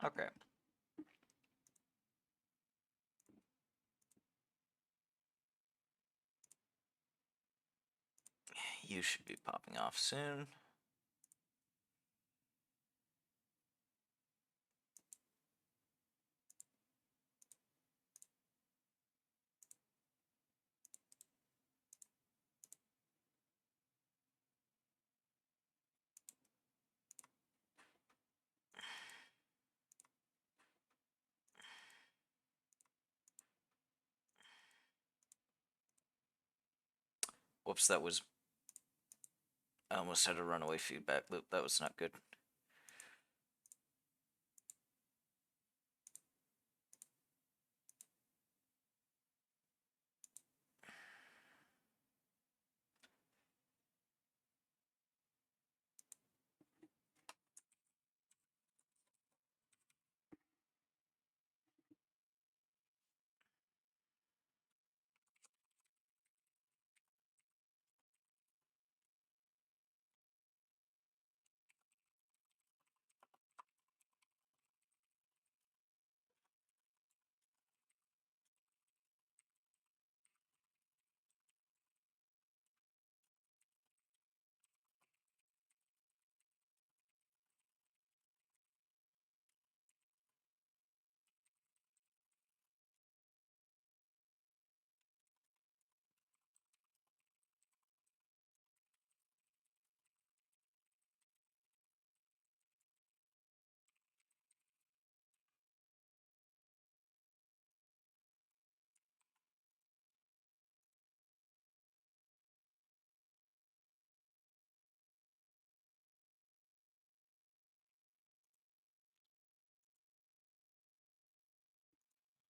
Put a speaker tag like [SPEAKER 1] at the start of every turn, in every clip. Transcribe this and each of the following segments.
[SPEAKER 1] Okay. You should be popping off soon. Whoops, that was... I almost had a runaway feedback loop. That was not good.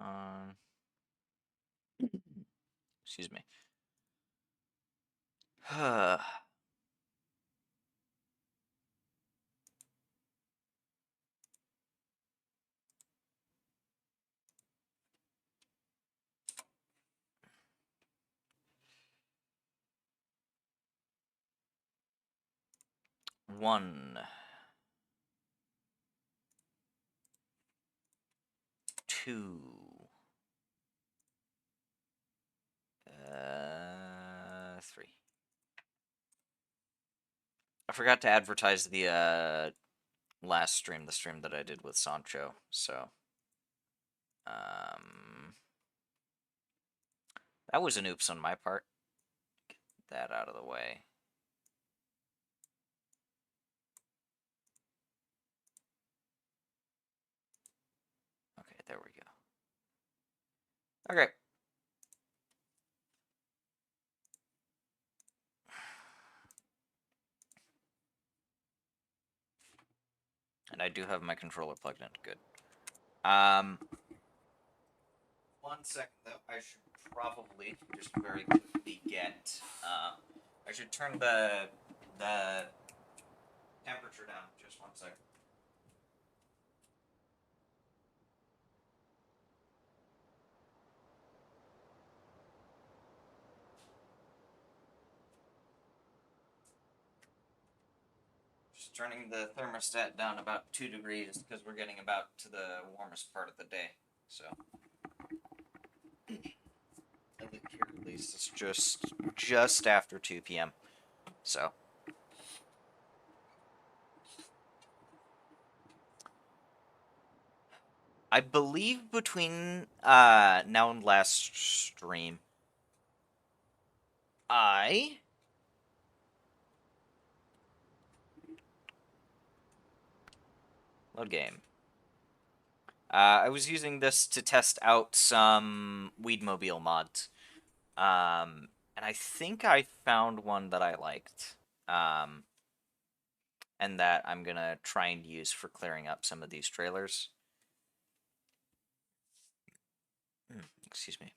[SPEAKER 1] Um, excuse me. 1, 2, 3. I forgot to advertise the last stream, the stream that I did with Sancho. So, that was an oops on my part. Get that out of the way. Okay, there we go. Okay. And I do have my controller plugged in. Good. 1 second though. I should probably just very quickly get. I should turn the temperature down. Just 1 second. Just turning the thermostat down about 2 degrees because we're getting about to the warmest part of the day. So. I think here at least it's just after 2 p.m. So. I believe between now and last stream, I load game. I was using this to test out some Weedmobile mods. And I think I found one that I liked. And that I'm gonna try and use for clearing up some of these trailers. Excuse me.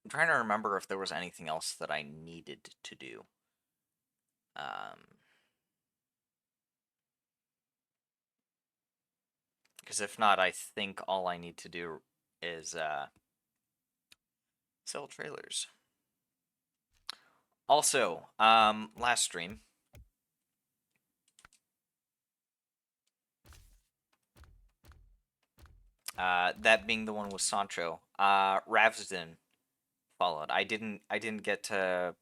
[SPEAKER 1] I'm trying to remember if there was anything else that I needed to do. Because if not, I think all I need to do is sell trailers. Also, last stream, That being the one with Sancho. Ravsden followed. I didn't get to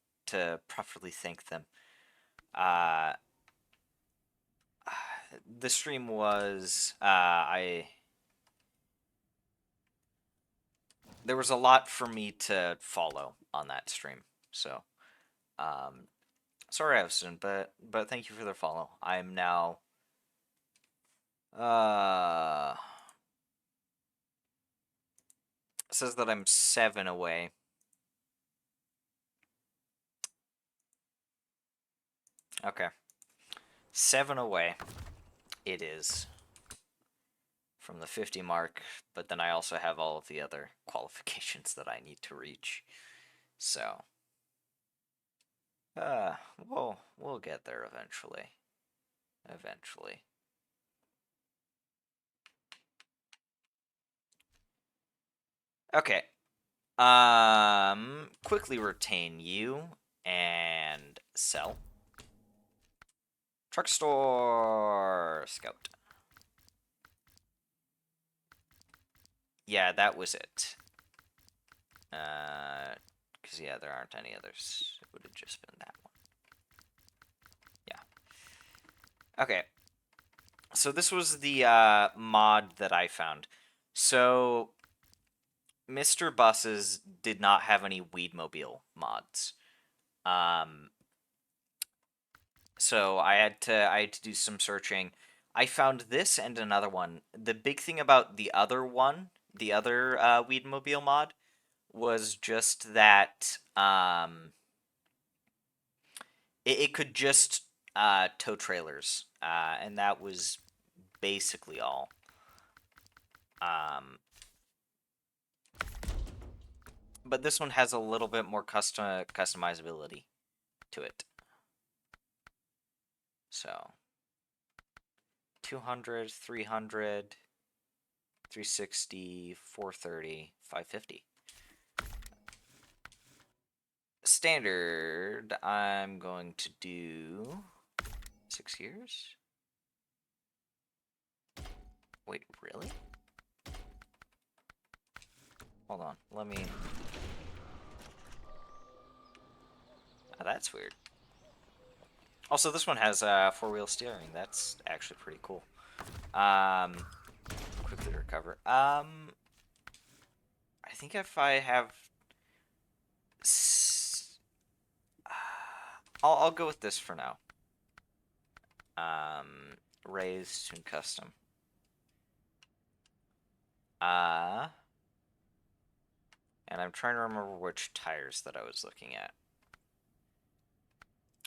[SPEAKER 1] properly thank them. Uh, the stream was I there was a lot for me to follow on that stream. So, um, sorry, Ravsden, but thank you for the follow. I am now uh says that I'm 7 away. Okay. 7 away it is from the 50 mark, but then I also have all of the other qualifications that I need to reach. So, uh, we'll get there eventually. Eventually. Okay. Quickly retain you and sell. Truck store scout. Yeah, that was it. Because yeah, there aren't any others. It would have just been that one. Yeah. Okay. So this was the mod that I found. So Mr. Buses did not have any Weedmobile mods. Um, so I had to do some searching. I found this and another one. The big thing about the other one, the other Weedmobile mod, was just that it could just tow trailers, and that was basically all. Um, but this one has a little bit more customizability to it. So 200, 300, 360, 430, 550. Standard, I'm going to do 6 years. Wait, really? Hold on, let me... Oh, that's weird. Also, this one has 4-wheel steering. That's actually pretty cool. Quickly recover. I think if I have... I'll go with this for now. Raised and custom. And I'm trying to remember which tires that I was looking at.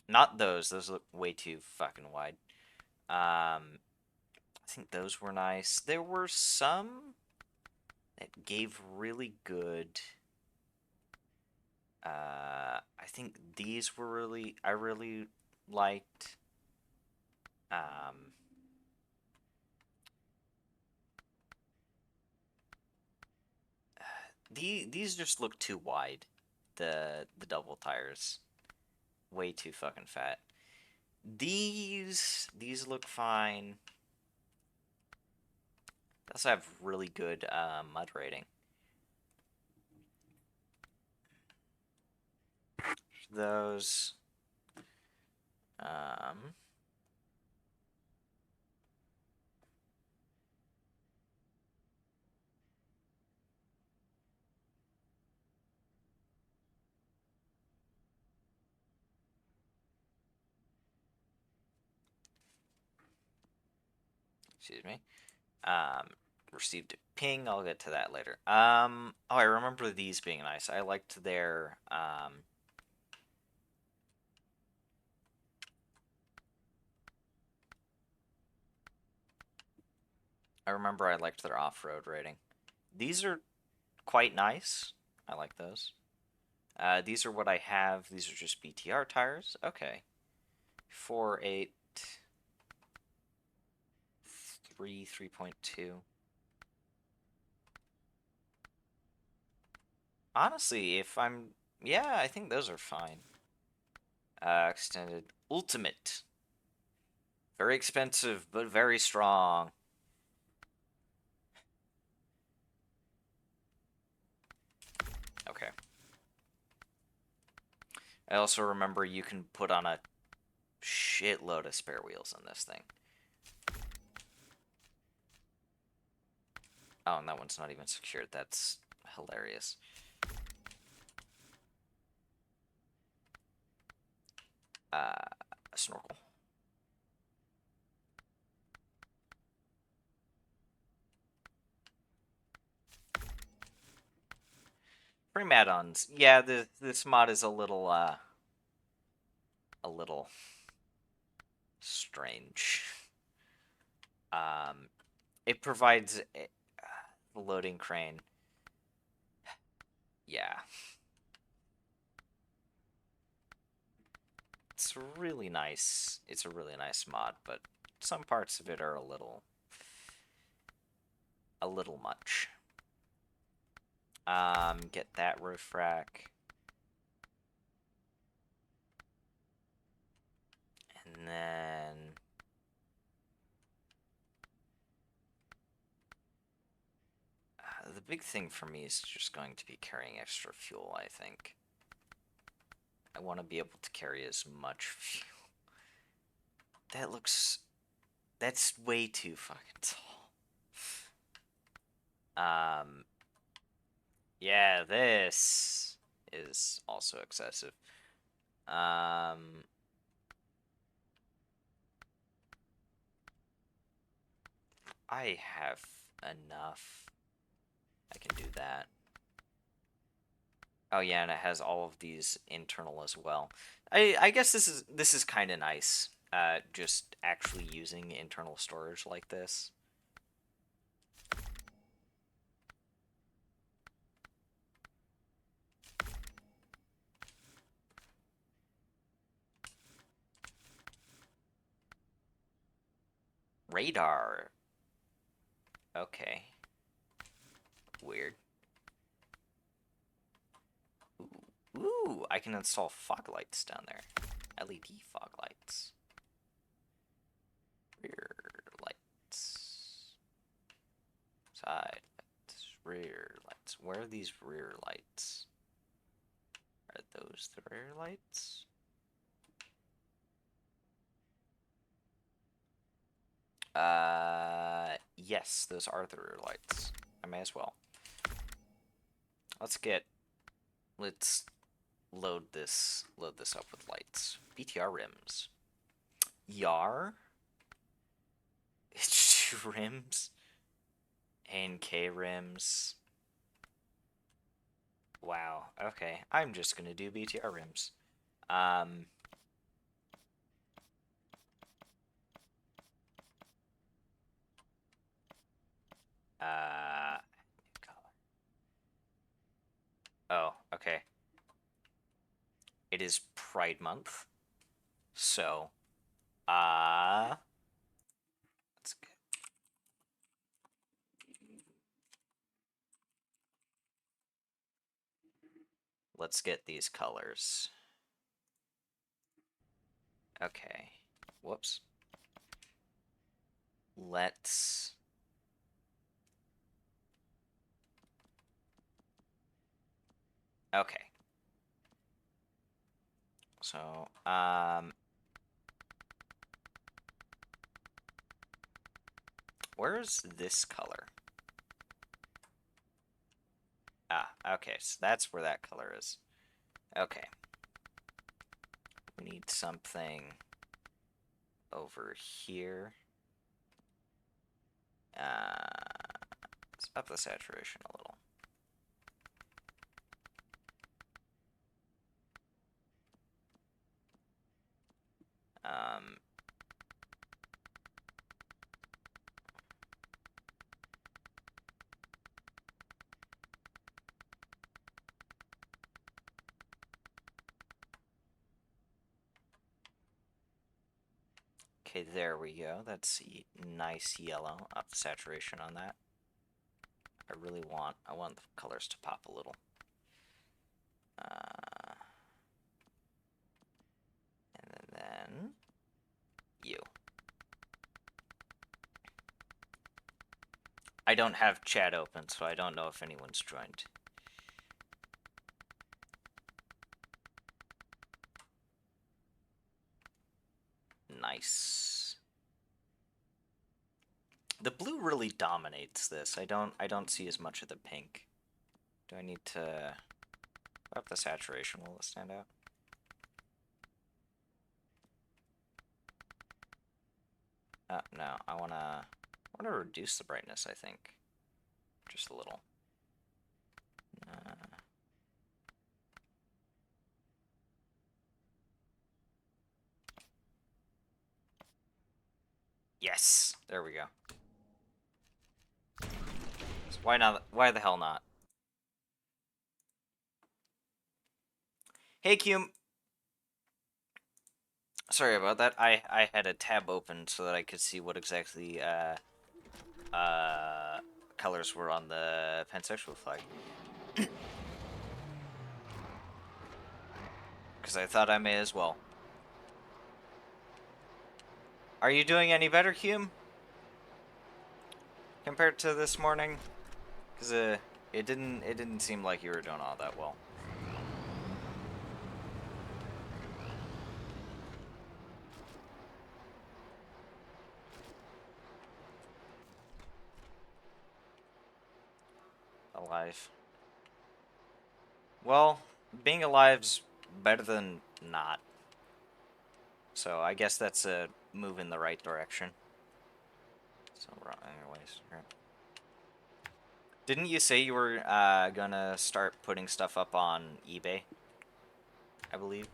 [SPEAKER 1] Not those. Those look way too fucking wide. I think those were nice. There were some that gave really good... I think these were really... I really liked. These just look too wide. The double tires. Way too fucking fat. These look fine. They also have really good mud rating. Those. Excuse me. Received a ping. I'll get to that later. Oh, I remember these being nice. I liked their I remember I liked their off-road rating. These are quite nice. I like those. These are what I have. These are just BTR tires. Okay. 4.8, 3.2. Honestly, if I'm... Yeah, I think those are fine. Extended. Ultimate. Very expensive, but very strong. I also remember you can put on a shitload of spare wheels in this thing. Oh, and that one's not even secured. That's hilarious. A snorkel. Frame add-ons. Yeah, this mod is a little strange. It provides the loading crane. Yeah. It's really nice. It's a really nice mod, but some parts of it are a little much. Get that roof rack. And then the big thing for me is just going to be carrying extra fuel, I think. I want to be able to carry as much fuel. That's way too fucking tall. Yeah, this is also excessive. I have enough. I can do that. Oh yeah, and it has all of these internal as well. I guess this is kind of nice. Just actually using internal storage like this. Radar. Okay. Weird. Ooh, I can install fog lights down there. LED fog lights. Rear lights. Side lights. Rear lights. Where are these rear lights? Are those the rear lights? Yes, those are the rear lights. I may as well. Let's load this up with lights. BTR rims. Yar? It's 2 rims. NK rims. Wow, okay. I'm just gonna do BTR rims. Oh, okay. It is Pride Month. So, let's get these colors. Okay. Whoops. Let's Okay. So, where's this color? Ah, okay, so that's where that color is. Okay. We need something over here. Let's up the saturation a little. Okay, there we go. That's nice yellow. Up the saturation on that. I want the colors to pop a little. And then you. I don't have chat open, so I don't know if anyone's joined. Nice. The blue really dominates this. I don't see as much of the pink. Do I need to up the saturation? Will it stand out? No, I wanna reduce the brightness, I think. Just a little. Yes! There we go. So why not? Why the hell not? Hey, Cume! Sorry about that. I had a tab open so that I could see what exactly, colors were on the pansexual flag. Because I thought I may as well. Are you doing any better, Hume? Compared to this morning? Because it didn't seem like you were doing all that well. Alive. Well, being alive's better than not. So I guess that's a move in the right direction. So we're anyways. Here. Didn't you say you were gonna start putting stuff up on eBay? I believe.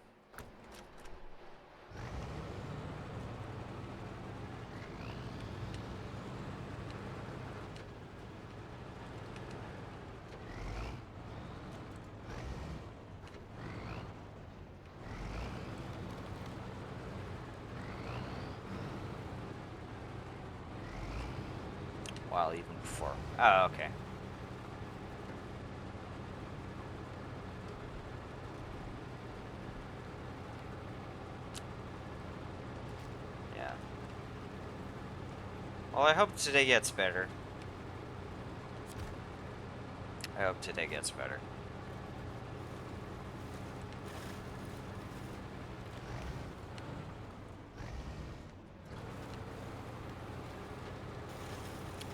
[SPEAKER 1] Well, even before. Oh, okay. Yeah. Well, I hope today gets better. I hope today gets better.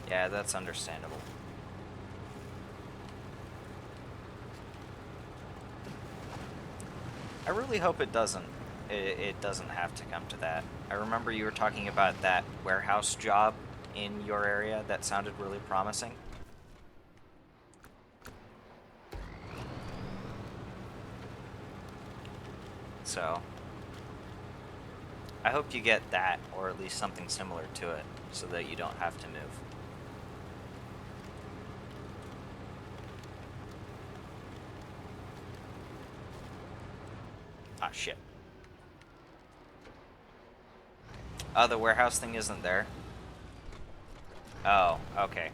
[SPEAKER 1] Yeah, that's understandable. I really hope it doesn't. It doesn't have to come to that. I remember you were talking about that warehouse job in your area that sounded really promising. So, I hope you get that, or at least something similar to it, so that you don't have to move. Ah, shit. Oh, the warehouse thing isn't there? Oh, okay.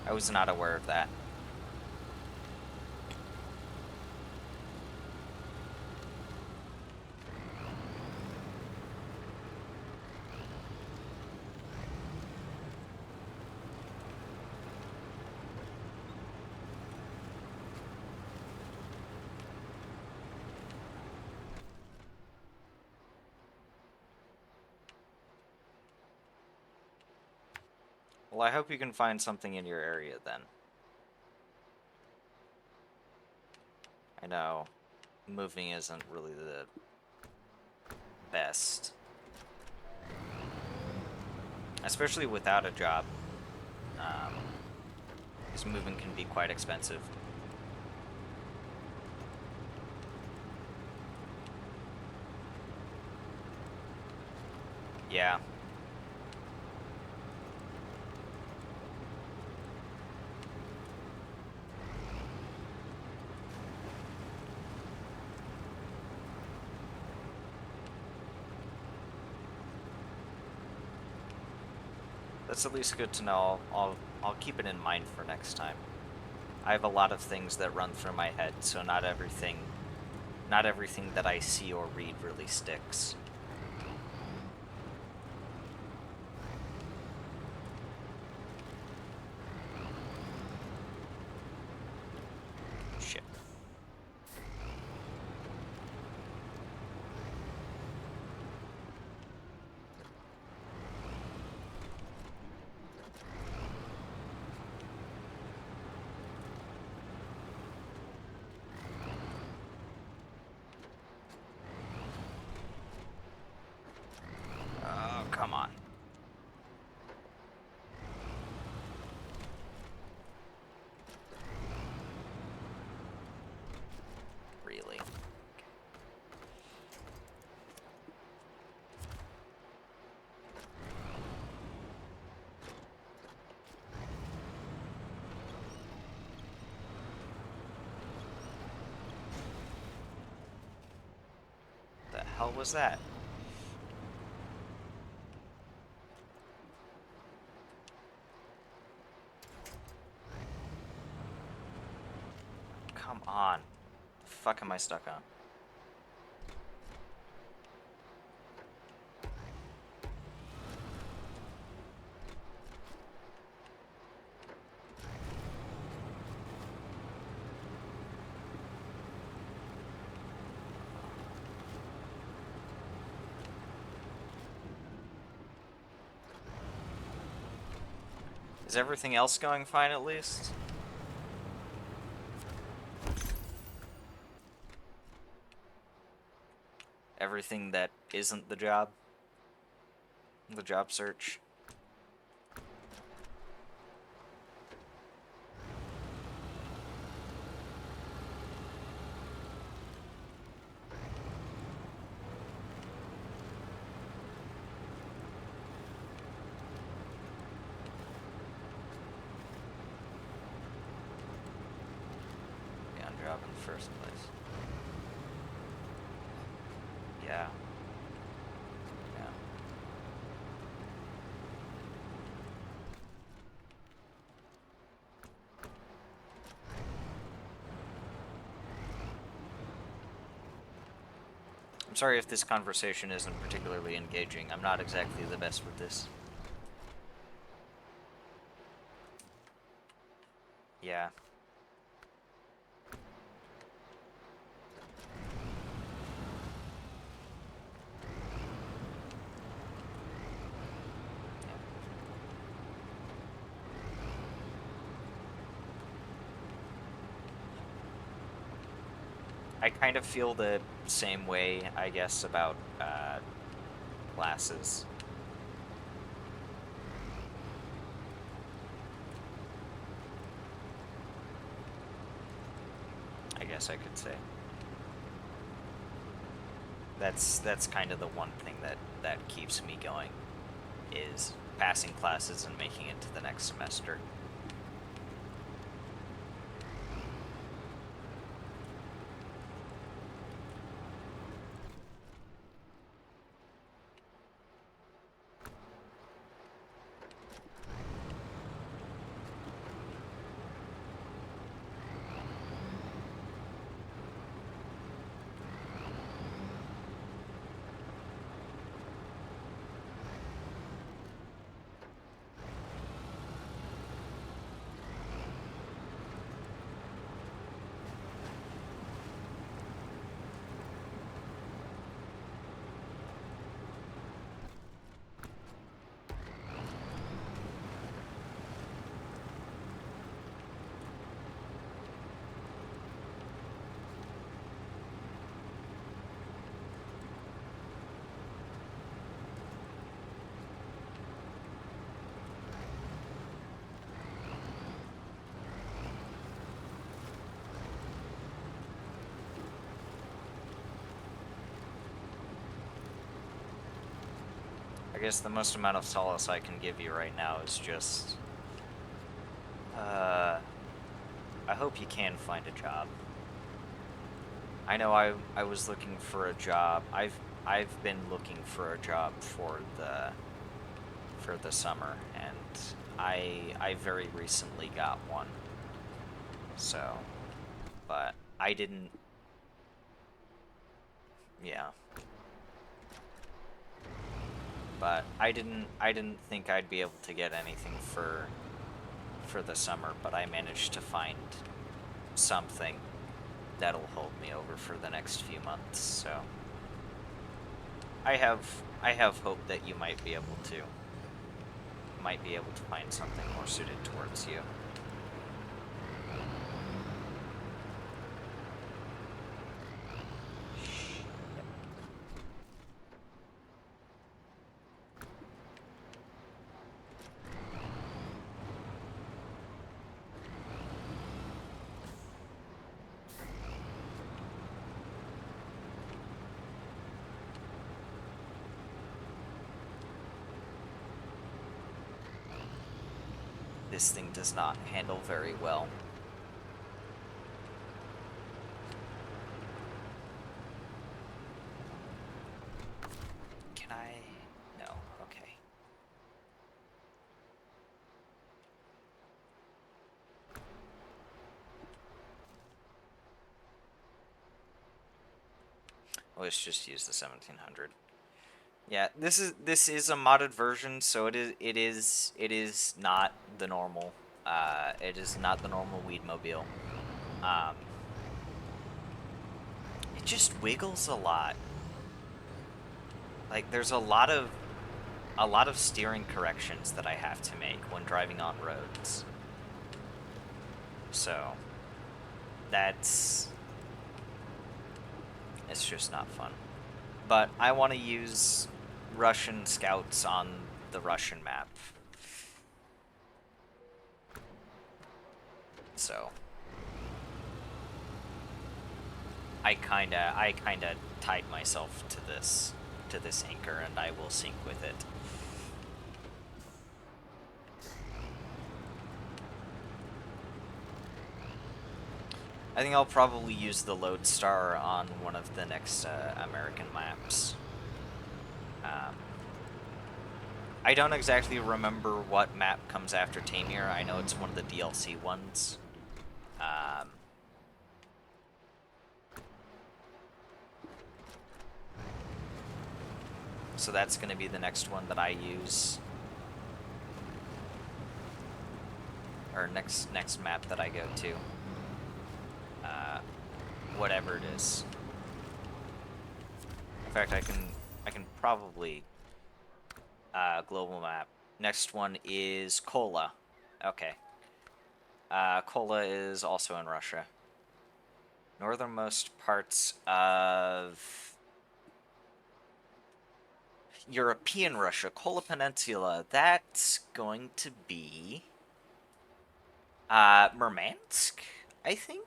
[SPEAKER 1] I was not aware of that. Well, I hope you can find something in your area then. I know moving isn't really the best. Especially without a job. Because moving can be quite expensive. Yeah. That's at least good to know. I'll keep it in mind for next time. I have a lot of things that run through my head, so not everything that I see or read really sticks. was that? Come on. The fuck am I stuck on? Is everything else going fine at least? Everything that isn't the job? The job search? Job in the first place. Yeah. Yeah. I'm sorry if this conversation isn't particularly engaging. I'm not exactly the best with this. Yeah. I kind of feel the same way, I guess, about classes. I guess I could say. That's kind of the one thing that keeps me going, is passing classes and making it to the next semester. I guess the most amount of solace I can give you right now is just, I hope you can find a job. I know I was looking for a job. I've been looking for a job for the summer, and I very recently got one. So, but I didn't. Yeah. But I didn't think I'd be able to get anything for the summer, but I managed to find something that'll hold me over for the next few months. So I have hope that you might be able to find something more suited towards you. This thing does not handle very well. Let's just use the 1700. Yeah, this is a modded version, so it is not the normal. It is not the normal Weedmobile. Um, it just wiggles a lot. Like there's a lot of steering corrections that I have to make when driving on roads. So that's it's just not fun. But I want to use Russian scouts on the Russian map. So I kinda tied myself to this anchor, and I will sink with it. I think I'll probably use the Lodestar on one of the next American maps. I don't exactly remember what map comes after Taymyr. I know it's one of the DLC ones. Um, so that's going to be the next one that I use. Or next map that I go to. Whatever it is. In fact, I can probably global map. Next one is Kola. Okay. Kola is also in Russia. Northernmost parts of European Russia, Kola Peninsula. That's going to be Murmansk, I think.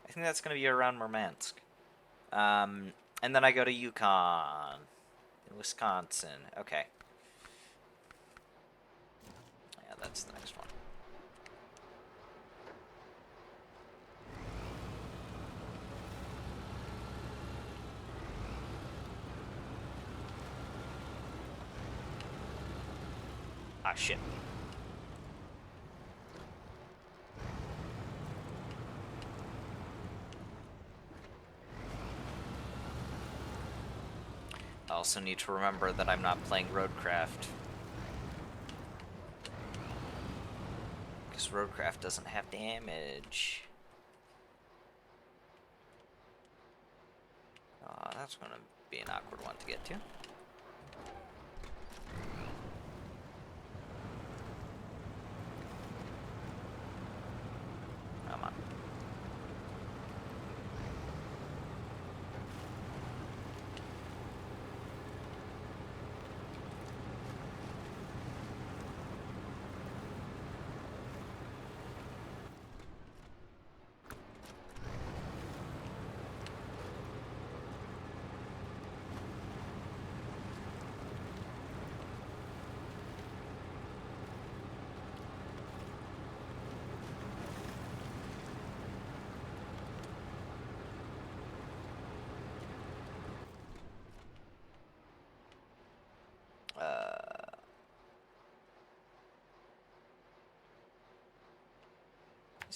[SPEAKER 1] I think that's going to be around Murmansk. And then I go to Yukon, in Wisconsin. Okay. Yeah, that's the next one. Ah, shit. I also need to remember that I'm not playing Roadcraft. Because Roadcraft doesn't have damage. That's going to be an awkward one to get to. Come on.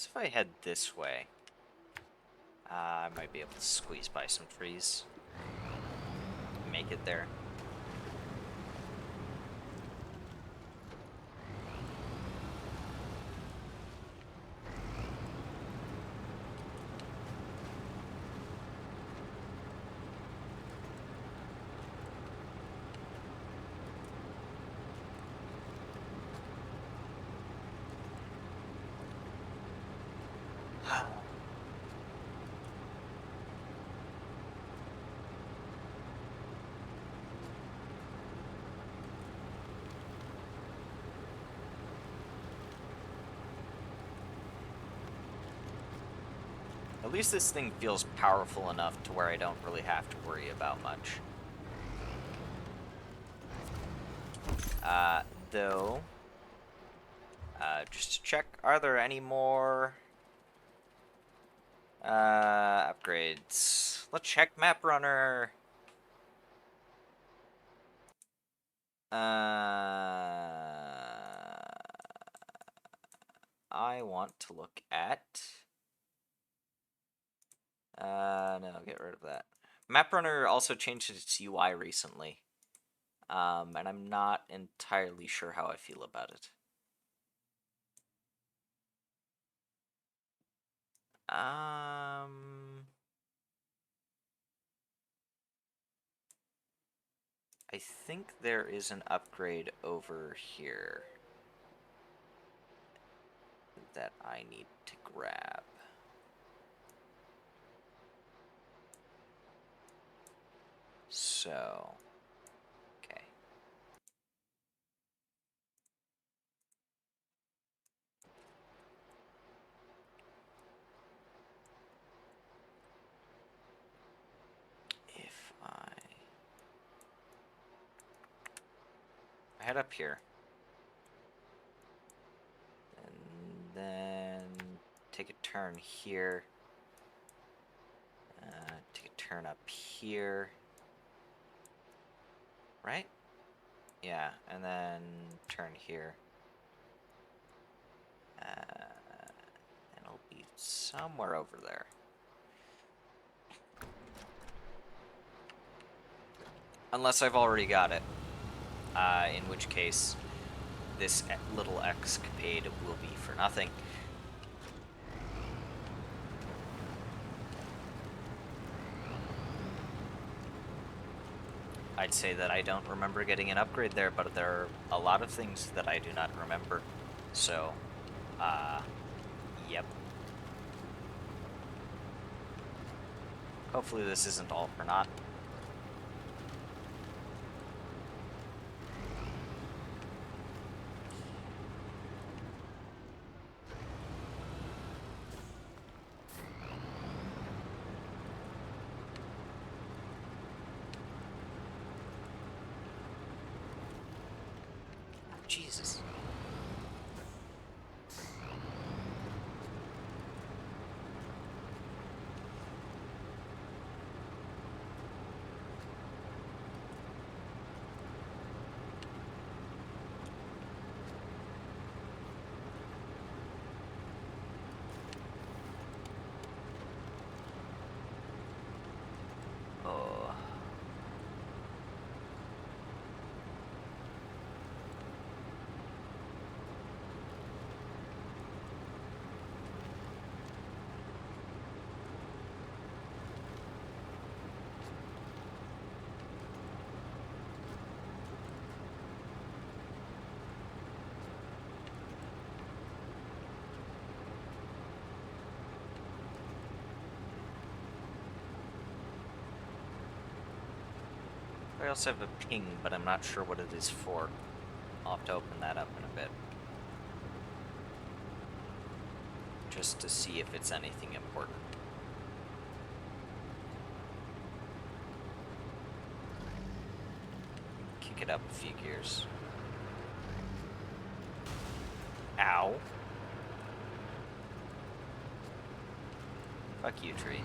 [SPEAKER 1] If I head this way, I might be able to squeeze by some trees. Make it there. At least this thing feels powerful enough to where I don't really have to worry about much. Though, just to check, are there any more upgrades? Let's check Map Runner. I want to look at. No, get rid of that. MapRunner also changed its UI recently, and I'm not entirely sure how I feel about it. I think there is an upgrade over here that I need to grab. So, okay. If I head up here, and then take a turn here, take a turn up here, right? Yeah, and then turn here. And it'll be somewhere over there. Unless I've already got it. In which case, this little escapade will be for nothing. I'd say that I don't remember getting an upgrade there, but there are a lot of things that I do not remember. So, yep. Hopefully this isn't all for naught. Jesus. Oh. I also have a ping, but I'm not sure what it is for. I'll have to open that up in a bit. Just to see if it's anything important. Kick it up a few gears. Ow. Fuck you, tree.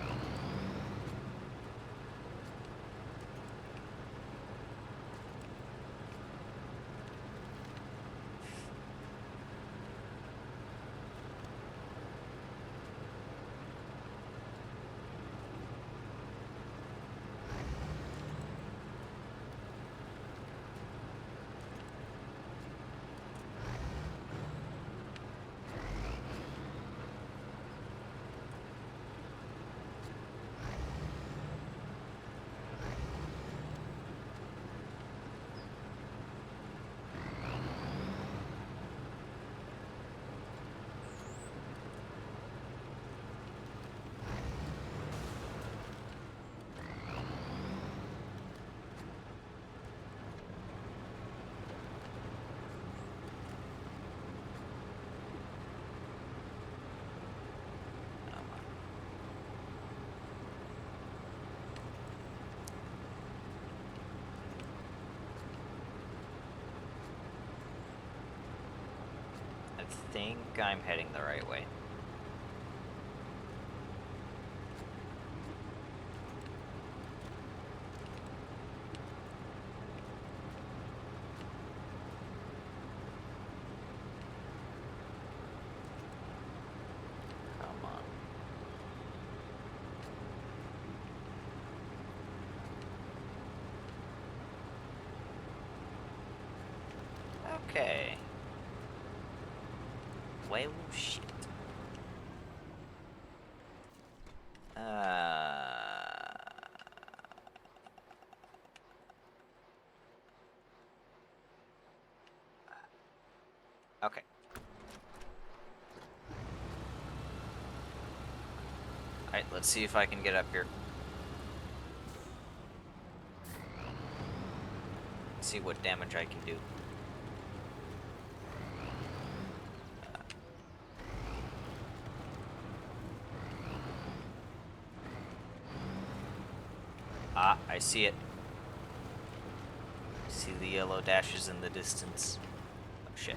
[SPEAKER 1] I think I'm heading the right way. Come on. Okay. Well, shit. Okay. Alright, let's see if I can get up here. See what damage I can do. I see it. See the yellow dashes in the distance. Oh, shit.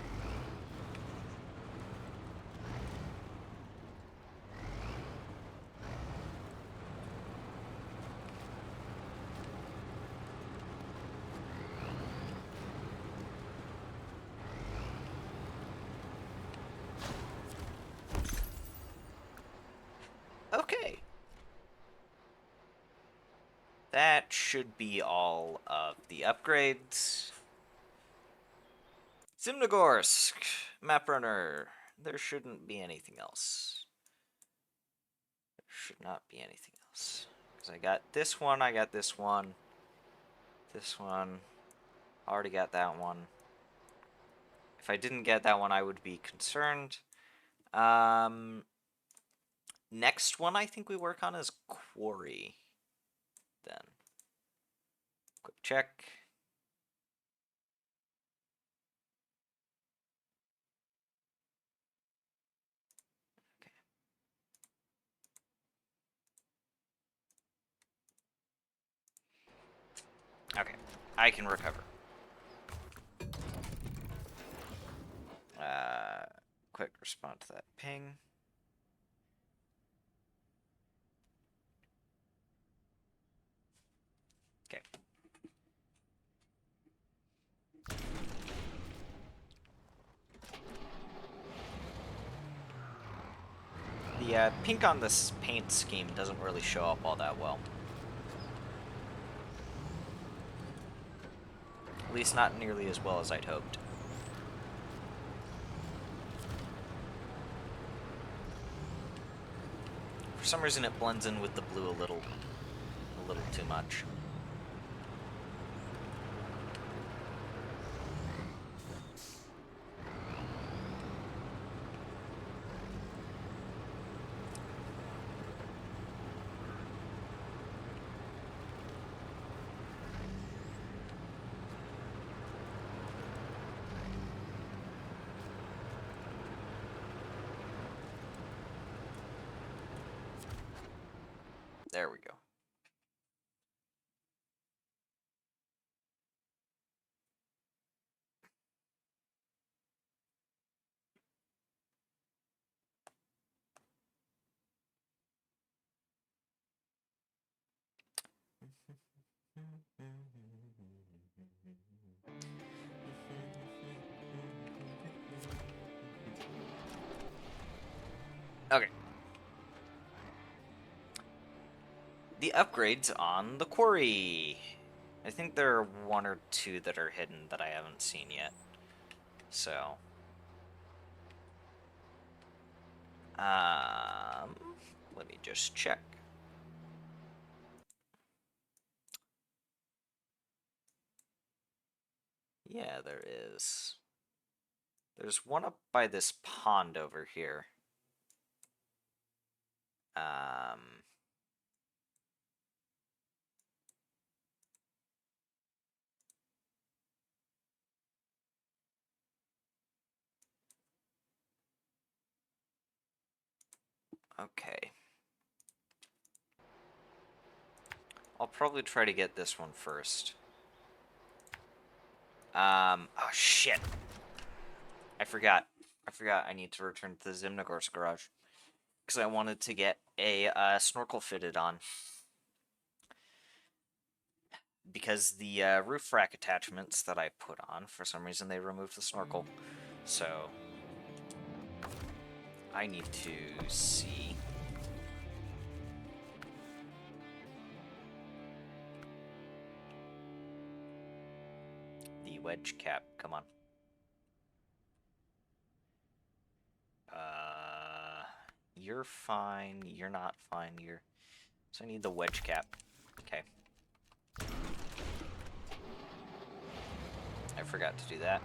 [SPEAKER 1] Okay. That should be all of the upgrades. Zimnogorsk, map runner. There shouldn't be anything else. There should not be anything else. Because I got this one, I got this one. This one. Already got that one. If I didn't get that one, I would be concerned. Next one I think we work on is Quarry. Then. Quick check. Okay, I can recover. Quick respond to that ping. Okay. The pink on this paint scheme doesn't really show up all that well. At least not nearly as well as I'd hoped. For some reason it blends in with the blue a little too much. There we go. Okay. The upgrades on the quarry. I think there are one or two that are hidden that I haven't seen yet. So, let me just check. Yeah, there is. There's one up by this pond over here. Okay. I'll probably try to get this one first. Oh shit. I forgot I need to return to the Zimnogorsk garage. Because I wanted to get a snorkel fitted on. Because the roof rack attachments that I put on, for some reason they removed the snorkel. So, I need to see. The wedge cap, come on. you're fine. You're not fine. You're... So I need the wedge cap. Okay. I forgot to do that.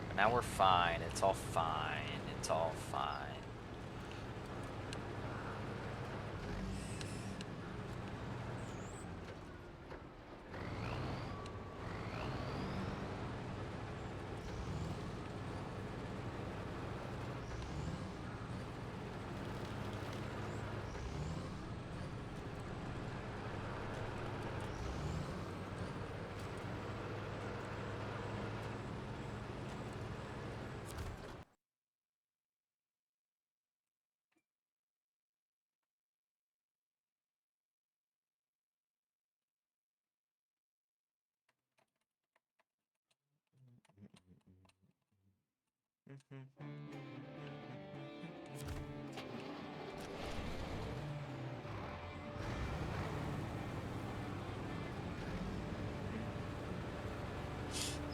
[SPEAKER 1] But now we're fine. It's all fine. It's all fine.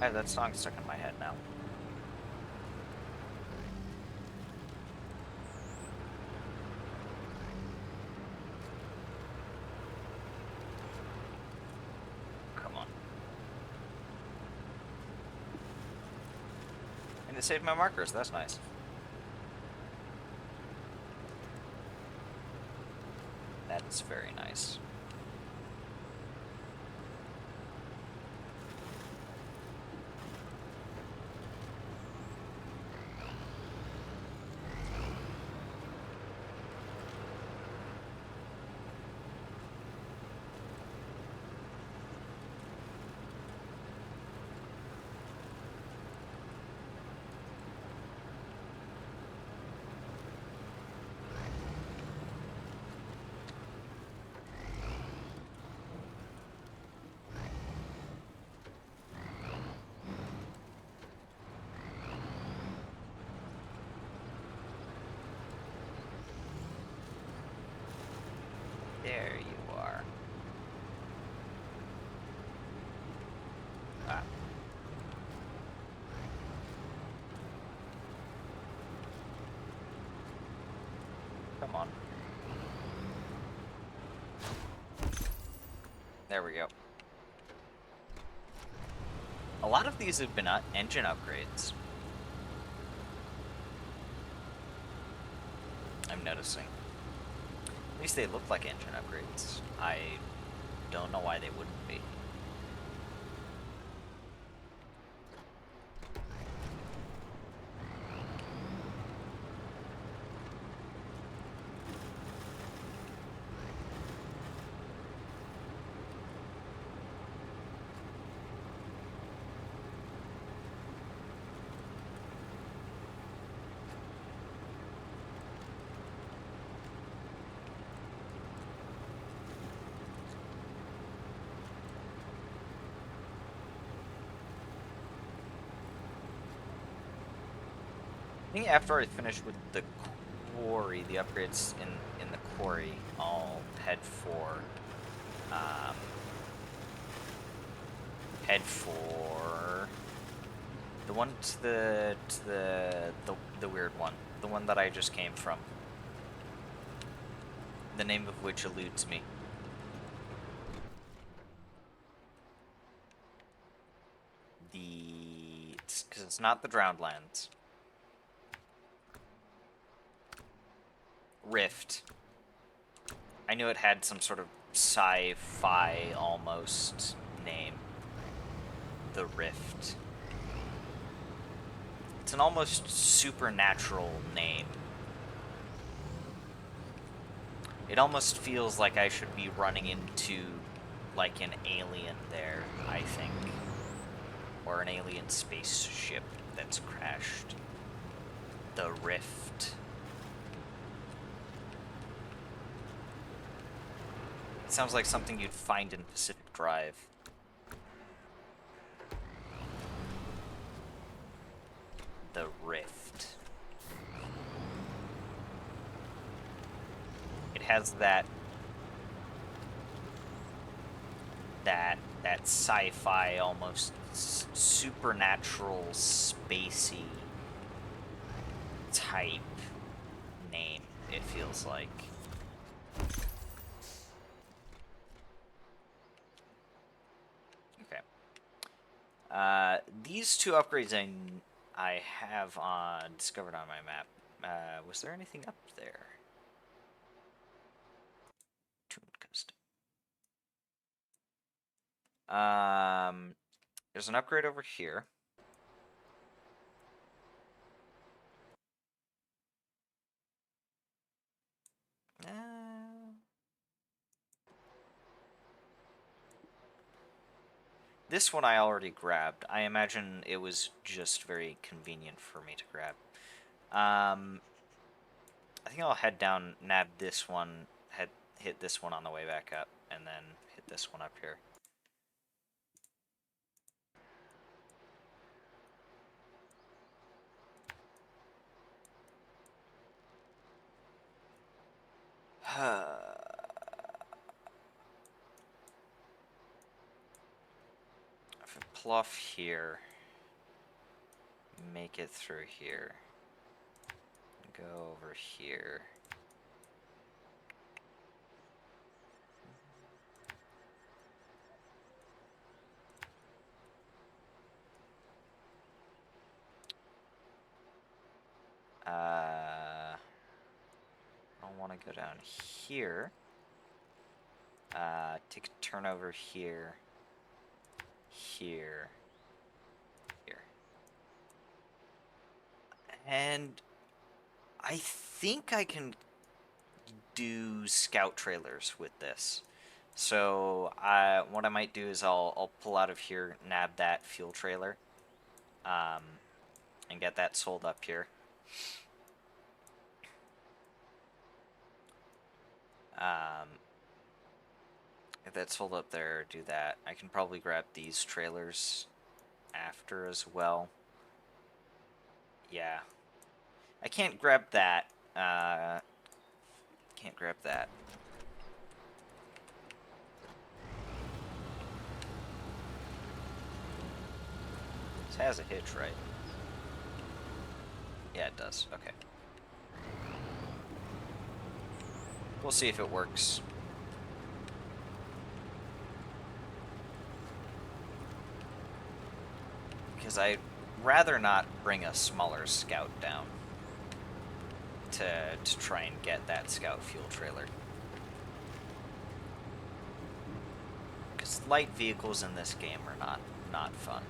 [SPEAKER 1] I have that song stuck in my head now. Come on. And it saved my markers. That's nice. That is very nice. There you are. Ah. Come on. There we go. A lot of these have been engine upgrades. I'm noticing. At least they look like engine upgrades. I don't know why they wouldn't be. I think after I finish with the quarry, the upgrades in the quarry, I'll head for the one to the weird one, the one that I just came from, the name of which eludes me. Because it's not the Drowned Lands. Rift. I knew it had some sort of sci-fi almost name. The Rift. It's an almost supernatural name. It almost feels like I should be running into like an alien there, I think. Or an alien spaceship that's crashed. The Rift. It sounds like something you'd find in Pacific Drive. The Rift. It has that sci-fi, almost supernatural, spacey. type name, it feels like. Okay. These two upgrades I have discovered on my map. Was there anything up there? Tuned custom. There's an upgrade over here. This one I already grabbed. I imagine it was just very convenient for me to grab. I think I'll head down, nab this one, hit this one on the way back up, and then hit this one up here. If I pluff here, make it through here, go over here. I don't want to go down here. Take a turn over here, here, here. And I think I can do scout trailers with this. So what I might do is I'll pull out of here, nab that fuel trailer, and get that sold up here. If that's sold up there, do that. I can probably grab these trailers after as well. Yeah. I can't grab that. Can't grab that. This has a hitch, right? Yeah, it does. Okay. We'll see if it works. Because I'd rather not bring a smaller scout down to try and get that scout fuel trailer. Because light vehicles in this game are not fun.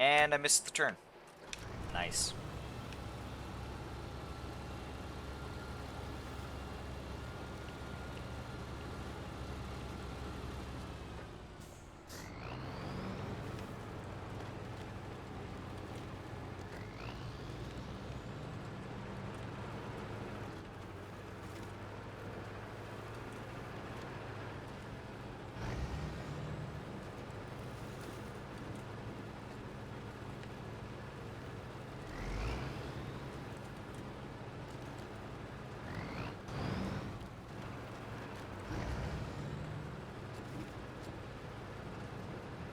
[SPEAKER 1] And I missed the turn. Nice.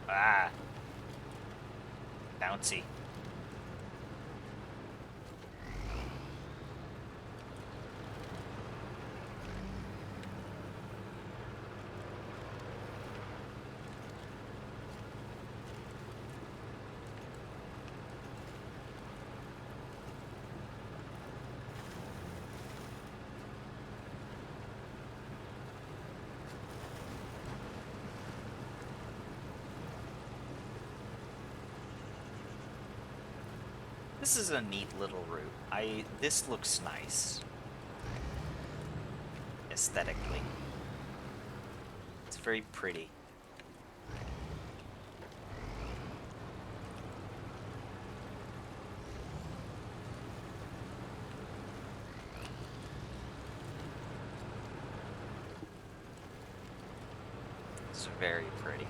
[SPEAKER 1] Ah. Bouncy. This is a neat little route. This looks nice. Aesthetically. It's very pretty. is very pretty.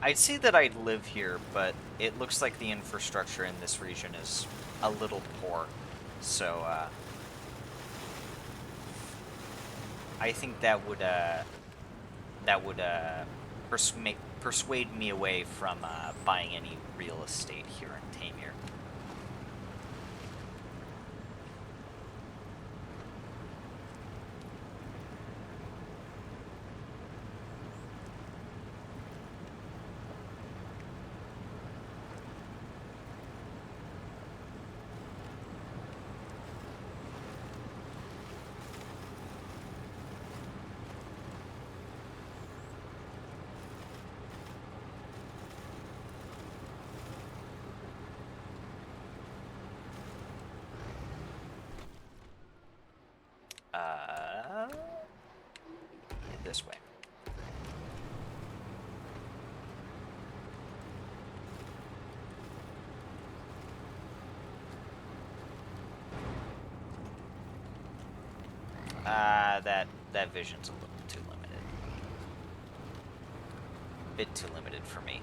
[SPEAKER 1] I'd say that I'd live here, but it looks like the infrastructure in this region is a little poor. So, I think that would persuade me away from buying any real estate here in Taymyr. This way. That vision's a little too limited. Bit too limited for me.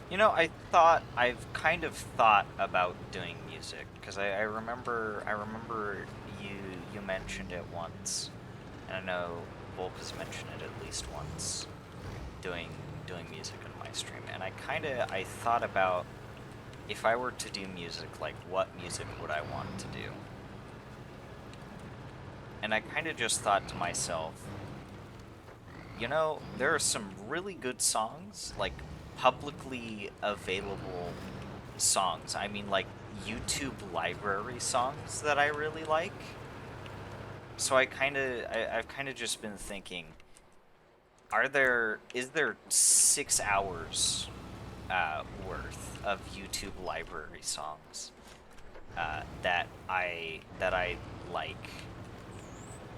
[SPEAKER 1] You know, I've kind of thought about doing music, because I remember you mentioned it once, and I know Volk has mentioned it at least once, doing music on my stream, and I thought about, if I were to do music, like, what music would I want to do? And I kind of just thought to myself, you know, there are some really good songs, like, publicly available songs. I mean, like, YouTube library songs that I really like. So I've kind of just been thinking, is there 6 hours worth of YouTube library songs that I like,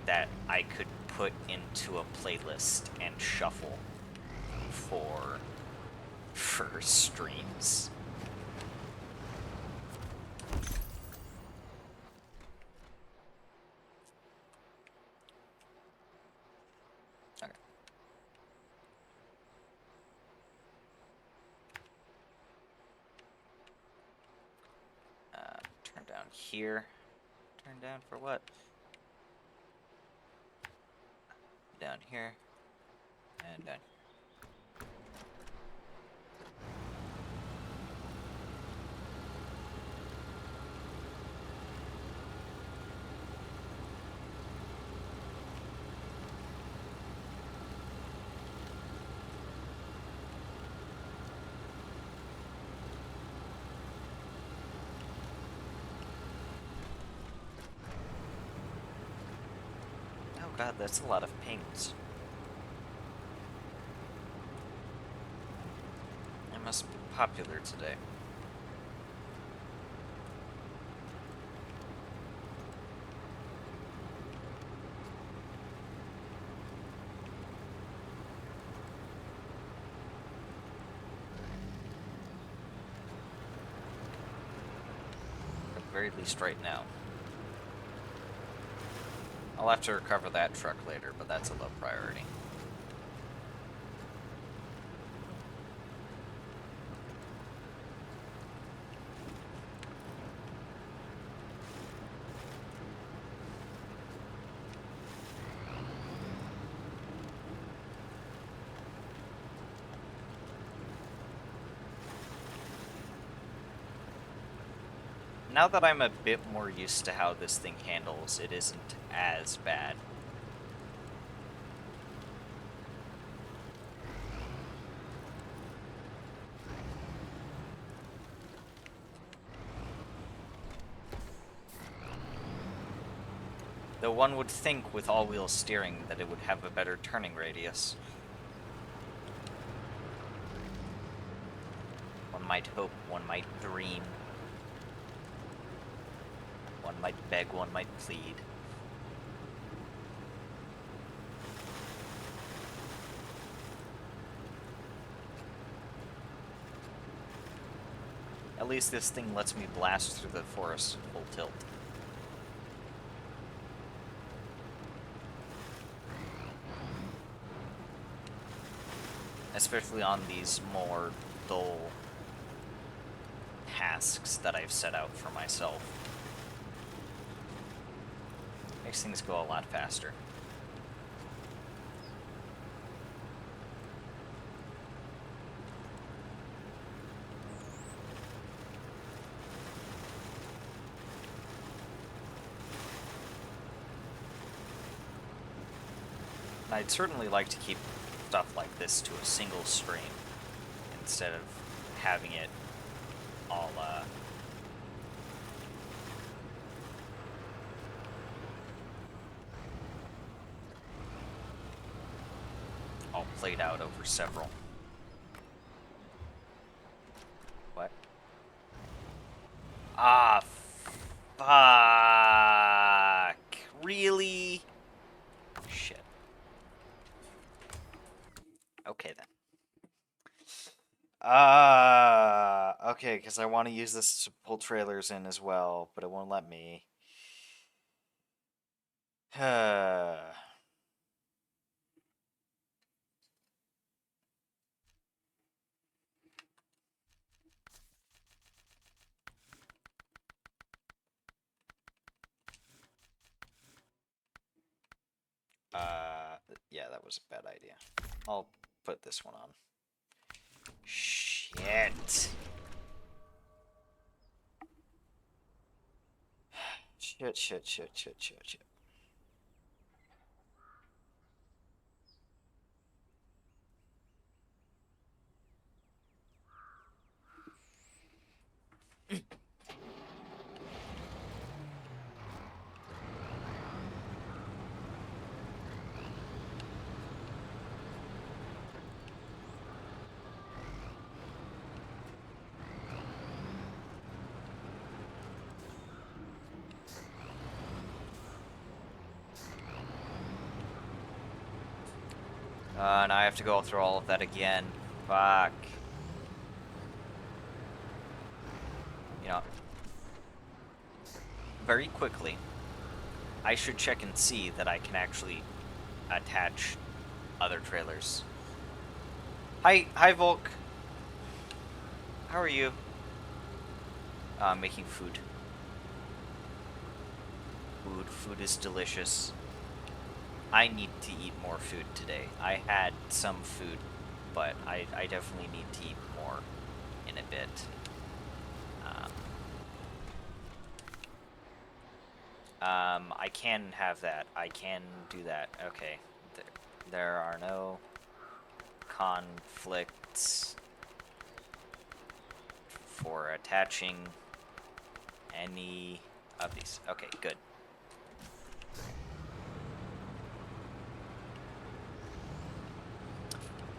[SPEAKER 1] that I could put into a playlist and shuffle for streams? Okay. Turn down here. Turn down for what? Down here. And down. Oh god, that's a lot of pings. I must be popular today. very least right now. I'll have to recover that truck later, but that's a low priority. Now that I'm a bit more used to how this thing handles, it isn't as bad. Though one would think with all-wheel steering that it would have a better turning radius. One might hope, one might dream. One might beg, one might plead. At least this thing lets me blast through the forest full tilt. Especially on these more dull tasks that I've set out for myself. Makes things go a lot faster. And I'd certainly like to keep stuff like this to a single stream instead of having it all played out over several. What? Ah, fuck. Really? Shit. Okay then. Okay, because I want to use this to pull trailers in as well, but it won't let me. Yeah, that was a bad idea. I'll put this one on. Shit. Shit. Now I have to go through all of that again. Fuck. You know, very quickly, I should check and see that I can actually attach other trailers. Hi Volk. How are you? Making food. Food is delicious. I need to eat more food today. I had some food, but I definitely need to eat more in a bit. I can have that. I can do that. Okay. There are no conflicts for attaching any of these. Okay, good.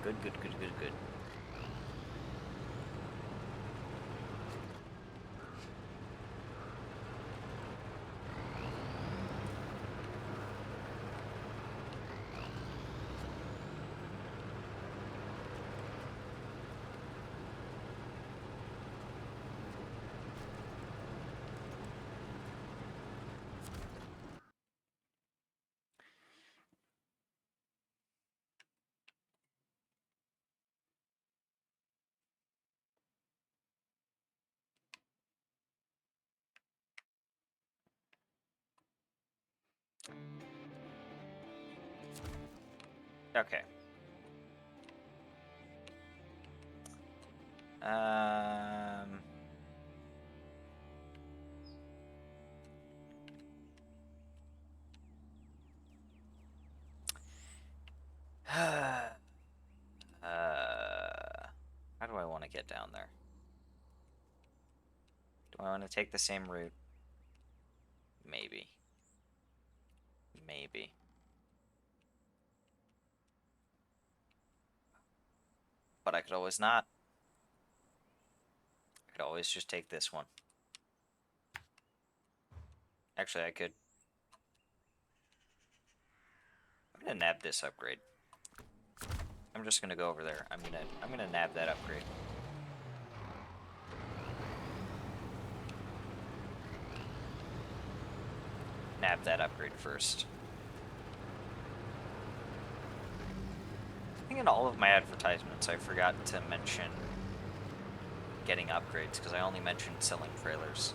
[SPEAKER 1] Good. Okay. Um... How do I want to get down there? Do I want to take the same route? Maybe. Maybe. But I could always not. I could always just take this one. Actually, I could. I'm gonna nab this upgrade. I'm just gonna go over there. I'm gonna nab that upgrade. Nab that upgrade first. I think in all of my advertisements I forgot to mention getting upgrades because I only mentioned selling trailers.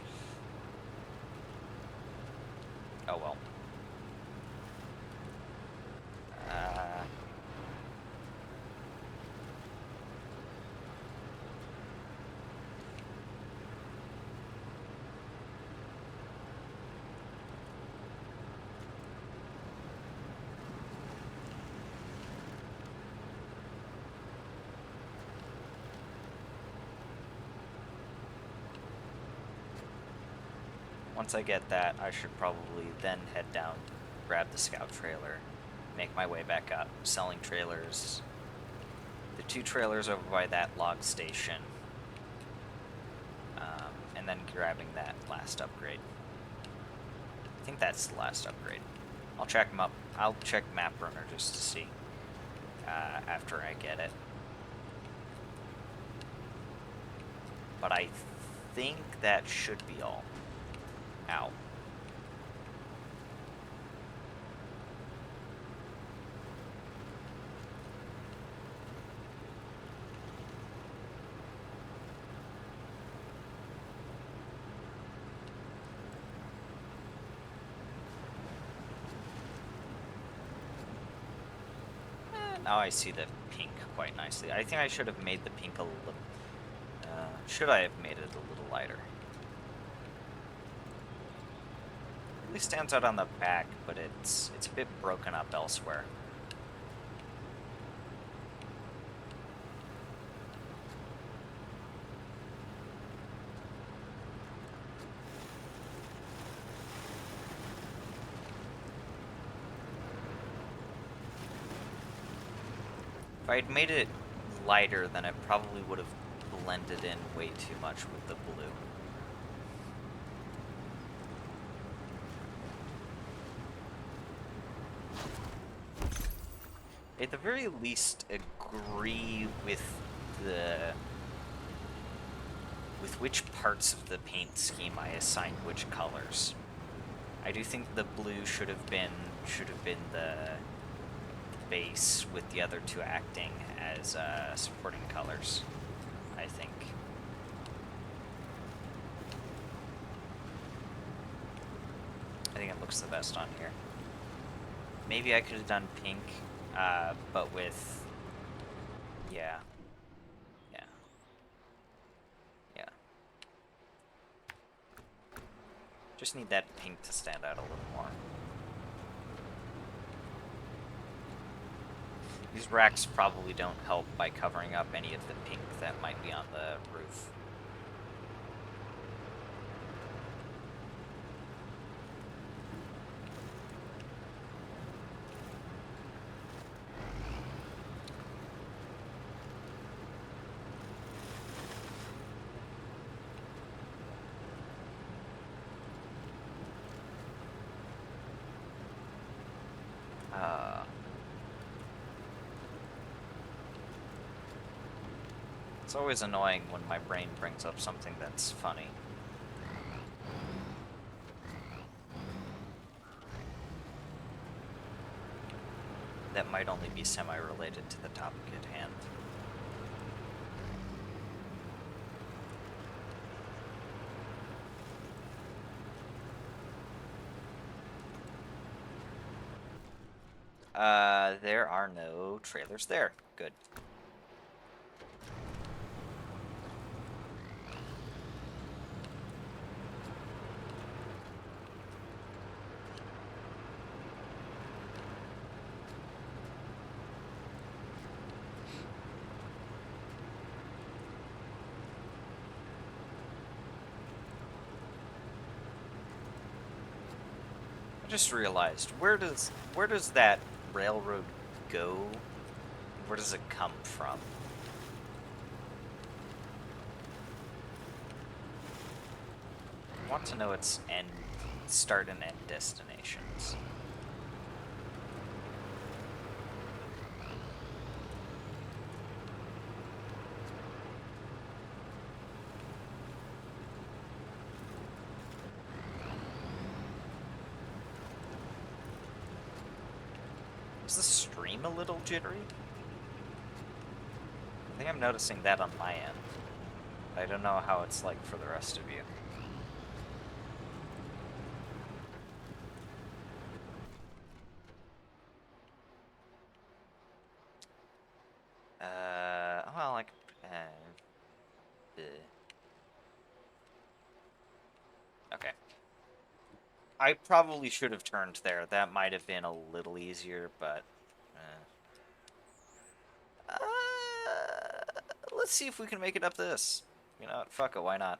[SPEAKER 1] Oh well. Once I get that, I should probably then head down, grab the scout trailer, make my way back up, selling trailers. The 2 trailers over by that log station, and then grabbing that last upgrade. I think that's the last upgrade. I'll check them up. I'll check Map Runner just to see after I get it. But I think that should be all. Ow. Now I see the pink quite nicely. I think I should have made the pink a little... should I have made it a little lighter? It really stands out on the back, but it's a bit broken up elsewhere. If I'd made it lighter, then it probably would have blended in way too much with the blue. At the very least, agree with which parts of the paint scheme I assigned which colors. I do think the blue should have been the base, with the other 2 acting as supporting colors, I think. I think it looks the best on here. Maybe I could have done pink, but with... Yeah. Just need that pink to stand out a little more. These racks probably don't help by covering up any of the pink that might be on the roof. It's always annoying when my brain brings up something that's funny. That might only be semi-related to the topic at hand. There are no trailers there. Good. I just realized, where does that railroad go? Where does it come from? I want to know its start and end destinations. Is the stream a little jittery? I think I'm noticing that on my end. I don't know how it's like for the rest of you. Well, like, okay. I probably should have turned there. That might have been a little easier, but, let's see if we can make it up this. You know what? Fuck it, why not?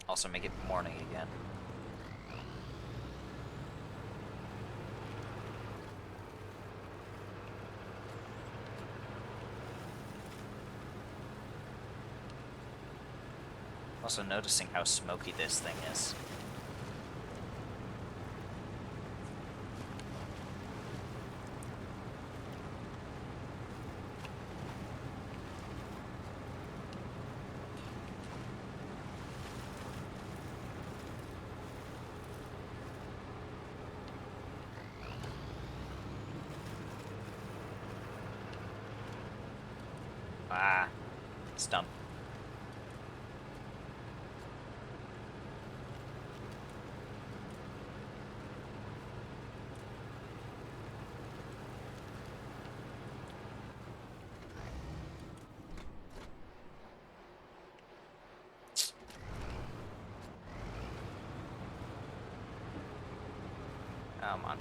[SPEAKER 1] Also make it morning again. Also noticing how smoky this thing is. Ah, stump. Come on.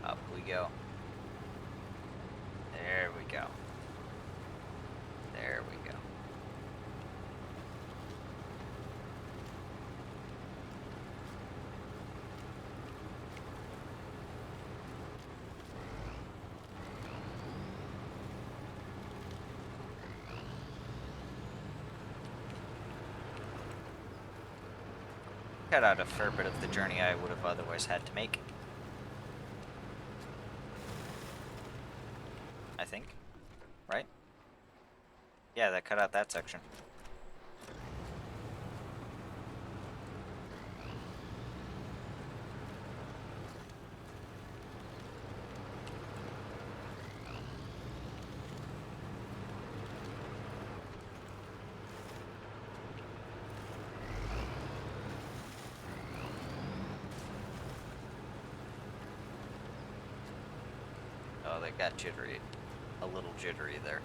[SPEAKER 1] Up we go. There we go. There we go. Cut out a fair bit of the journey I would have otherwise had to make. I think. Right? Yeah, that cut out that section. Oh, they got jittery. A little jittery there.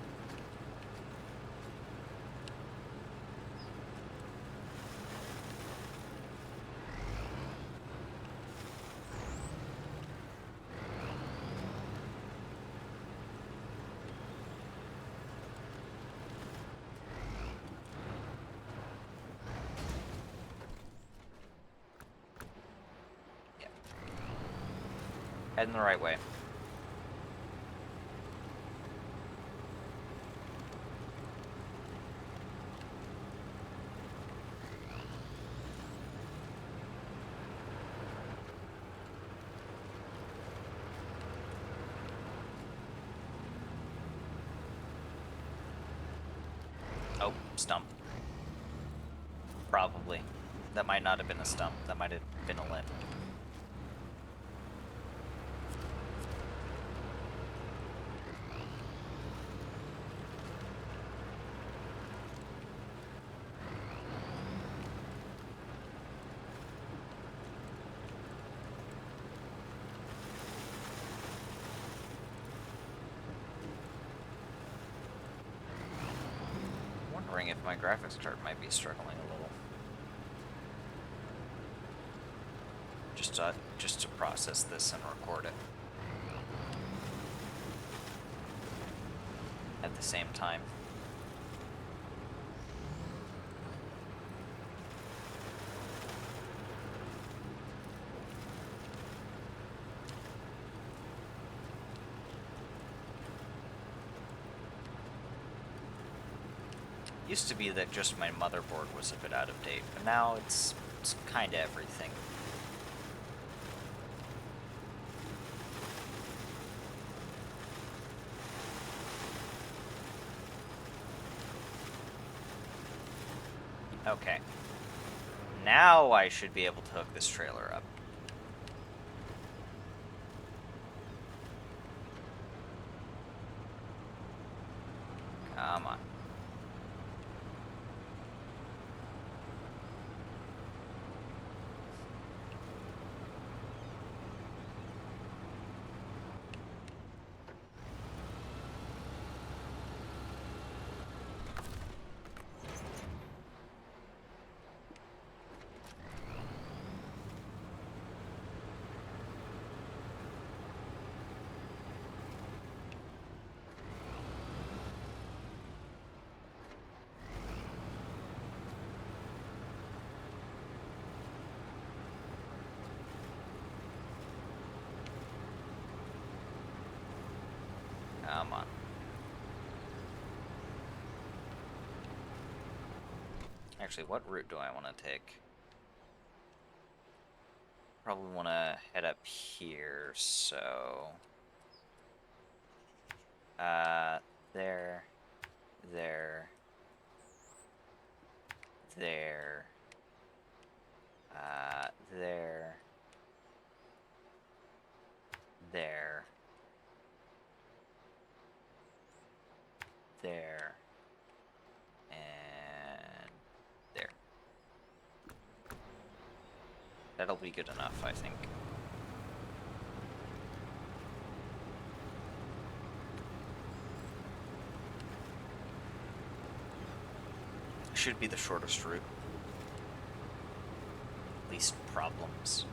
[SPEAKER 1] Yeah. Heading the right way. Oh, stump. Probably. That might not have been a stump. That might have been a limb. Wondering if my graphics card might be struggling a little. Just to process this and record it at the same time. Used to be that just my motherboard was a bit out of date, but now it's kind of everything. Okay. Now I should be able to hook this trailer up. Come on. Come on. Actually, what route do I want to take? Probably want to head up here, so... there, there, there, there, there, there, and there. That'll be good enough, I think. Should be the shortest route. Least problems.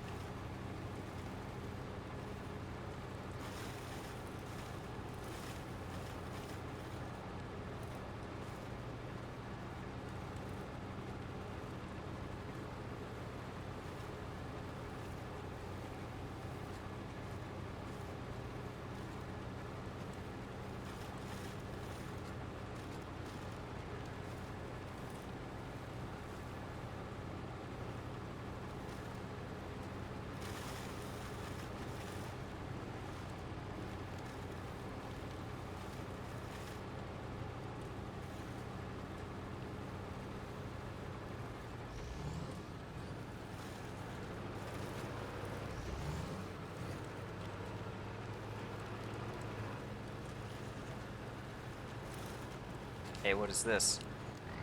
[SPEAKER 1] Hey, what is this?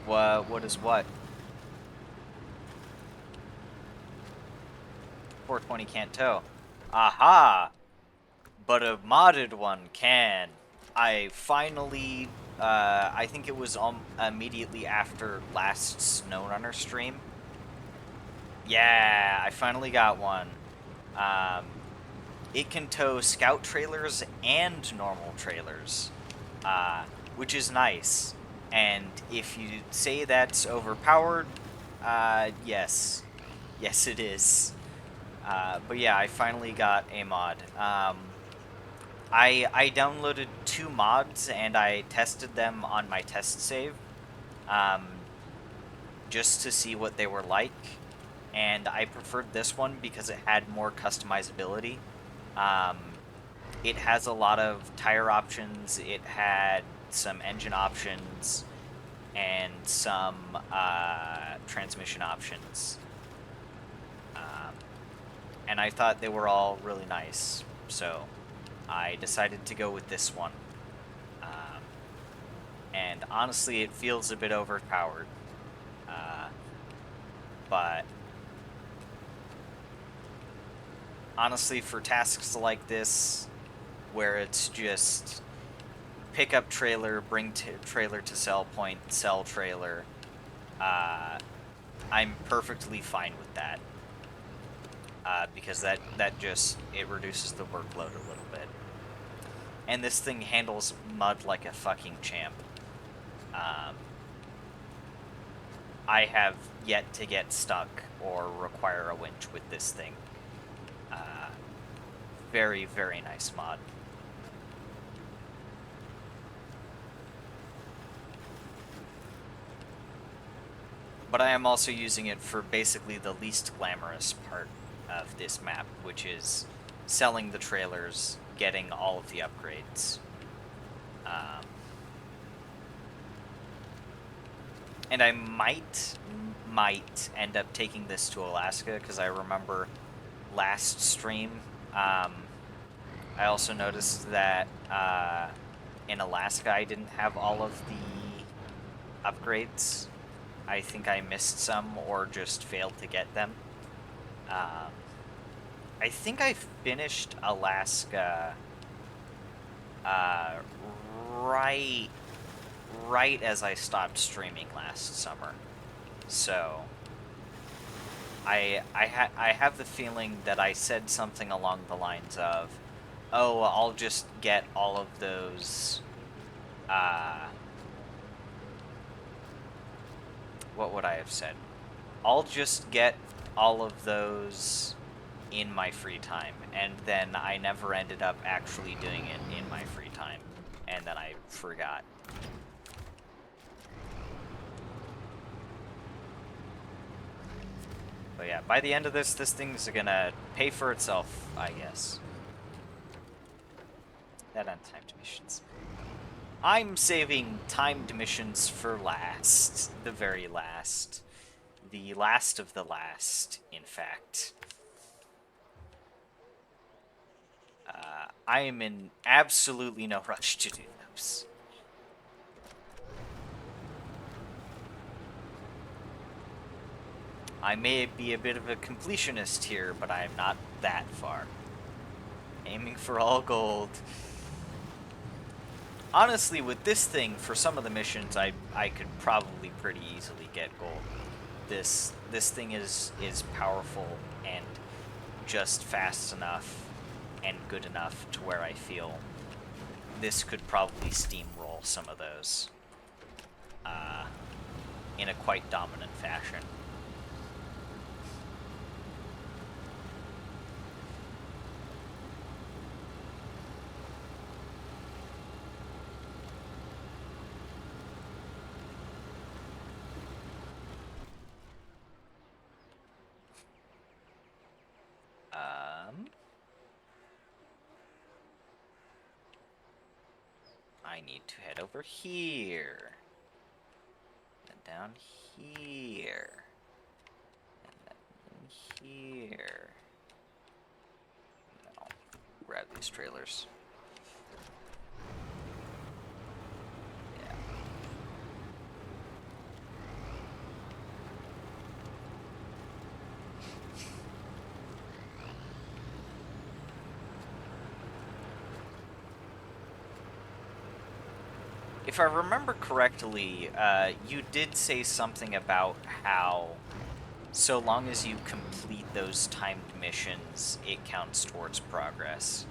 [SPEAKER 1] What is what? 420 can't tow. Aha! But a modded one can. I finally, I think it was immediately after last Snowrunner stream. Yeah, I finally got one. It can tow scout trailers and normal trailers, which is nice. And if you say that's overpowered, yes. Yes, it is. But yeah, I finally got a mod. I downloaded 2 mods and I tested them on my test save, just to see what they were like. And I preferred this one because it had more customizability. It has a lot of tire options. It had some engine options. and some transmission options. And I thought they were all really nice, so I decided to go with this one. And honestly, it feels a bit overpowered. But honestly, for tasks like this, where it's just pick up trailer, bring trailer to sell point, sell trailer, I'm perfectly fine with that. Because that just, it reduces the workload a little bit. And this thing handles mud like a fucking champ. I have yet to get stuck or require a winch with this thing. Very, very nice mod. But I am also using it for basically the least glamorous part of this map, which is selling the trailers, getting all of the upgrades. And I might end up taking this to Alaska, because I remember last stream, I also noticed that in Alaska I didn't have all of the upgrades. I think I missed some or just failed to get them. I think I finished Alaska right as I stopped streaming last summer. So I have the feeling that I said something along the lines of, "Oh, I'll just get all of those." What would I have said? I'll just get all of those in my free time, and then I never ended up actually doing it in my free time, and then I forgot. But yeah, by the end of this thing's gonna pay for itself, I guess. That untimed missions. I'm saving timed missions for last. The very last. The last of the last, in fact. I am in absolutely no rush to do those. I may be a bit of a completionist here, but I am not that far. Aiming for all gold. Honestly, with this thing, for some of the missions, I could probably pretty easily get gold. This thing is powerful and just fast enough and good enough to where I feel this could probably steamroll some of those in a quite dominant fashion. I need to head over here. And down here. And then here. No. Grab these trailers. Yeah. If I remember correctly, you did say something about how so long as you complete those timed missions, it counts towards progress.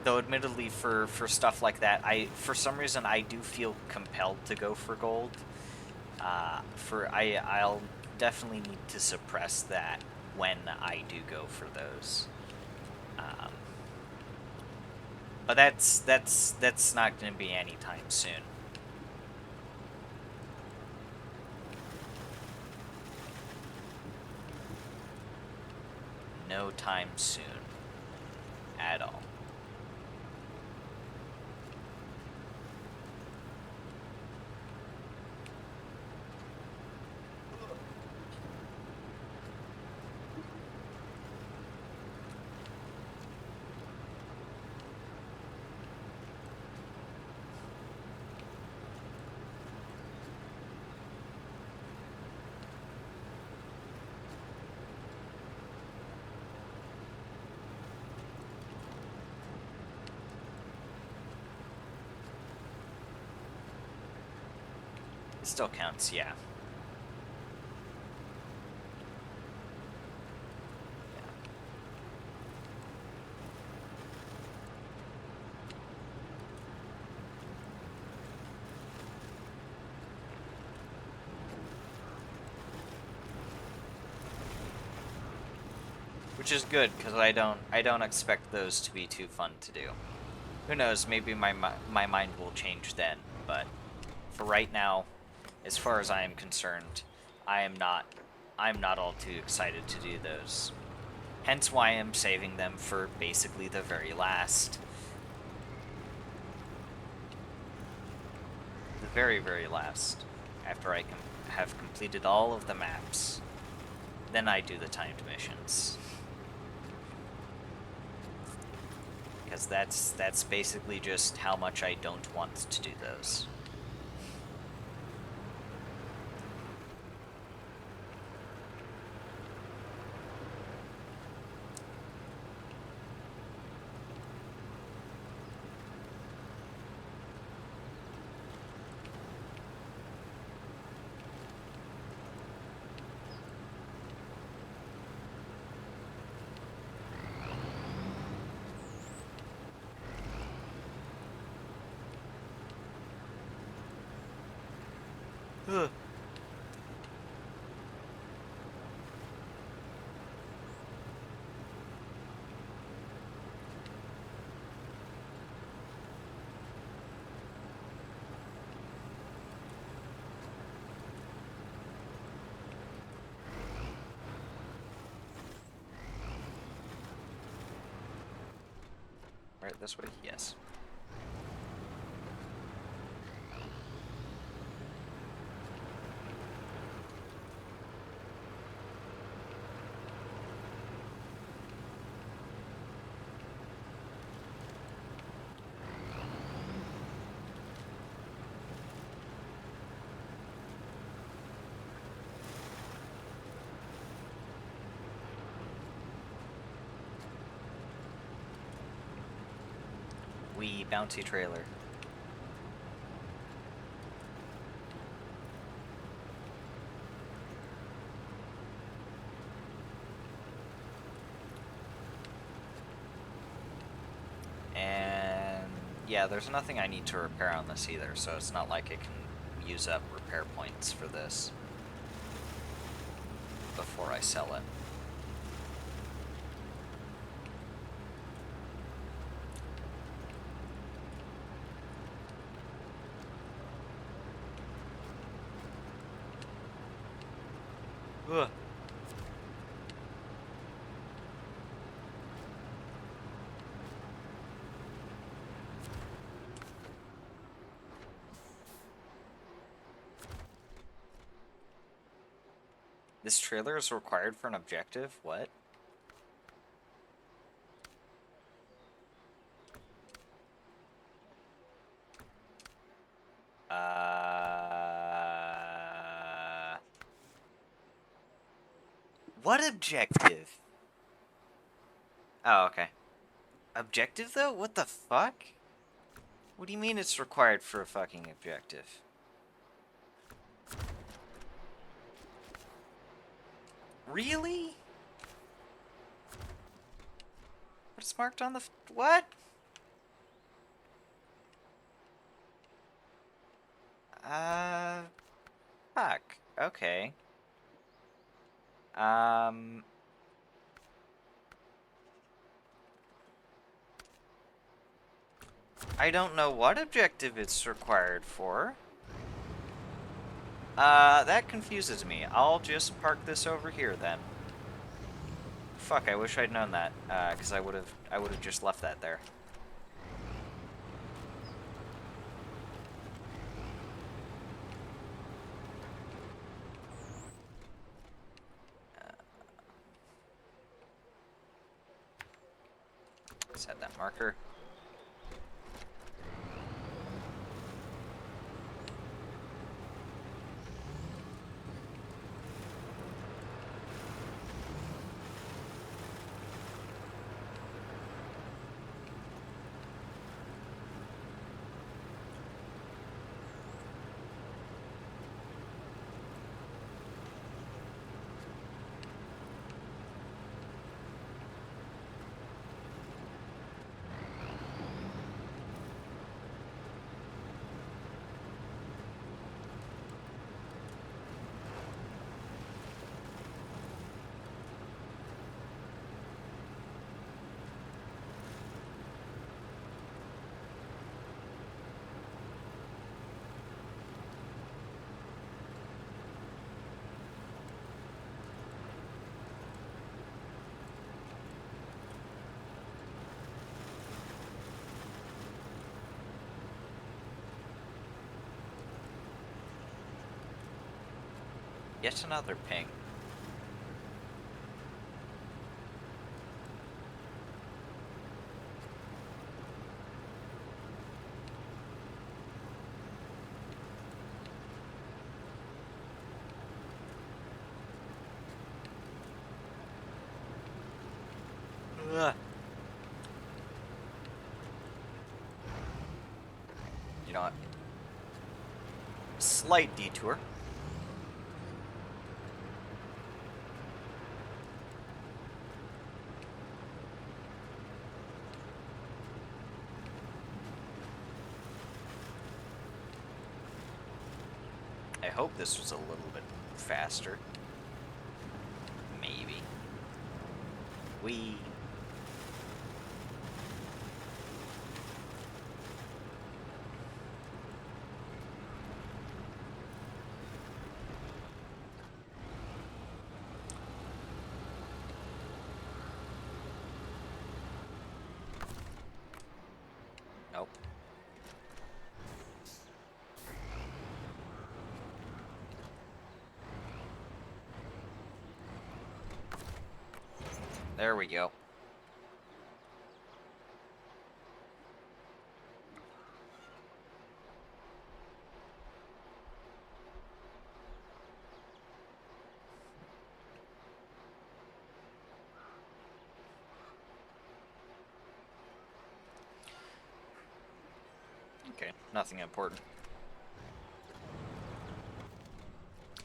[SPEAKER 1] Though admittedly, for stuff like that, for some reason I do feel compelled to go for gold. I'll definitely need to suppress that when I do go for those. But that's not going to be anytime soon. No time soon. At all. It still counts, yeah. Which is good, because I don't expect those to be too fun to do. Who knows, maybe my mind will change then, but for right now, as far as I am concerned, I'm not all too excited to do those. Hence why I'm saving them for basically the very last. The very, very last. After I have completed all of the maps, then I do the timed missions. Because that's basically just how much I don't want to do those. Ugh. Right this way? Yes. Wee bounty trailer. And yeah, there's nothing I need to repair on this either, so it's not like it can use up repair points for this before I sell it. Ugh. This trailer is required for an objective? What? What objective? Oh, okay. Objective, though? What the fuck? What do you mean it's required for a fucking objective? Really? What's marked on the... what? Fuck. Okay. I don't know what objective it's required for. That confuses me. I'll just park this over here then. Fuck, I wish I'd known that, because I would've just left that there. Set that marker. Yet another ping. Ugh. You know what? Slight detour. I hope this was a little bit faster. Maybe. We. Nope. There we go. Okay, nothing important.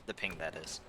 [SPEAKER 1] The ping, that is.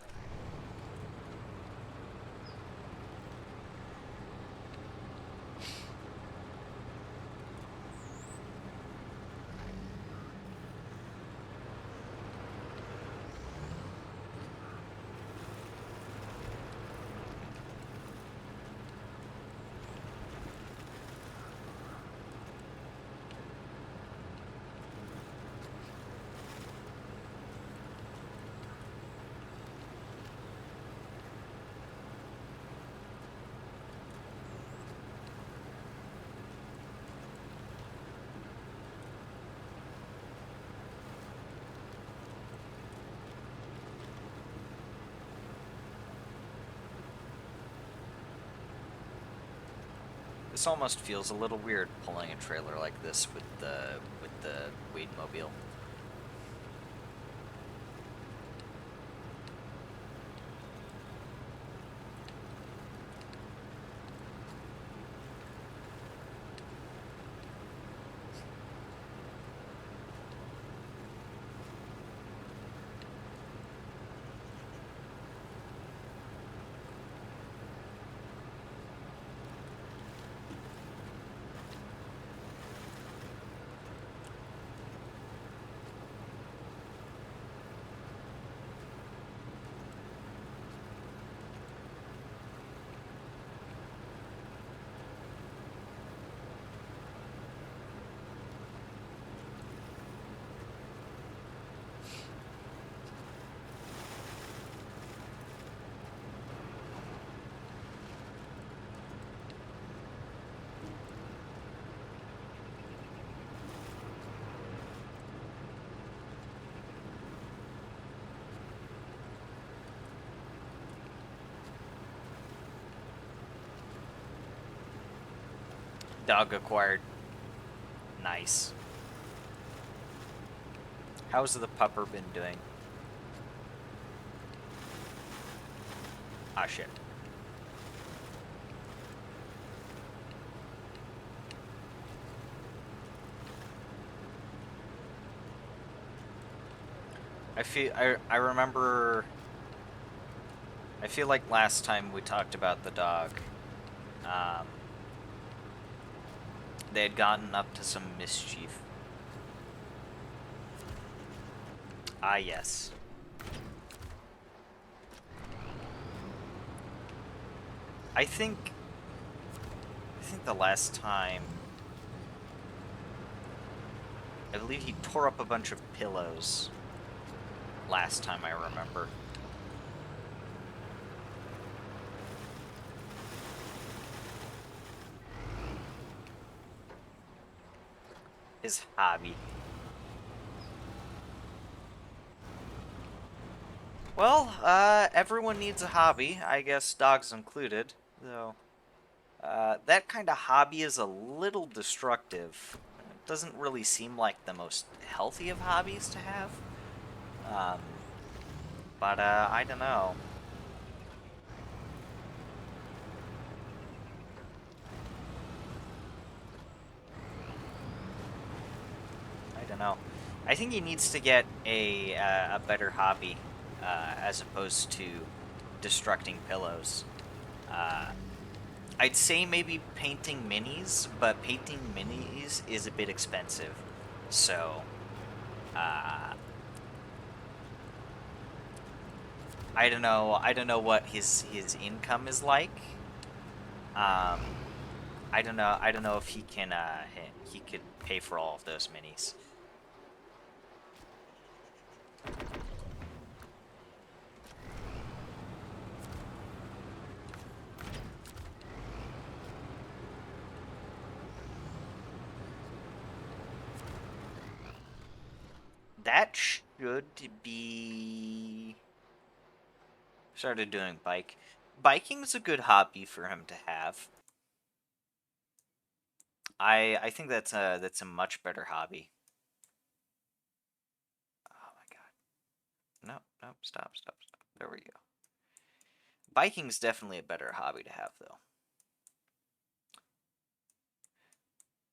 [SPEAKER 1] This almost feels a little weird pulling a trailer like this with the Weedmobile. Dog acquired. Nice. How's the pupper been doing? Ah, shit. I remember, I feel like last time we talked about the dog, they had gotten up to some mischief. Ah, yes. I think the last time, I believe he tore up a bunch of pillows. Last time I remember. His hobby. Well, everyone needs a hobby, I guess dogs included, though. That kind of hobby is a little destructive. It doesn't really seem like the most healthy of hobbies to have. Um, but I don't know. I don't know. I think he needs to get a better hobby, as opposed to destructing pillows. Uh, I'd say maybe painting minis, but painting minis is a bit expensive. So, uh, I don't know. I don't know what his income is like. Um, I don't know. I don't know if he can. He could pay for all of those minis. That should be started doing bike. Biking's a good hobby for him to have. I think that's a much better hobby. Oh my god. No, no, stop, stop, stop. There we go. Biking's definitely a better hobby to have though.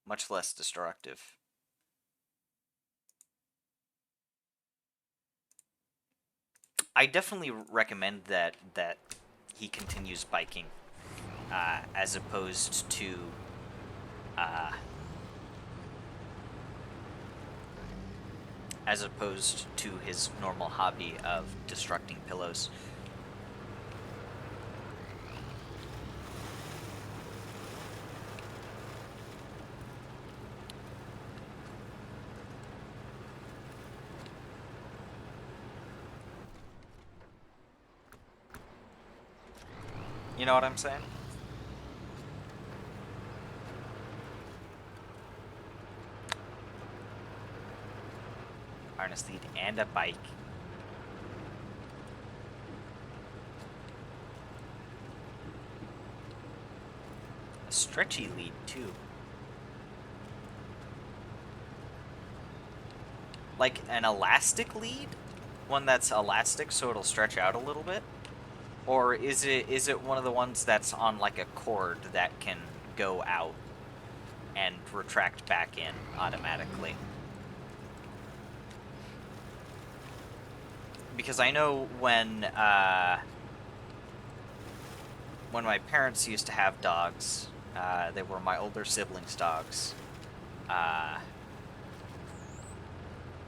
[SPEAKER 1] Much less destructive. I definitely recommend that he continues biking, as opposed to uh, his normal hobby of destructing pillows. You know what I'm saying? Harness lead and a bike. A stretchy lead too. Like an elastic lead? One that's elastic so it'll stretch out a little bit? Or is it one of the ones that's on like a cord that can go out and retract back in automatically? Because I know when my parents used to have dogs, they were my older siblings' dogs. Uh,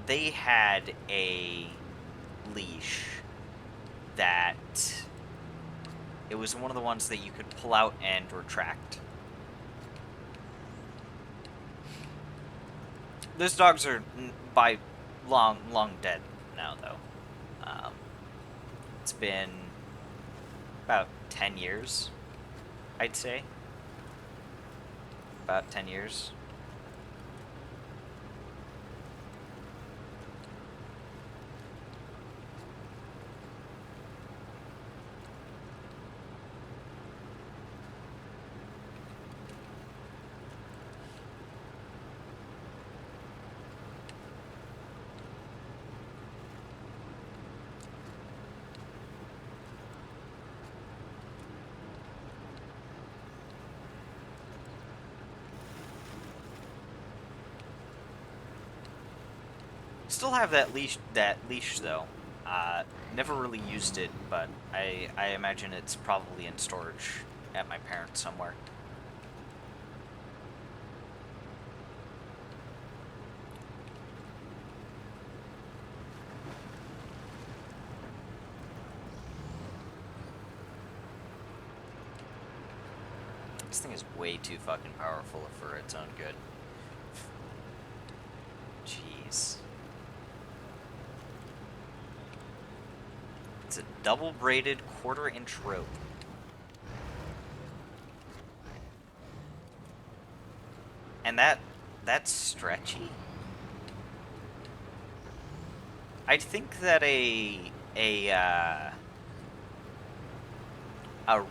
[SPEAKER 1] they had a leash that it was one of the ones that you could pull out and retract. Those dogs are by long dead now, though. Um, it's been about 10 years, I'd say. About 10 years. Still have that leash though. Never really used it, but I imagine it's probably in storage at my parents' somewhere. This thing is way too fucking powerful for its own good. Jeez. It's a double braided 1/4 inch rope. And that's stretchy. I'd think that a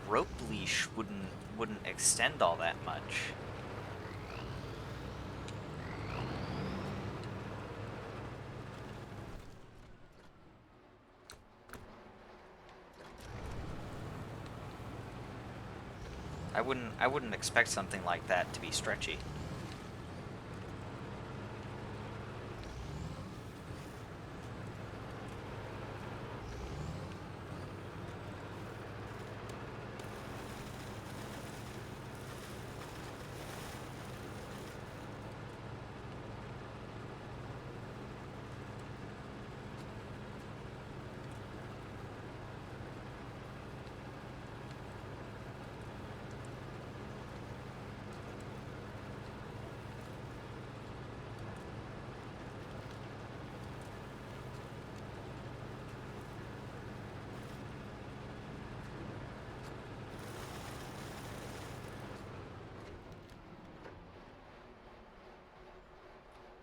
[SPEAKER 1] rope leash wouldn't extend all that much. I wouldn't expect something like that to be stretchy.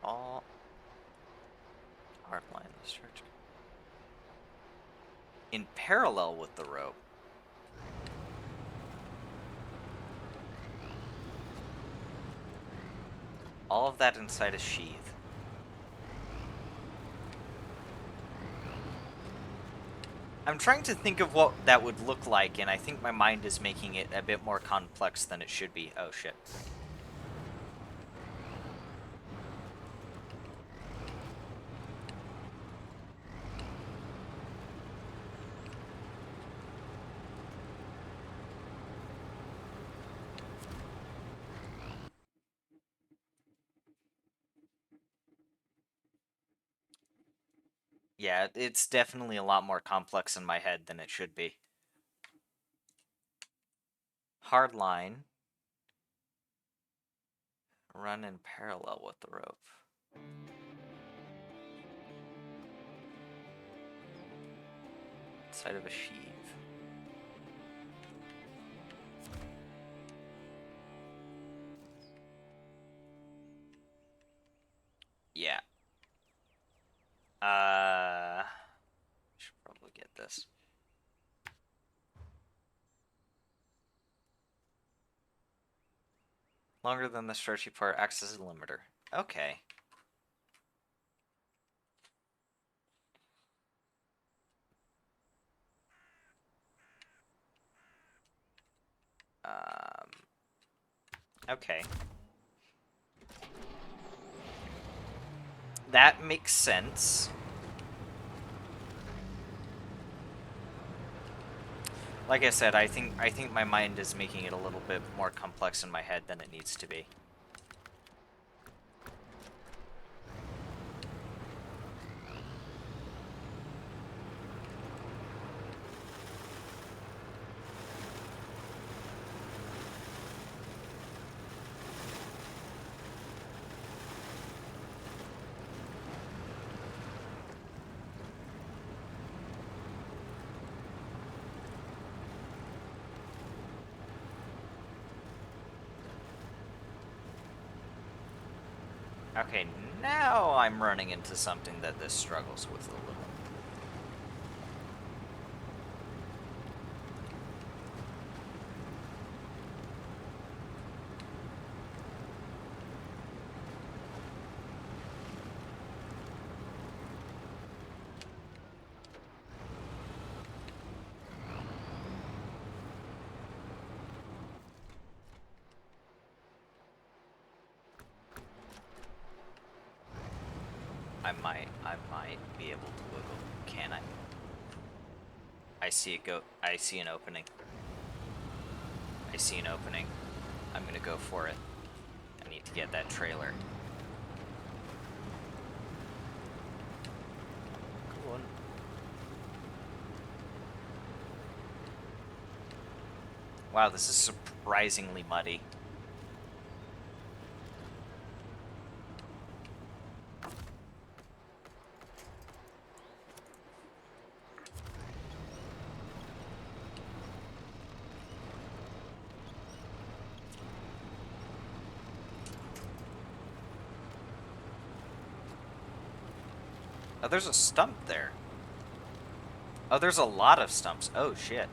[SPEAKER 1] All hard line the stretch in parallel with the rope. All of that inside a sheath. I'm trying to think of what that would look like, and I think my mind is making it a bit more complex than it should be. Oh, shit. Yeah, it's definitely a lot more complex in my head than it should be. Hard line. Run in parallel with the rope. Inside of a sheath. Yeah. Should probably get this. Longer than the stretchy part acts as a limiter. Okay. Okay. That makes sense. Like I said, I think my mind is making it a little bit more complex in my head than it needs to be. Okay, now I'm running into something that this struggles with a little. I might be able to wiggle. Can I? I see it go. I see an opening. I see an opening. I'm gonna go for it. I need to get that trailer. Come on. Wow, this is surprisingly muddy. Oh, there's a stump there. Oh, there's a lot of stumps. Oh, shit.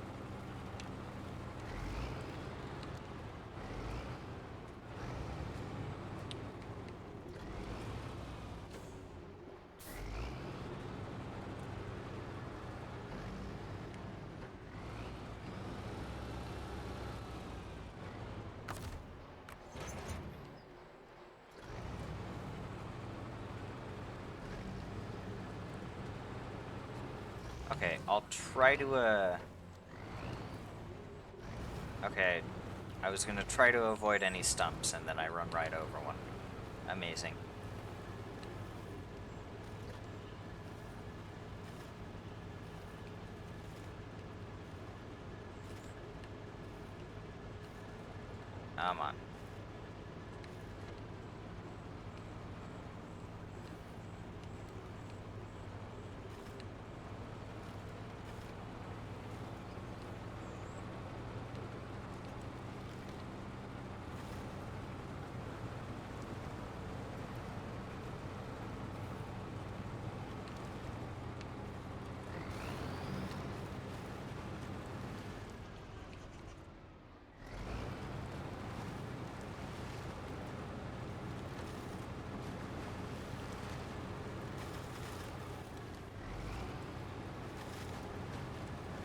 [SPEAKER 1] Okay, I'll try to, Okay, I was gonna try to avoid any stumps, and then I run right over one. Amazing. Come on.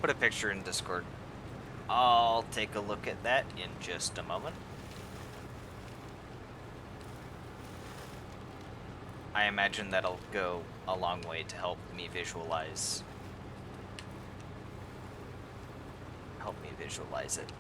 [SPEAKER 1] Put a picture in Discord. I'll take a look at that in just a moment. I imagine that'll go a long way to help me visualize. Help me visualize it.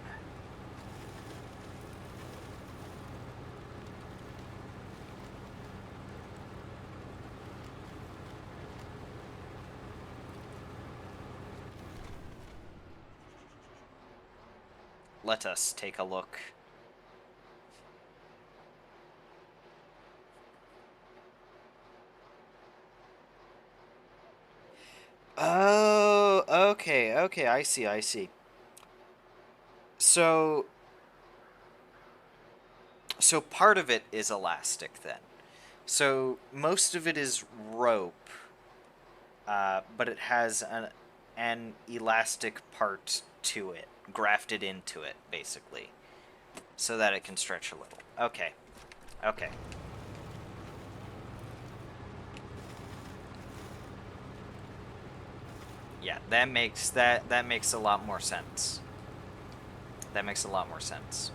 [SPEAKER 1] Let us take a look. Oh, okay, I see. So part of it is elastic then. So most of it is rope, but it has an elastic part to it, grafted into it, basically, so that it can stretch a little. Okay. Yeah, that makes a lot more sense. That makes a lot more sense.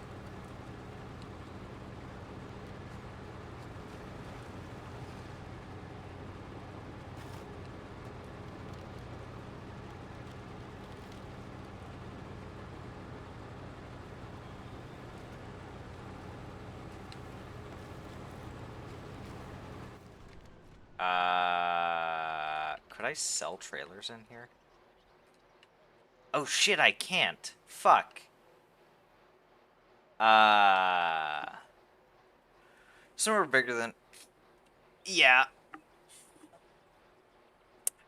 [SPEAKER 1] Could I sell trailers in here? Oh shit, I can't. Fuck. Somewhere bigger than... Yeah.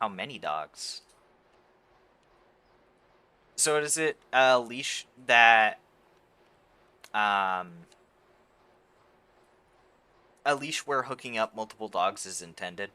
[SPEAKER 1] How many dogs? So is it a leash that... a leash where hooking up multiple dogs is intended?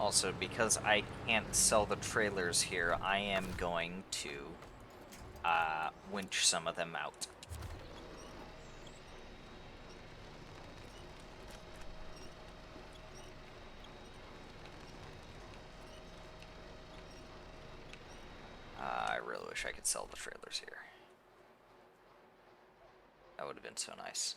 [SPEAKER 1] Also, because I can't sell the trailers here, I am going to winch some of them out. I really wish I could sell the trailers here. That would have been so nice.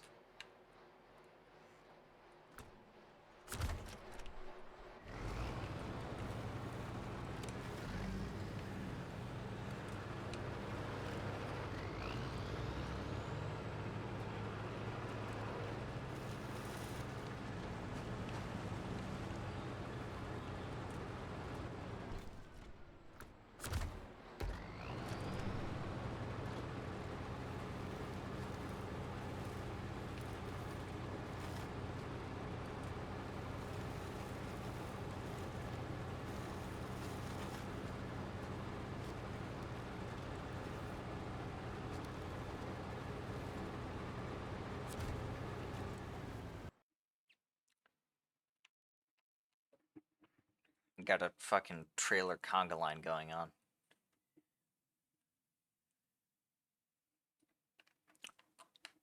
[SPEAKER 1] got a fucking trailer conga line going on.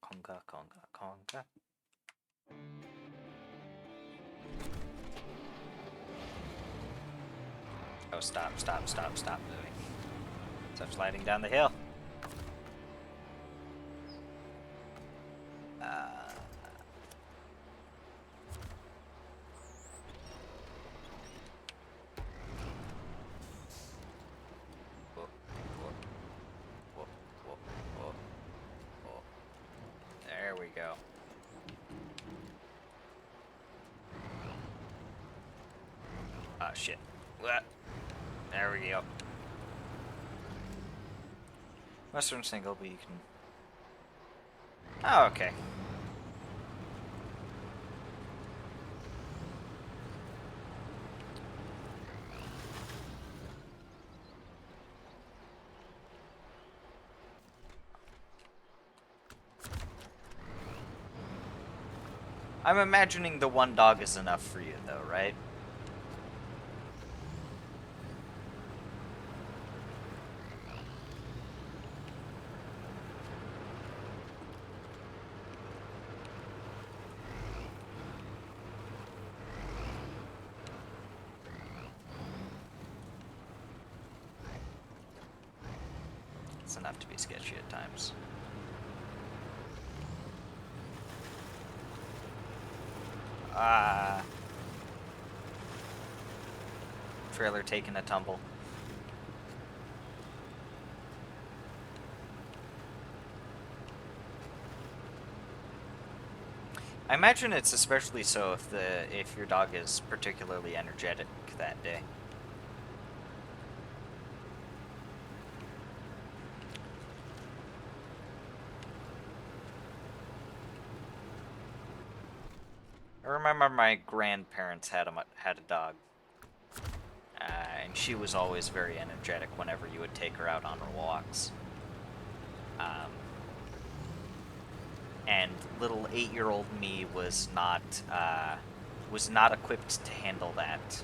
[SPEAKER 1] Conga, conga, conga. Oh, stop moving. Stop sliding down the hill. There we go. Oh, shit. There we go. Western single, but you can... Oh, okay. I'm imagining the one dog is enough for you, though, right? It's enough to be sketchy at times. Trailer taking a tumble. I imagine it's especially so if your dog is particularly energetic that day. I remember my grandparents had a dog, and she was always very energetic whenever you would take her out on her walks. And little 8-year-old me was not equipped to handle that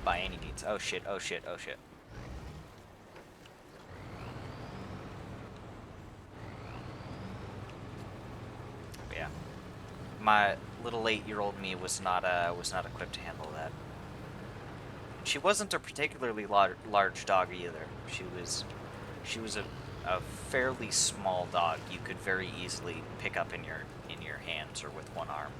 [SPEAKER 1] by any means. Oh shit! Oh shit! Oh shit! But yeah, my little 8-year-old me was not equipped to handle that. She wasn't a particularly large dog either. She was a fairly small dog you could very easily pick up in your hands or with one arm.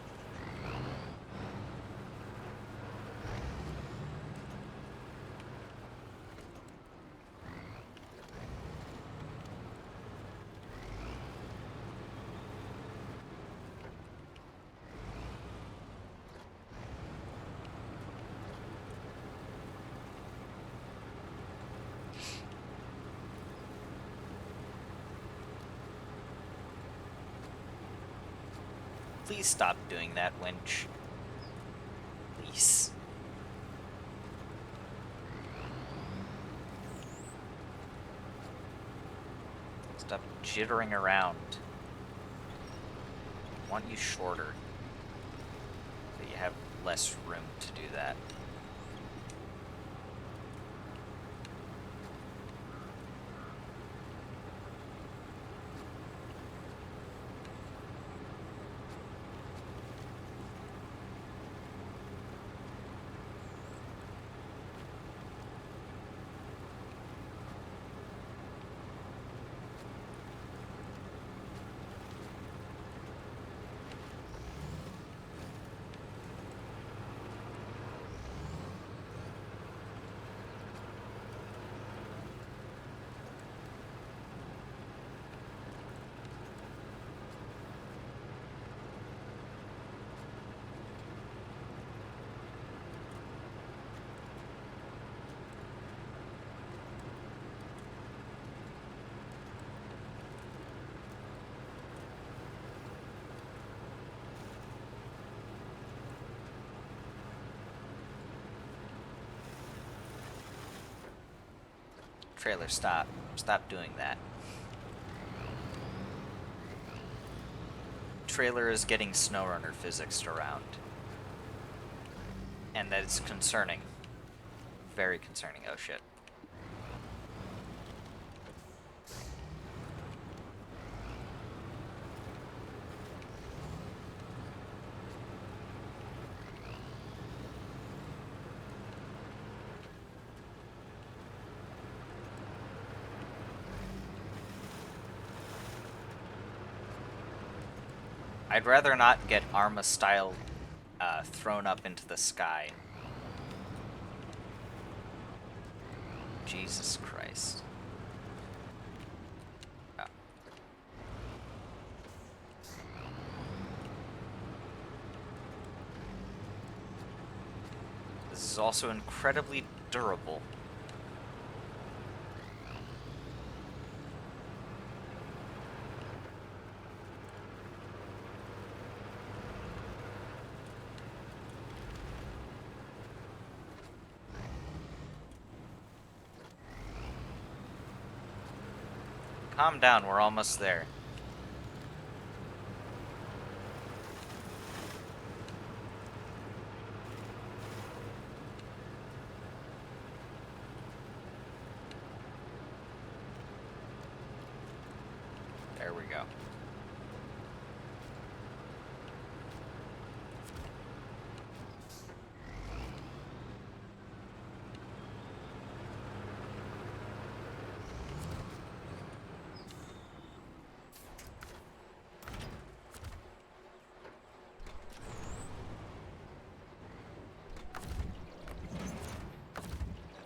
[SPEAKER 1] Please stop doing that, winch. Please. Stop jittering around. I want you shorter, so you have less room to do that. Trailer, stop. Stop doing that. Trailer is getting Snowrunner physicsed around. and that it's concerning. Very concerning. Oh shit. I'd rather not get Arma style thrown up into the sky. Jesus Christ. Oh. This is also incredibly durable. Calm down, we're almost there. There we go.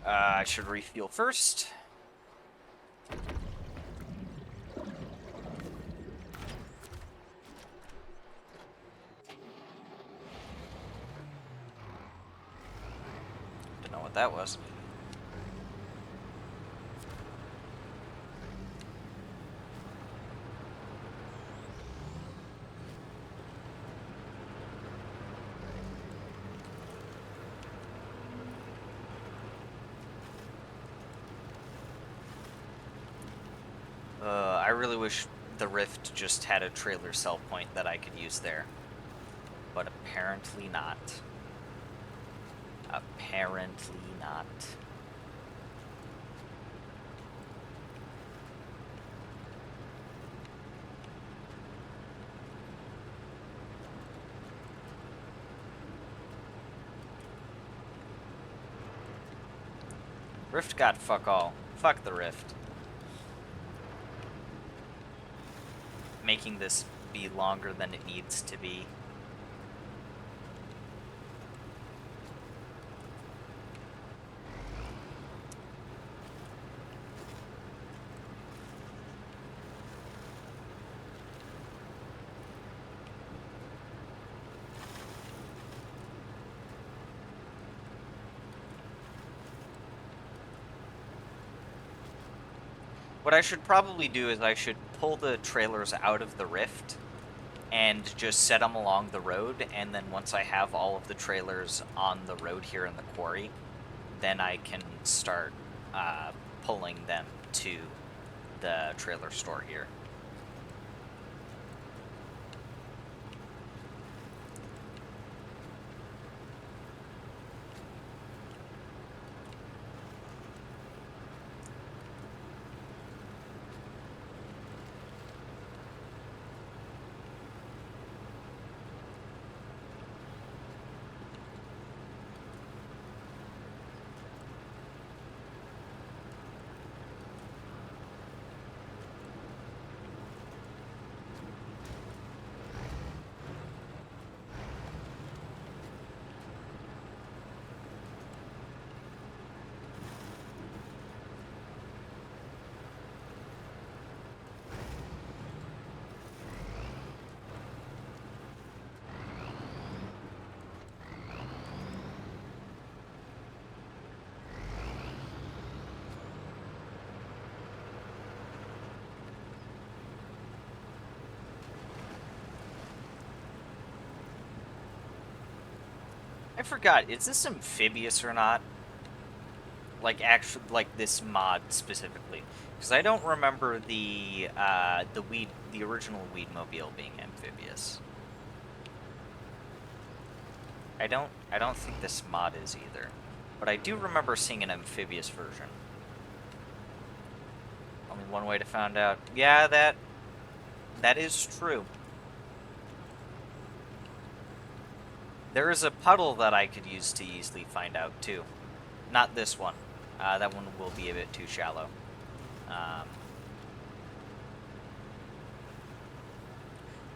[SPEAKER 1] I should refuel first. Don't know what that was. I really wish the Rift just had a trailer sell point that I could use there. But apparently not. Apparently not. Rift got fuck all. Fuck the Rift. Making this be longer than it needs to be. What I should probably do is I should pull the trailers out of the Rift and just set them along the road, and then once I have all of the trailers on the road here in the quarry, then I can start pulling them to the trailer store here. I forgot, is this amphibious or not? Like, actually, like this mod specifically, because I don't remember the original Weedmobile being amphibious. I don't think this mod is either. But I do remember seeing an amphibious version. Only one way to find out. Yeah, that is true. There is a puddle that I could use to easily find out, too. Not this one. That one will be a bit too shallow.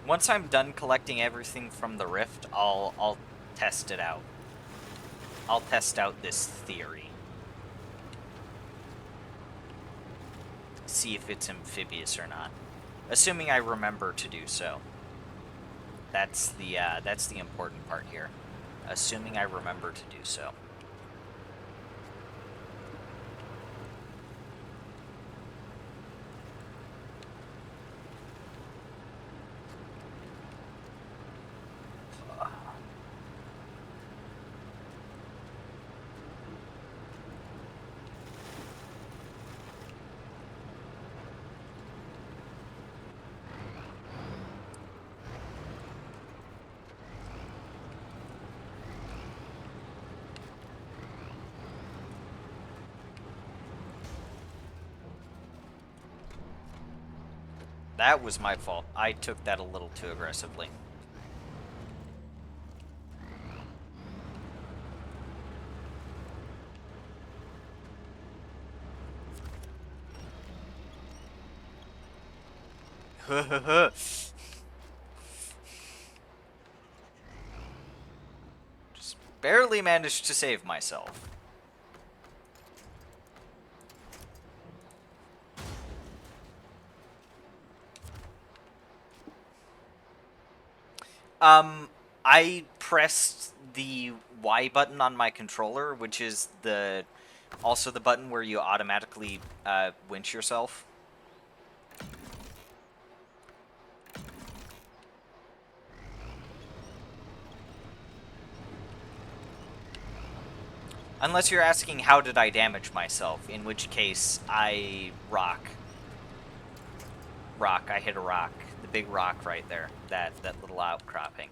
[SPEAKER 1] Once I'm done collecting everything from the rift, I'll test it out. I'll test out this theory. See if it's amphibious or not. Assuming I remember to do so. That's the important part here. Assuming I remember to do so. That was my fault. I took that a little too aggressively. Just barely managed to save myself. I pressed the Y button on my controller, which is also the button where you automatically winch yourself. Unless you're asking how did I damage myself, in which case I hit a rock. The big rock right there, that little outcropping.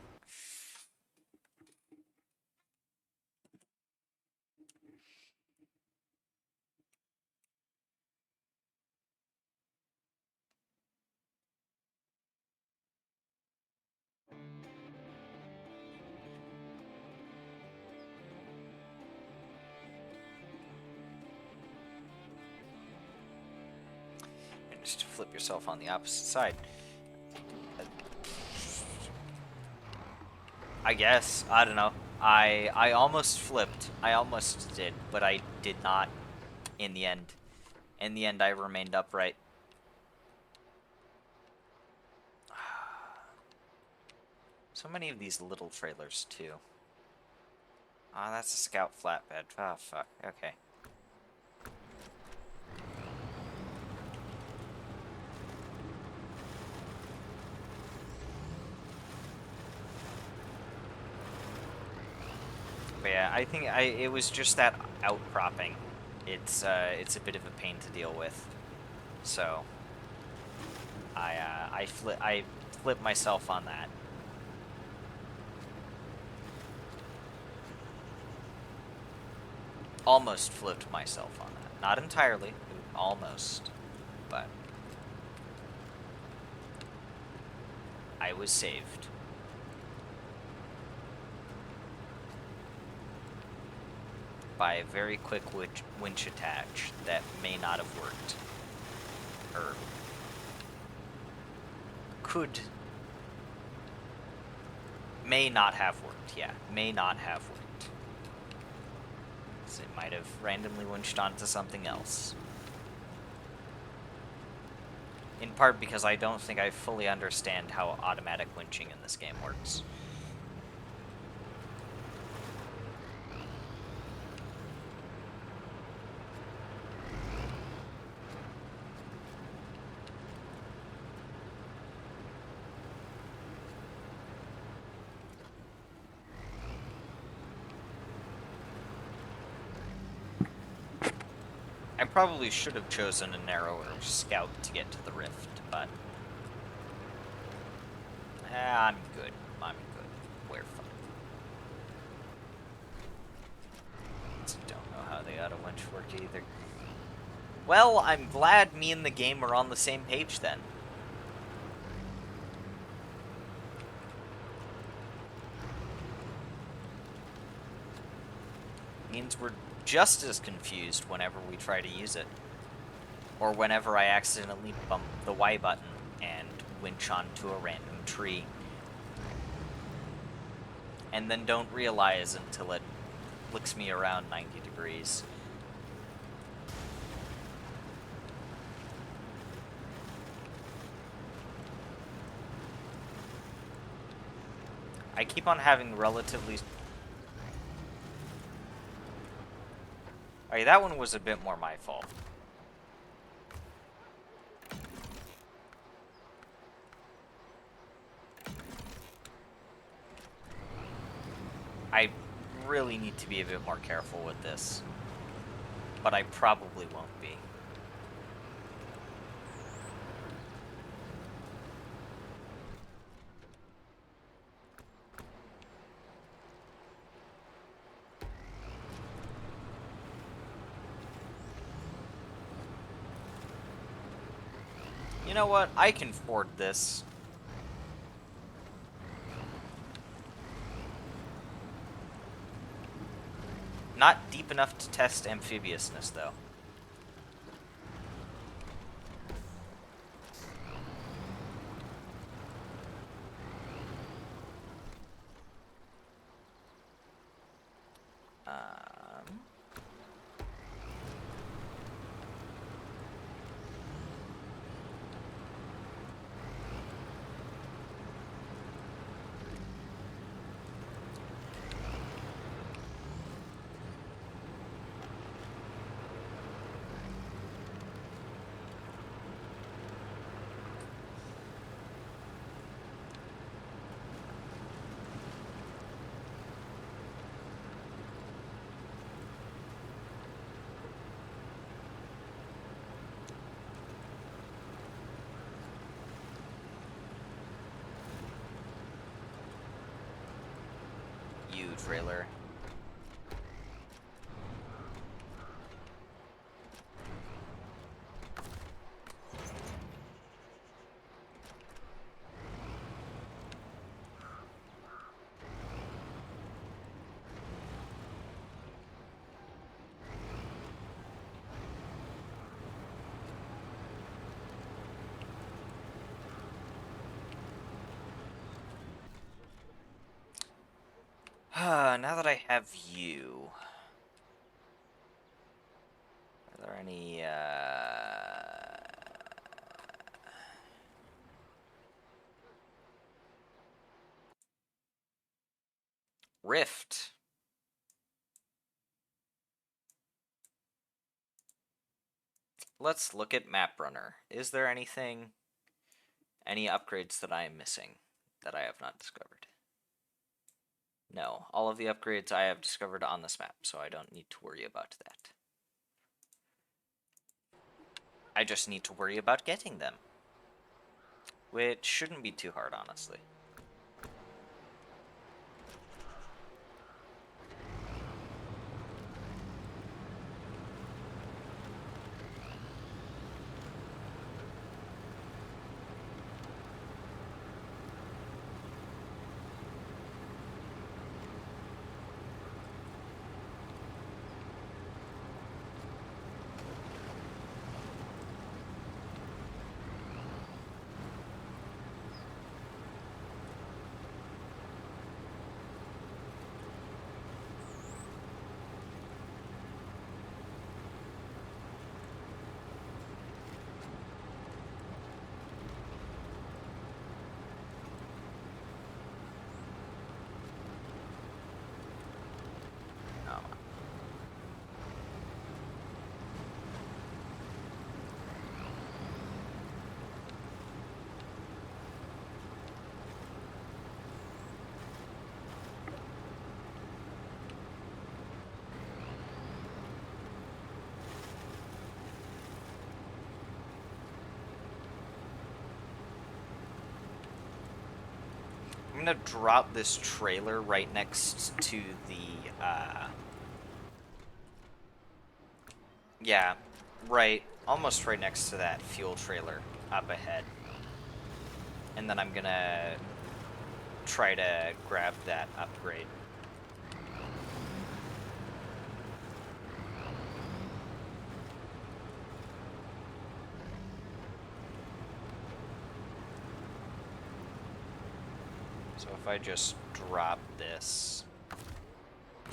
[SPEAKER 1] And just flip yourself on the opposite side. I guess. I don't know. I almost flipped. I almost did, but I did not in the end. In the end, I remained upright. So many of these little trailers, too. Ah, that's a scout flatbed. Oh, fuck. Okay. But yeah, I think it was just that outcropping. It's a bit of a pain to deal with. So I flip myself on that. Almost flipped myself on that. Not entirely, almost, but I was saved. By a very quick winch attach that may not have worked. Or may not have worked, yeah. May not have worked. So it might have randomly winched onto something else. In part because I don't think I fully understand how automatic winching in this game works. I probably should have chosen a narrower scout to get to the rift, but I'm good. I'm good. We're fine. Don't know how the auto winch work either. Well, I'm glad me and the game are on the same page then. Means we're just as confused whenever we try to use it. Or whenever I accidentally bump the Y button and winch onto a random tree. And then don't realize until it flicks me around 90 degrees. I keep on having relatively... Alright, that one was a bit more my fault. I really need to be a bit more careful with this. But I probably won't be. You know what? I can ford this. Not deep enough to test amphibiousness, though. You, trailer. Now that I have you, are there any, Rift? Let's look at Map Runner. Is there any upgrades that I am missing that I have not discovered? No, all of the upgrades I have discovered on this map, so I don't need to worry about that. I just need to worry about getting them, which shouldn't be too hard, honestly. I'm gonna drop this trailer right next to the Yeah, right, almost right next to that fuel trailer up ahead. And then I'm gonna try to grab that upgrade. So if I just drop this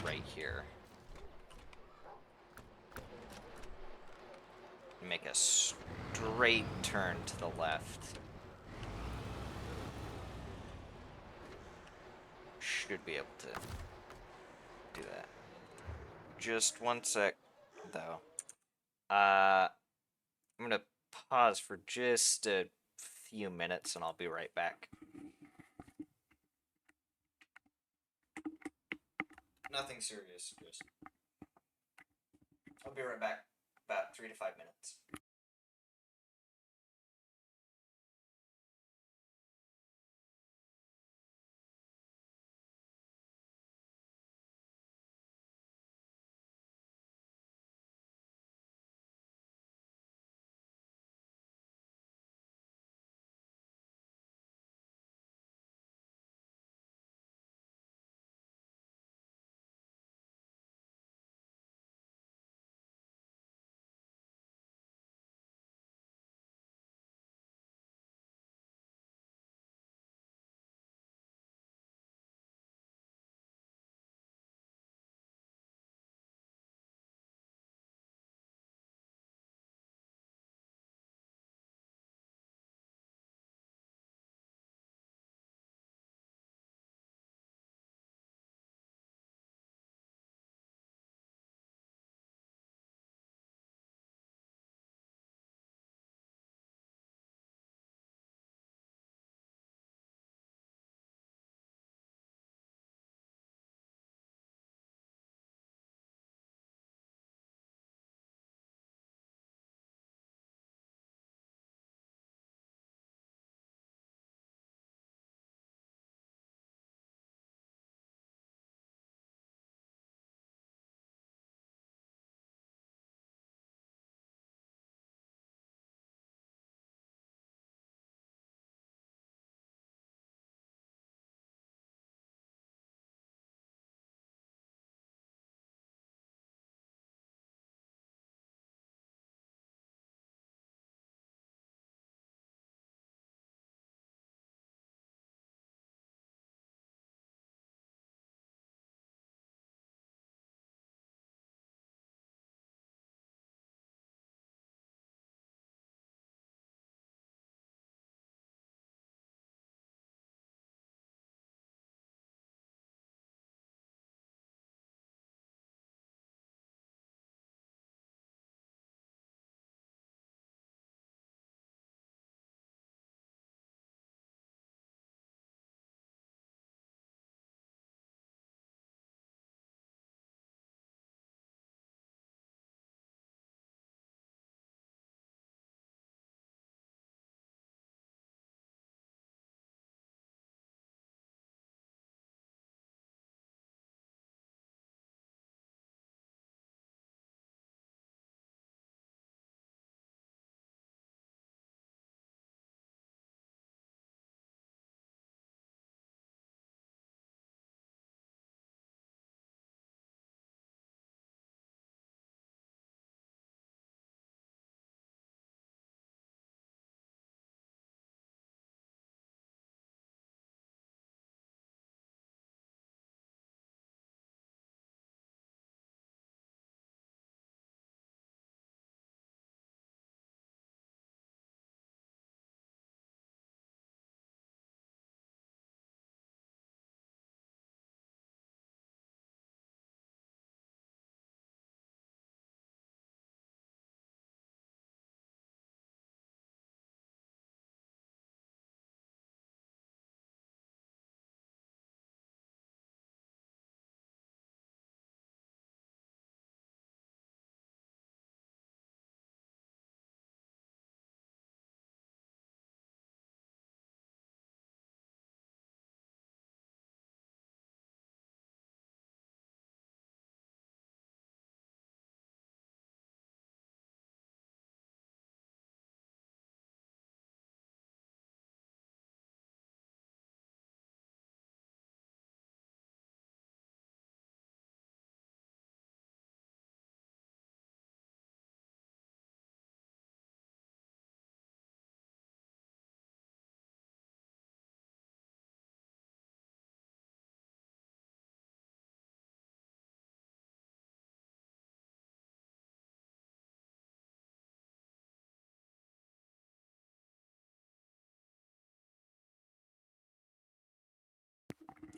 [SPEAKER 1] right here, and make a straight turn to the left, should be able to do that. Just one sec, though. I'm gonna pause for just a few minutes and I'll be right back. Nothing serious, just. I'll be right back. About 3 to 5 minutes.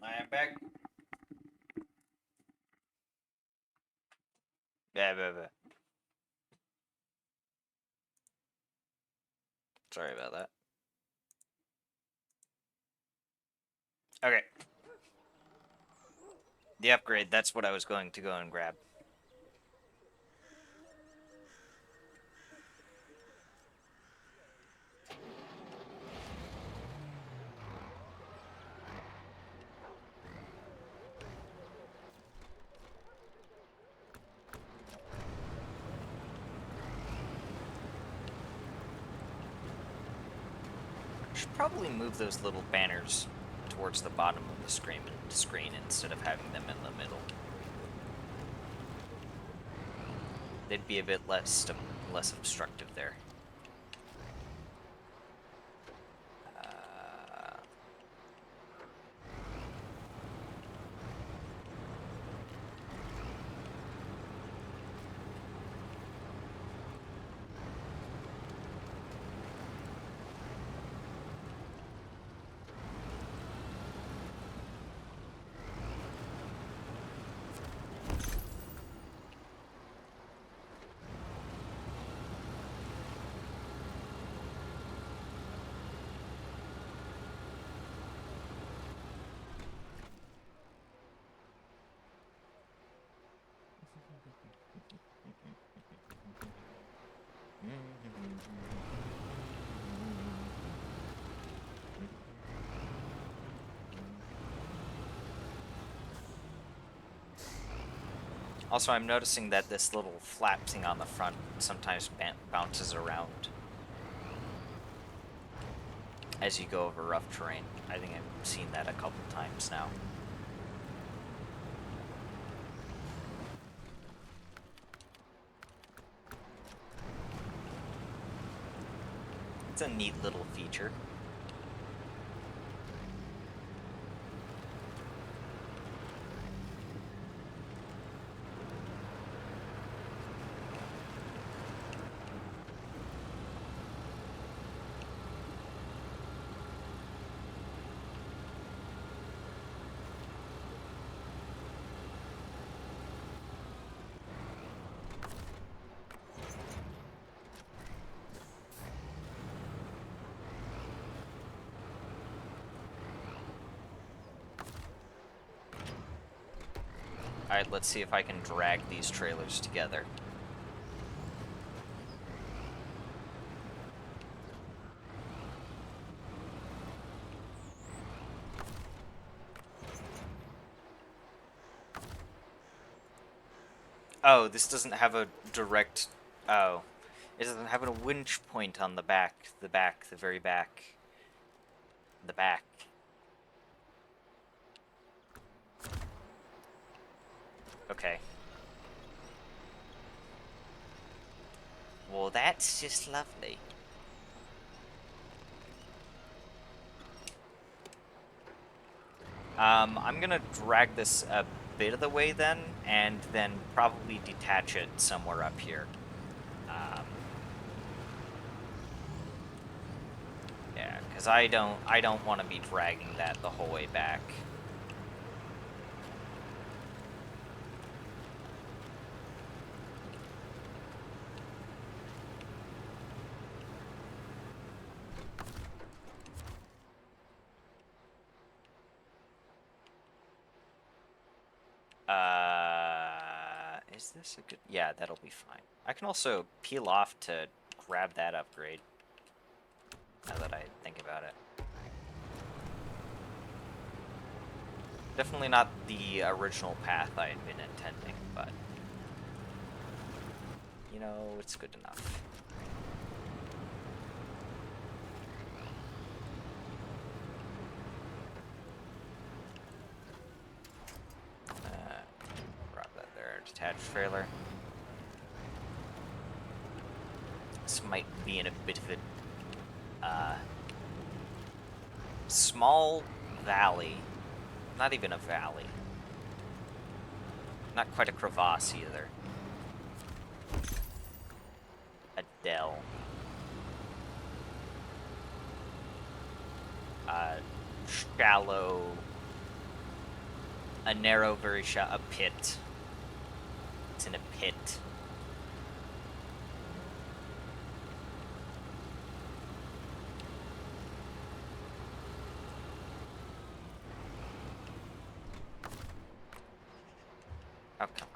[SPEAKER 1] I am back. Yeah. Sorry about that. Okay. The upgrade, that's what I was going to go and grab. Should probably move those little banners towards the bottom of the screen instead of having them in the middle. They'd be a bit less obstructive there. Also, I'm noticing that this little flap thing on the front sometimes bounces around as you go over rough terrain. I think I've seen that a couple times now. It's a neat little feature. Alright, let's see if I can drag these trailers together. Oh, this doesn't have a direct... Oh. It doesn't have a winch point on the back. The very back. The back. Okay. Well, that's just lovely. I'm gonna drag this a bit of the way then, and then probably detach it somewhere up here. Yeah, because I don't want to be dragging that the whole way back. Is this a good... Yeah, that'll be fine. I can also peel off to grab that upgrade, now that I think about it. Definitely not the original path I had been intending, but... You know, it's good enough. Detached trailer. This might be in a bit of a small valley. Not even a valley. Not quite a crevasse either. A dell. Shallow A narrow, very shallow, a pit. It's in a pit. Oh, come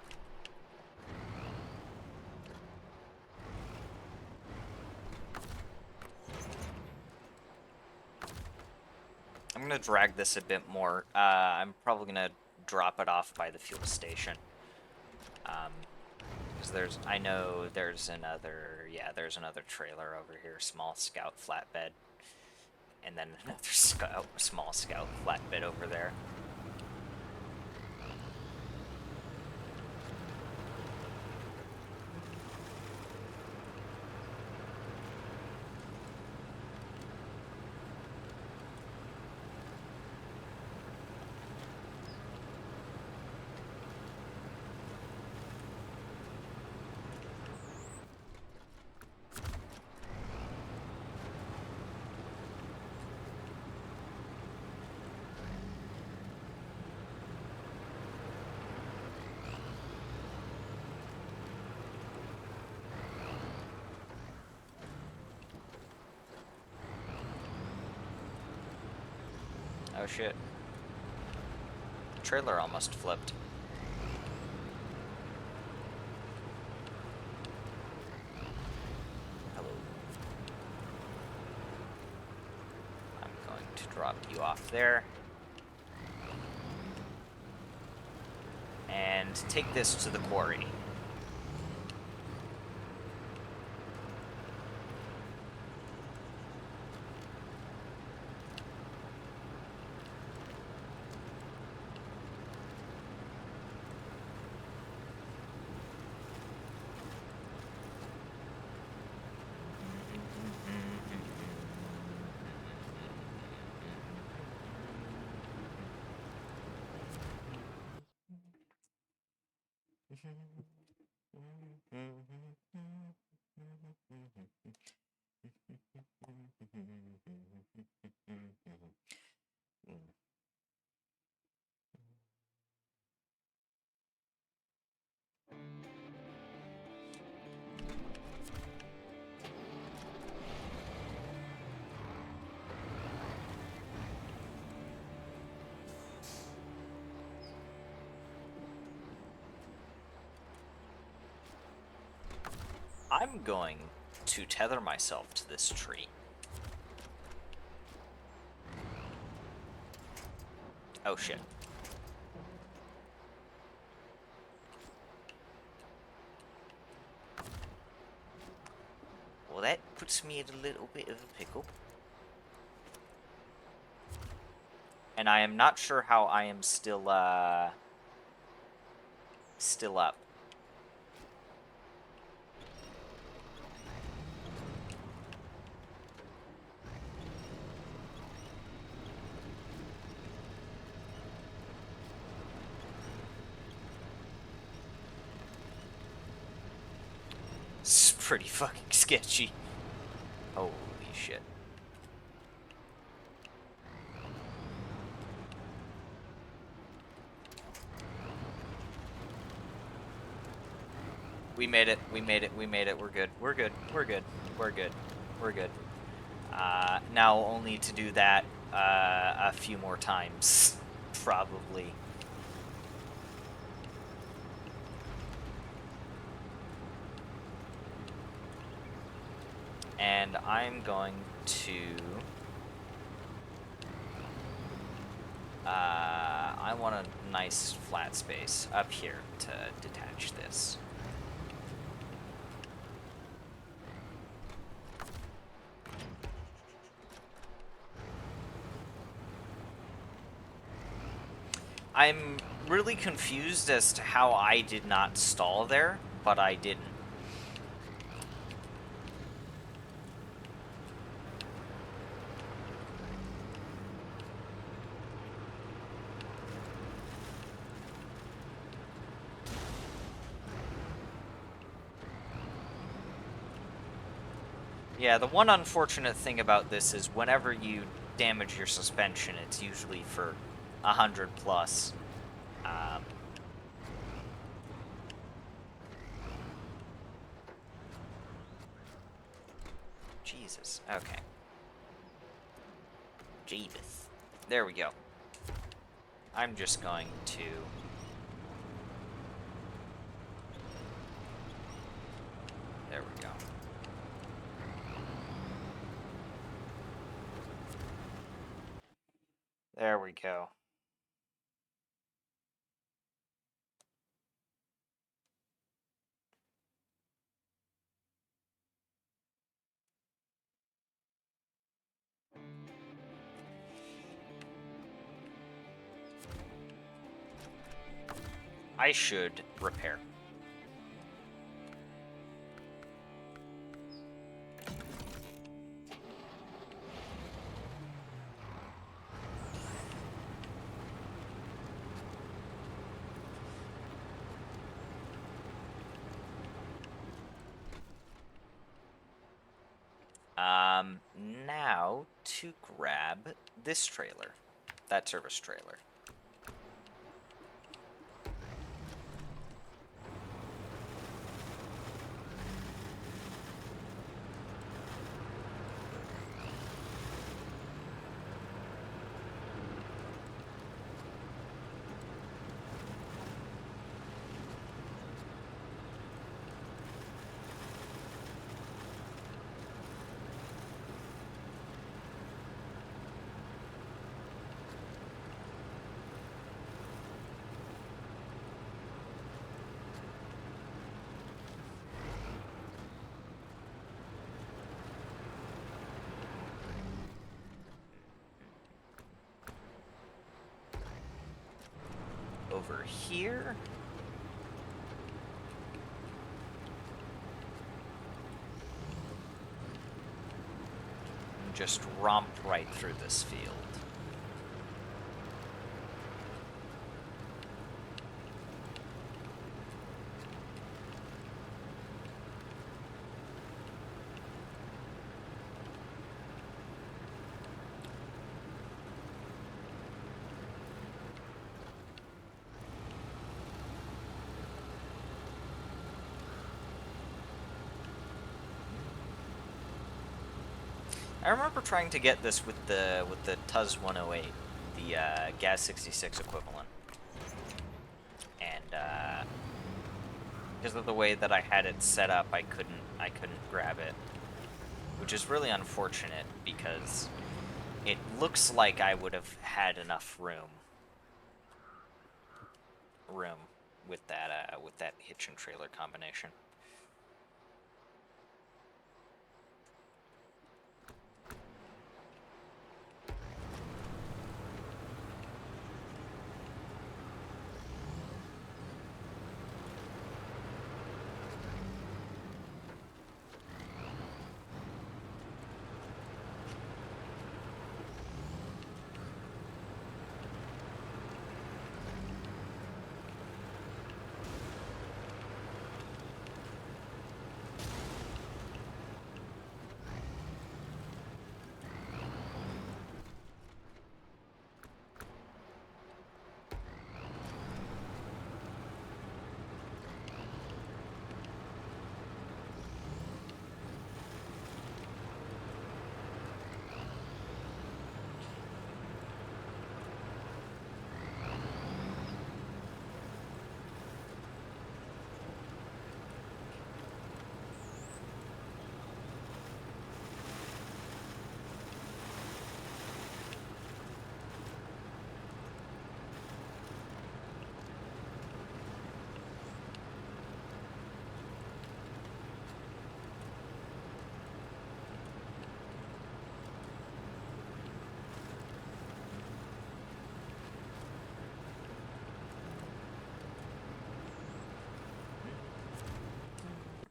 [SPEAKER 1] on. I'm gonna drag this a bit more. I'm probably gonna drop it off by the fuel station. Because I know there's another, yeah, there's another trailer over here, small scout flatbed. And then another small scout flatbed over there. Oh shit. The trailer almost flipped. Hello. I'm going to drop you off there. And take this to the quarry. I'm going to tether myself to this tree. Oh shit. Well, that puts me in a little bit of a pickle. And I am not sure how I am still up. It's pretty fucking sketchy. Holy shit. We made it. We made it. We made it. We're good. We're good. We're good. We're good. We're good. Now only to do that a few more times, probably. And I'm going to... I want a nice flat space up here to detach this. I'm really confused as to how I did not stall there, but I didn't. Yeah, the one unfortunate thing about this is whenever you damage your suspension, it's usually for 100 plus. Jesus. Okay. Jeebus. There we go. I'm just going to... There we go. There we go. I should repair. Now to grab this trailer, that service trailer. Over here. And just romp right through this field. I remember trying to get this with the TUZ 108, the Gas 66 equivalent, and because of the way that I had it set up, I couldn't grab it, which is really unfortunate because it looks like I would have had enough room with that hitch and trailer combination.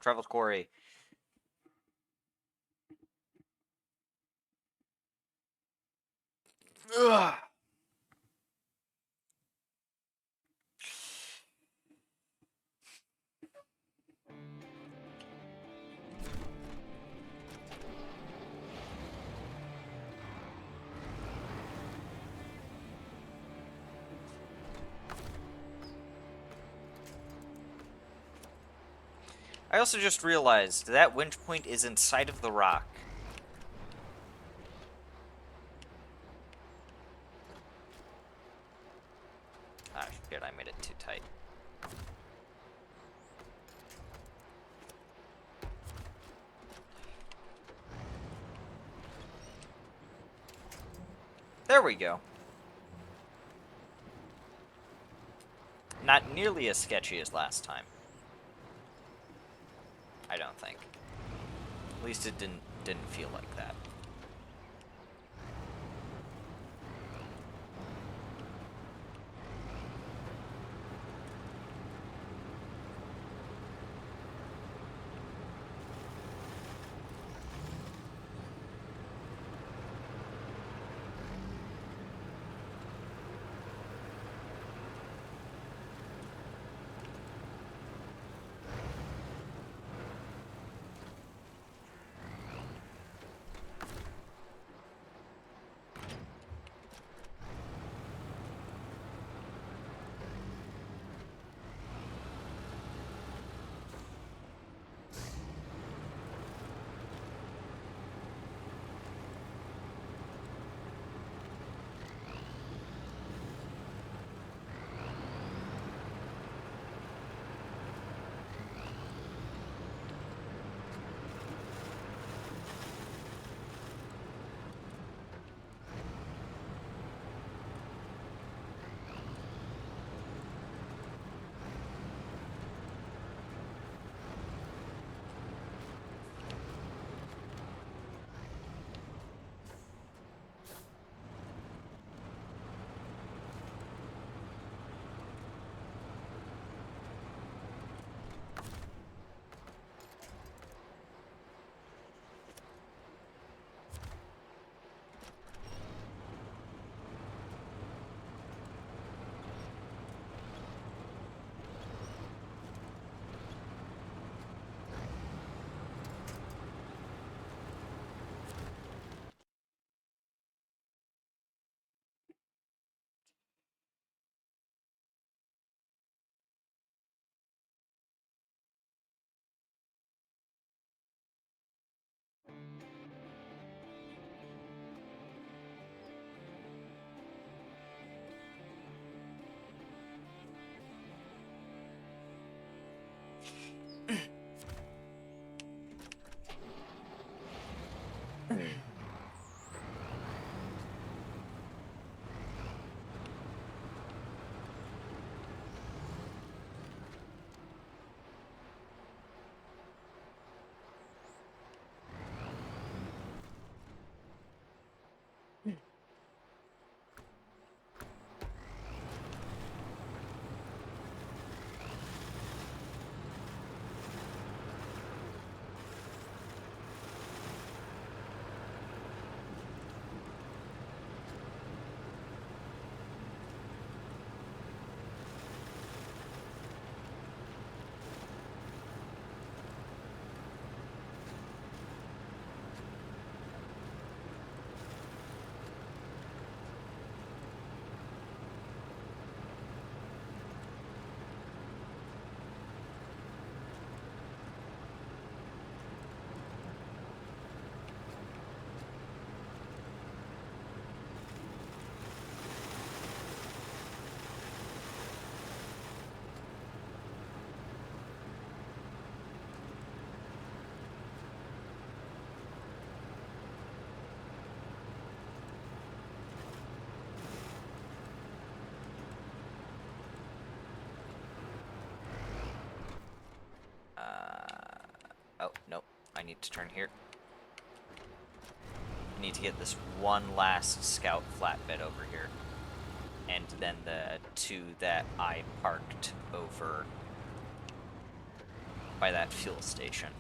[SPEAKER 1] Travel quarry. Ugh. I also just realized that winch point is inside of the rock. Ah, shit, I made it too tight. There we go. Not nearly as sketchy as last time. I don't think. At least it didn't feel like that. Oh, nope. I need to turn here. I need to get this one last scout flatbed over here. And then the two that I parked over by that fuel station.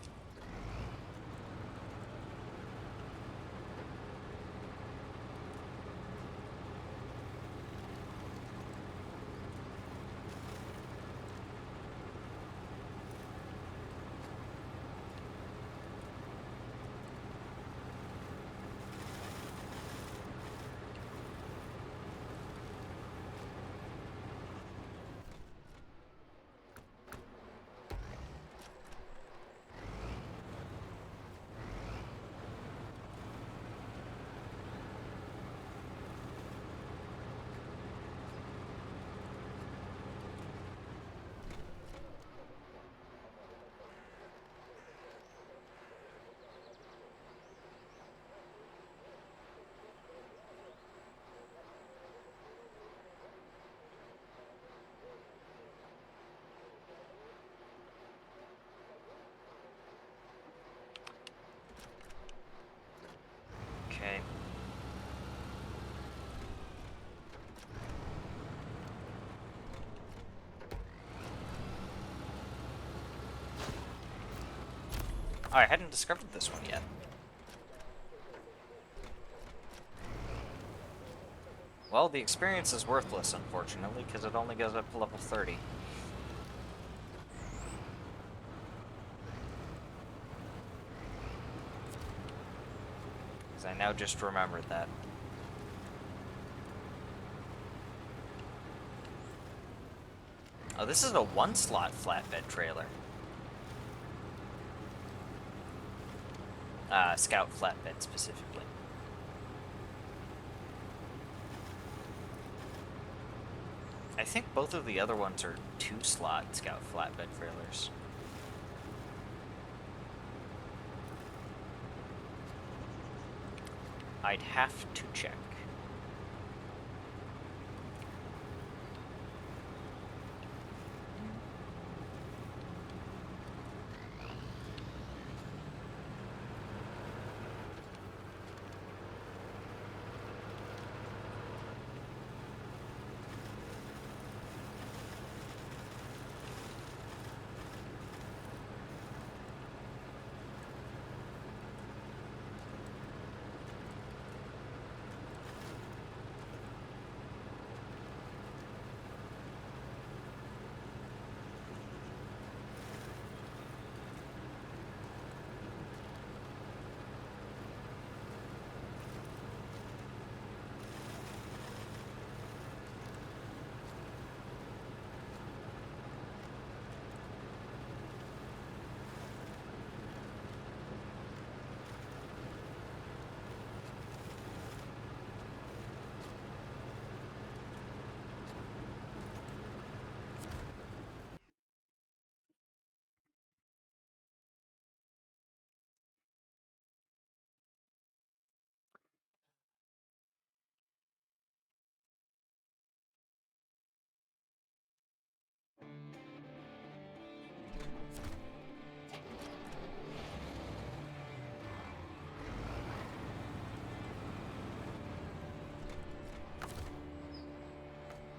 [SPEAKER 1] Oh, I hadn't discovered this one yet. Well, the experience is worthless, unfortunately, because it only goes up to level 30. Because I now just remembered that. Oh, this is a one-slot flatbed trailer. Scout flatbed, specifically. I think both of the other ones are two-slot Scout flatbed trailers. I'd have to check.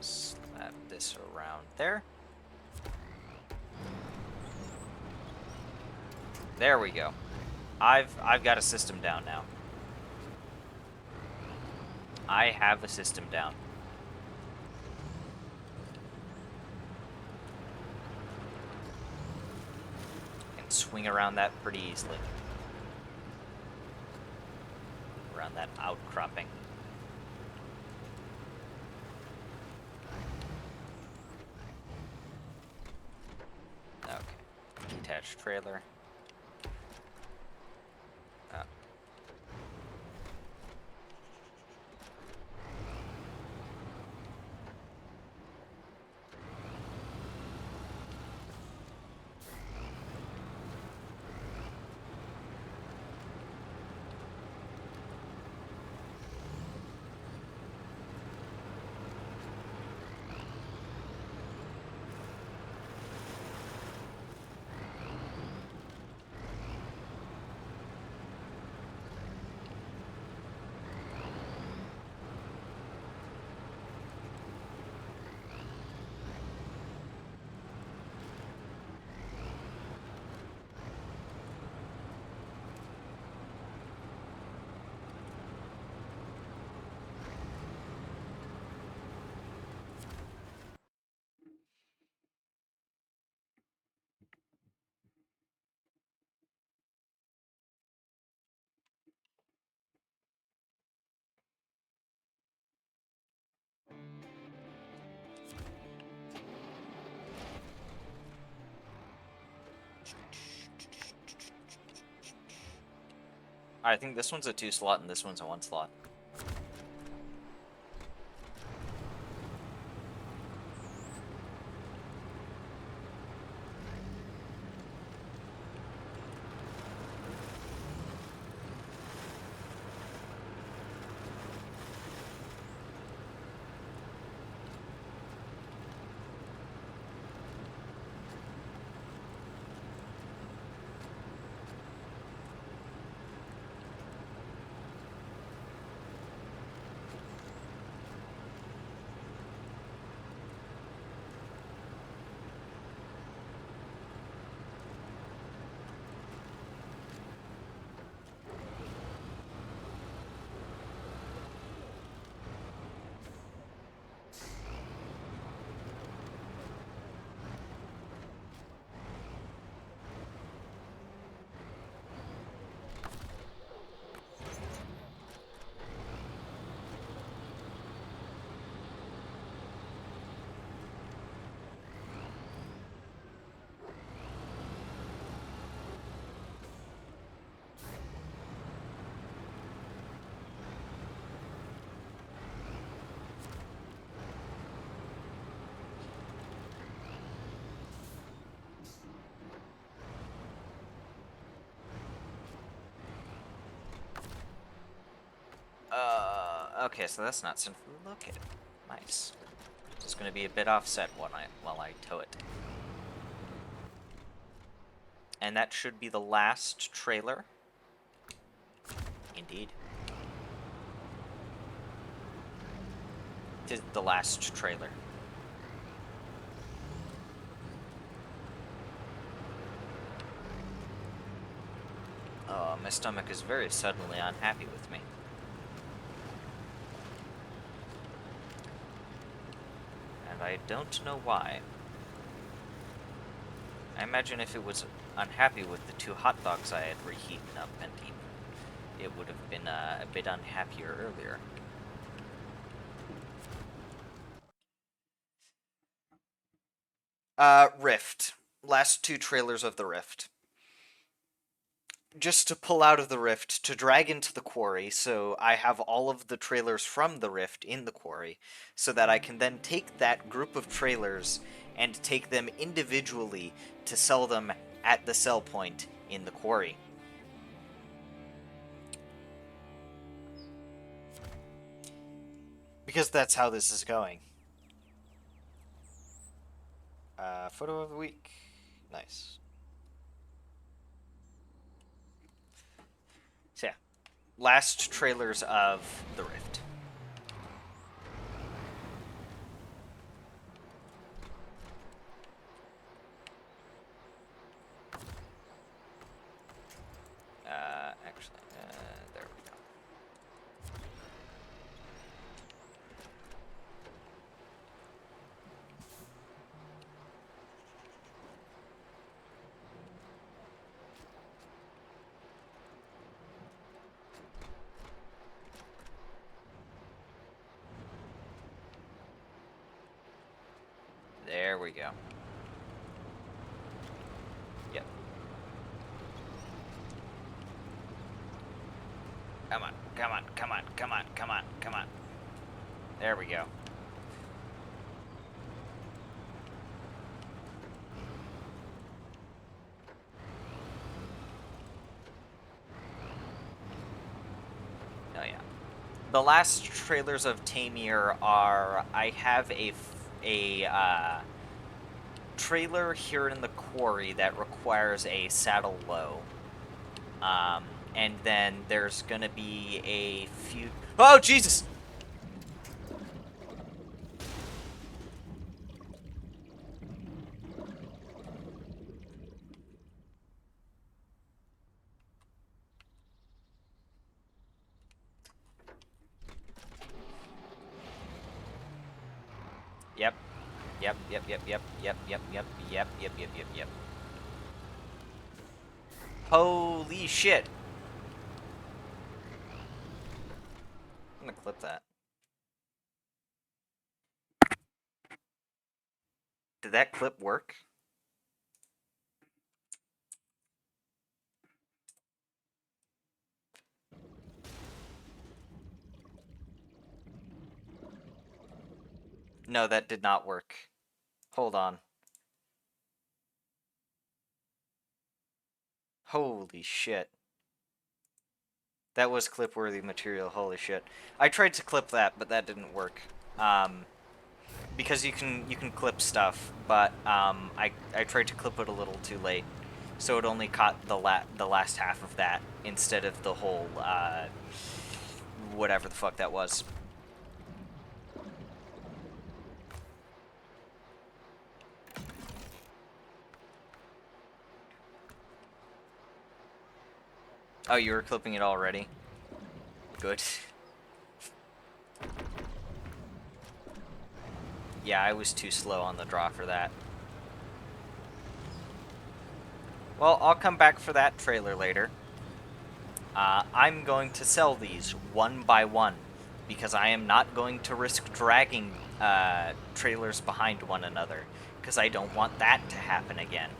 [SPEAKER 1] Slap this around there. There we go. I've got a system down now. I have a system down. Can swing around that pretty easily. Around that outcropping. Okay. Detached trailer. I think this one's a 2-slot and this one's a 1-slot. Okay, so that's not centrally located. Nice. So it's going to be a bit offset while I tow it. And that should be the last trailer. Indeed. It is the last trailer. Oh, my stomach is very suddenly unhappy with me. And I don't know why. I imagine if it was unhappy with the 2 hot dogs I had reheated up and eaten, it would have been a bit unhappier earlier. Rift. Last 2 trailers of the Rift. Just to pull out of the Rift, to drag into the quarry, so I have all of the trailers from the Rift in the quarry, so that I can then take that group of trailers and take them individually to sell them at the sell point in the quarry. Because that's how this is going. Photo of the week. Nice. So yeah, last trailers of the Rift. Actually, there we go. There we go. Yep. Come on, come on, come on, come on, come on, come on. There we go. Oh yeah. The last trailers of Taymyr are, I have a trailer here in the quarry that requires a saddle low. And then there's gonna be a few... Oh, Jesus! Yep. Yep, yep, yep, yep, yep, yep, yep, yep, yep, yep, yep, yep. Holy shit! I'm gonna clip that. Did that clip work? No, that did not work. Hold on. Holy shit. That was clip-worthy material, holy shit. I tried to clip that, but that didn't work. Because you can clip stuff, but I tried to clip it a little too late. So it only caught the last half of that instead of the whole whatever the fuck that was. Oh, you were clipping it already? Good. Yeah, I was too slow on the draw for that. Well, I'll come back for that trailer later. I'm going to sell these one by one, because I am not going to risk dragging trailers behind one another, because I don't want that to happen again.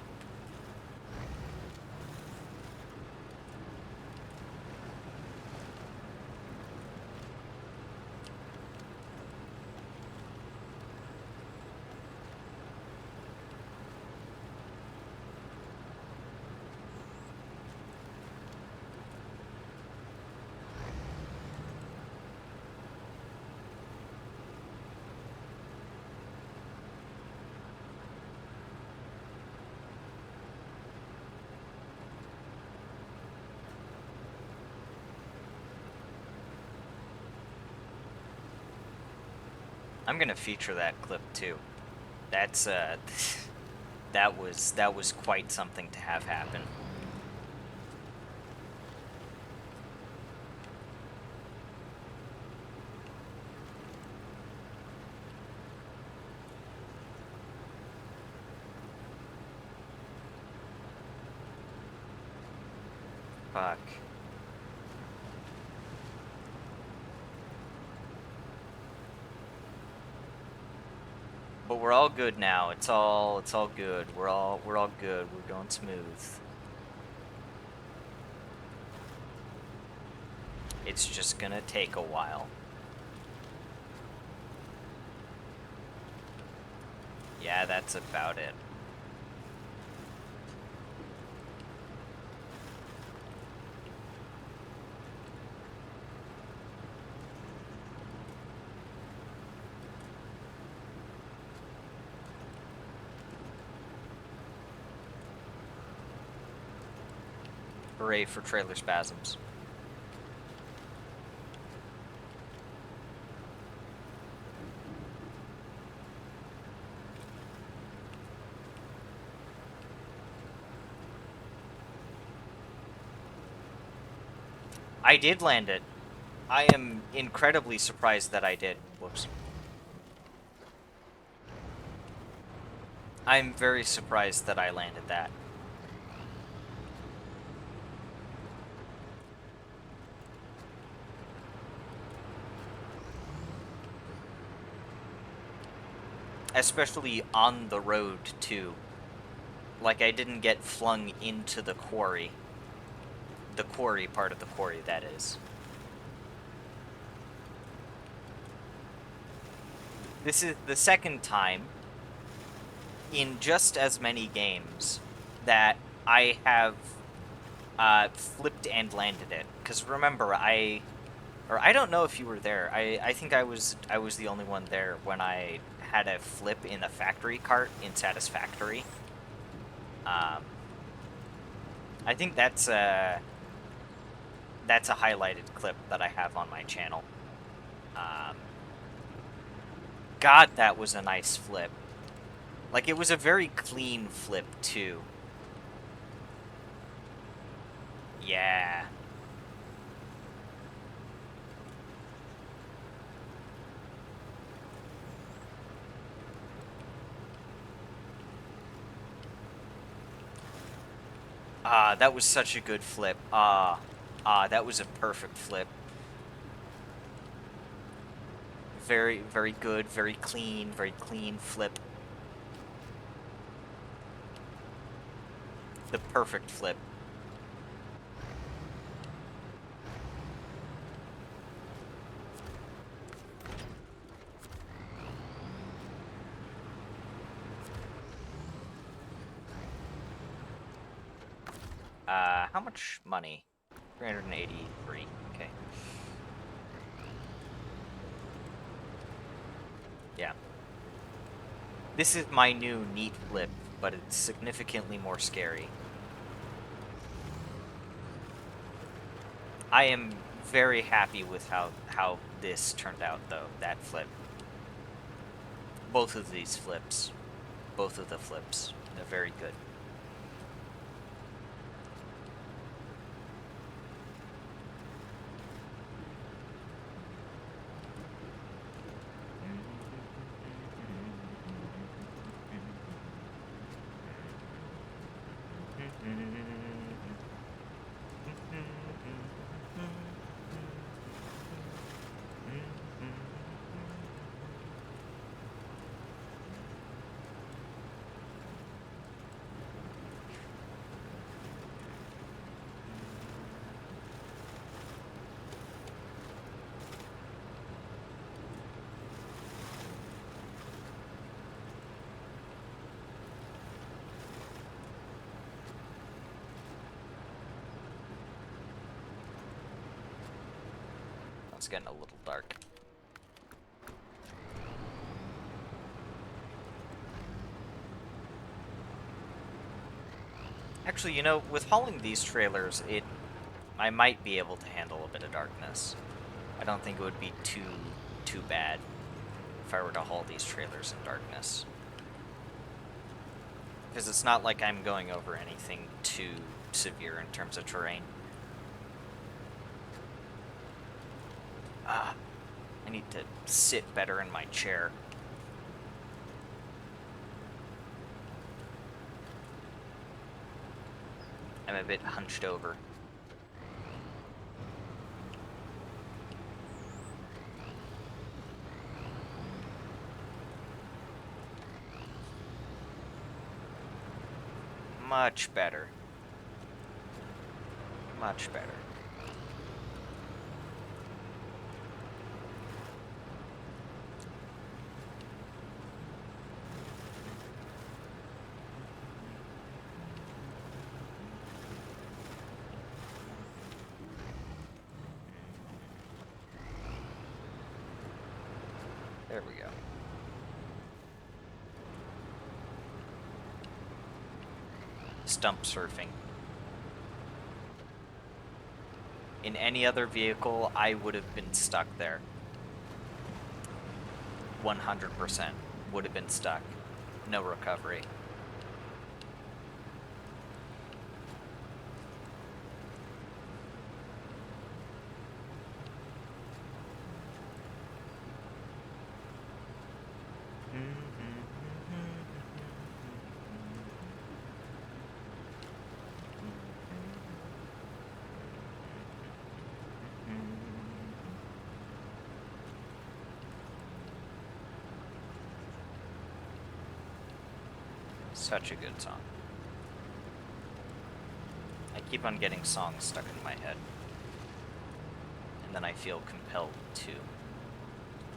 [SPEAKER 1] I'm gonna feature that clip too. That's that was quite something to have happen. Fuck. But we're all good now. It's all good. We're all good. We're going smooth. It's just gonna take a while. Yeah, that's about it. Hooray for trailer spasms. I did land it. I am incredibly surprised that I did. Whoops. I'm very surprised that I landed that. Especially on the road, too. Like, I didn't get flung into the quarry. The quarry part of the quarry, that is. This is the second time in just as many games that I have flipped and landed it. Because remember, I don't know if you were there. I think I was the only one there when I had a flip in the factory cart in Satisfactory. I think that's a highlighted clip that I have on my channel. God, that was a nice flip. Like, it was a very clean flip, too. Yeah. That was such a good flip. That was a perfect flip. Very, very good, very clean flip. The perfect flip. How much money? 383. Okay. Yeah. This is my new neat flip, but it's significantly more scary. I am very happy with how this turned out, though, that flip. Both of these flips. Both of the flips. They're very good. It's getting a little dark. Actually, you know, with hauling these trailers, I might be able to handle a bit of darkness. I don't think it would be too bad. if I were to haul these trailers in darkness. Because it's not like I'm going over anything too severe in terms of terrain. I need to sit better in my chair. I'm a bit hunched over. Much better. Much better. There we go. Stump surfing. In any other vehicle, I would have been stuck there. 100% would have been stuck. No recovery. Such a good song. I keep on getting songs stuck in my head. And then I feel compelled to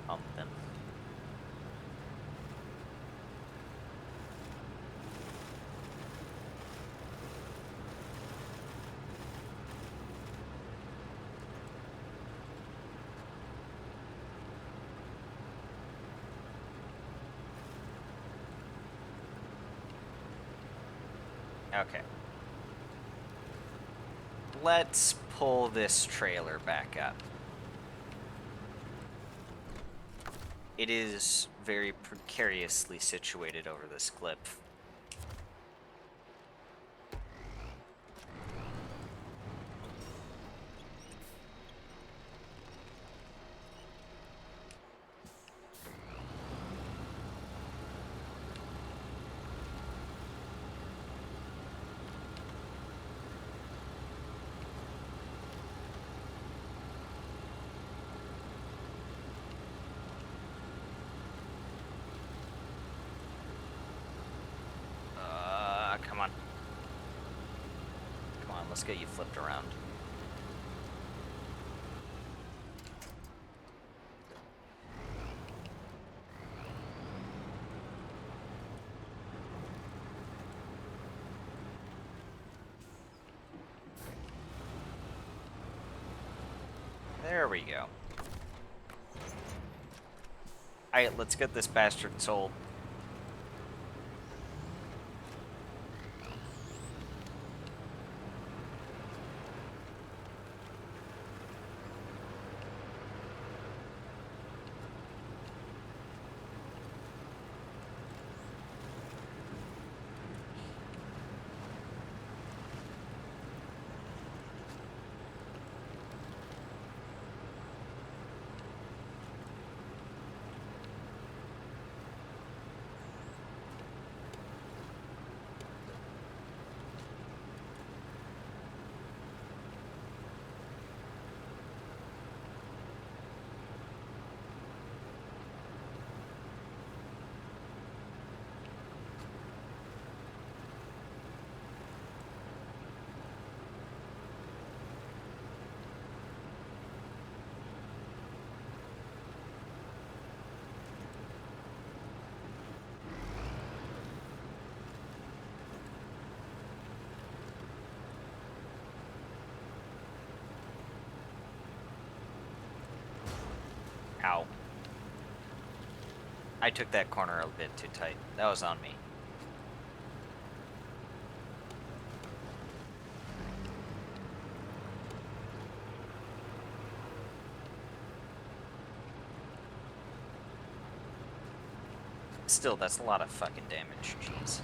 [SPEAKER 1] hum them. Okay. Let's pull this trailer back up. It is very precariously situated over this cliff. Come on. Come on, let's get you flipped around. There we go. Alright, let's get this bastard sold. Ow. I took that corner a bit too tight. That was on me. Still, that's a lot of fucking damage. Jeez.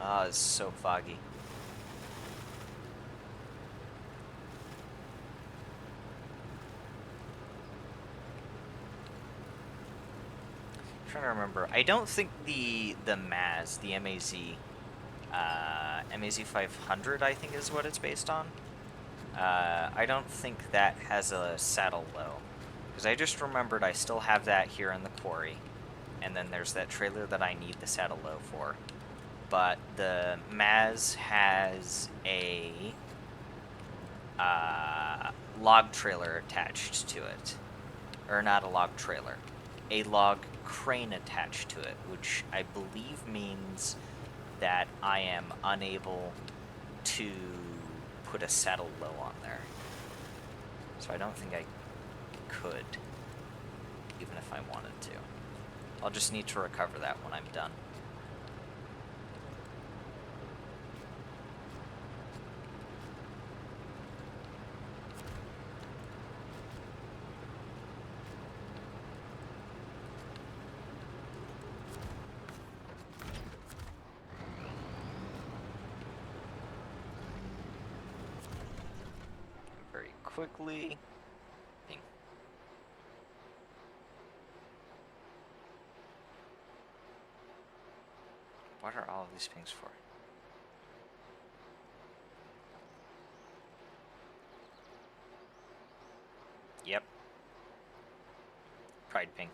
[SPEAKER 1] Ah, it's so foggy. I'm trying to remember. I don't think the MAZ, the MAZ, MAZ 500, I think is what it's based on. I don't think that has a saddle low, because I just remembered I still have that here in the quarry, and then there's that trailer that I need the saddle low for. But the MAZ has a log trailer attached to it. Or not a log trailer. A log crane attached to it, which I believe means that I am unable to put a saddle low on there. So I don't think I could, even if I wanted to. I'll just need to recover that when I'm done. Very quickly. Ping. What are all of these pings for? Yep. Pride ping.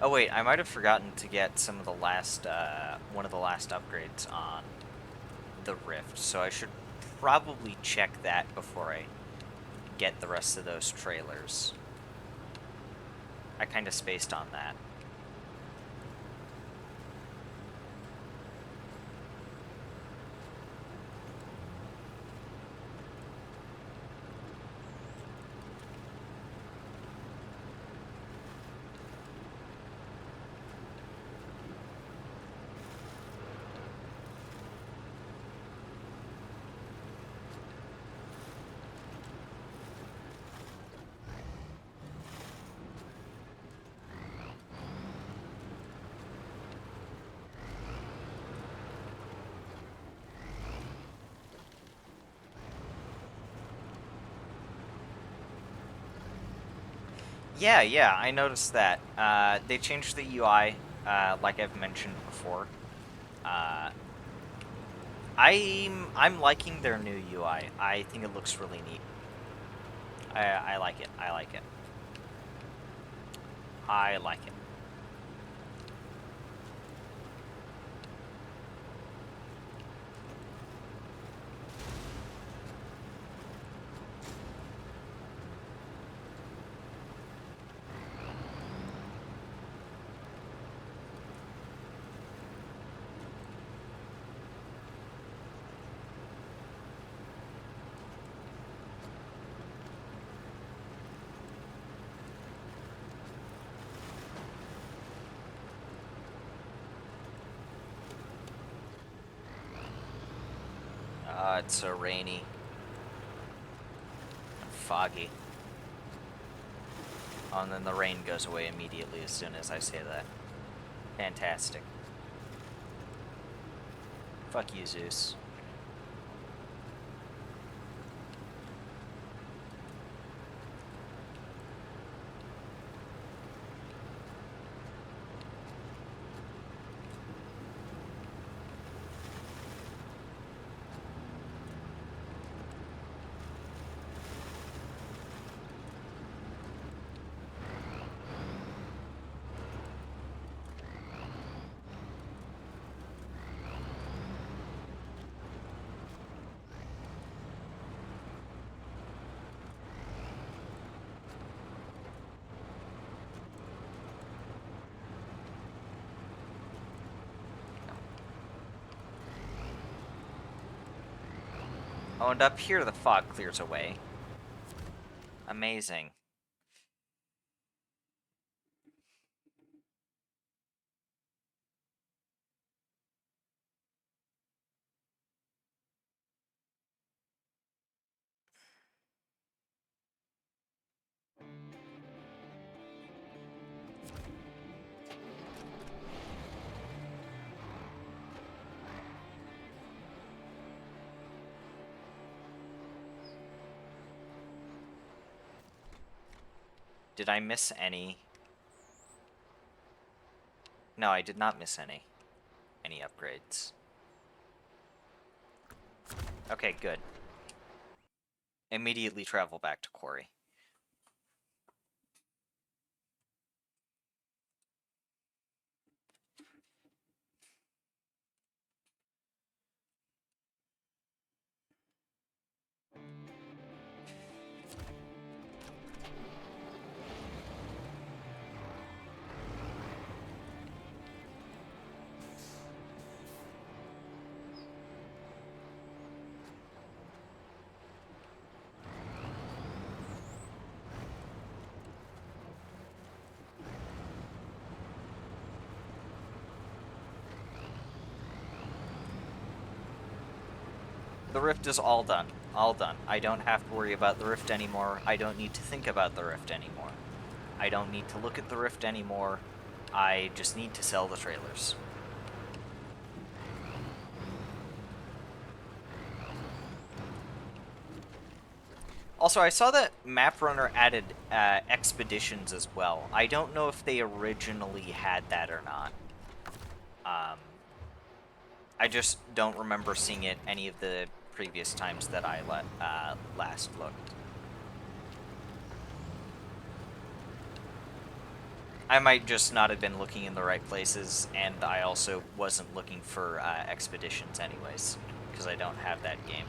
[SPEAKER 1] Oh wait, I might have forgotten to get some of the last, one of the last upgrades on the Rift, so I should probably check that before I get the rest of those trailers. I kind of spaced on that. Yeah, I noticed that. They changed the UI, like I've mentioned before. I'm liking their new UI. I think it looks really neat. I like it. I like it. I like it. It's so rainy and foggy. Oh, and then the rain goes away immediately as soon as I say that. Fantastic. Fuck you, Zeus. Oh, and up here the fog clears away. Amazing. Did I miss any? No, I did not miss any upgrades. Okay, good. Immediately travel back to Quarry. The rift is all done. All done. I don't have to worry about the rift anymore. I don't need to think about the rift anymore. I don't need to look at the rift anymore. I just need to sell the trailers. Also, I saw that MapRunner added expeditions as well. I don't know if they originally had that or not. I just don't remember seeing it any of the previous times that I last looked. I might just not have been looking in the right places, and I also wasn't looking for expeditions anyways, because I don't have that game.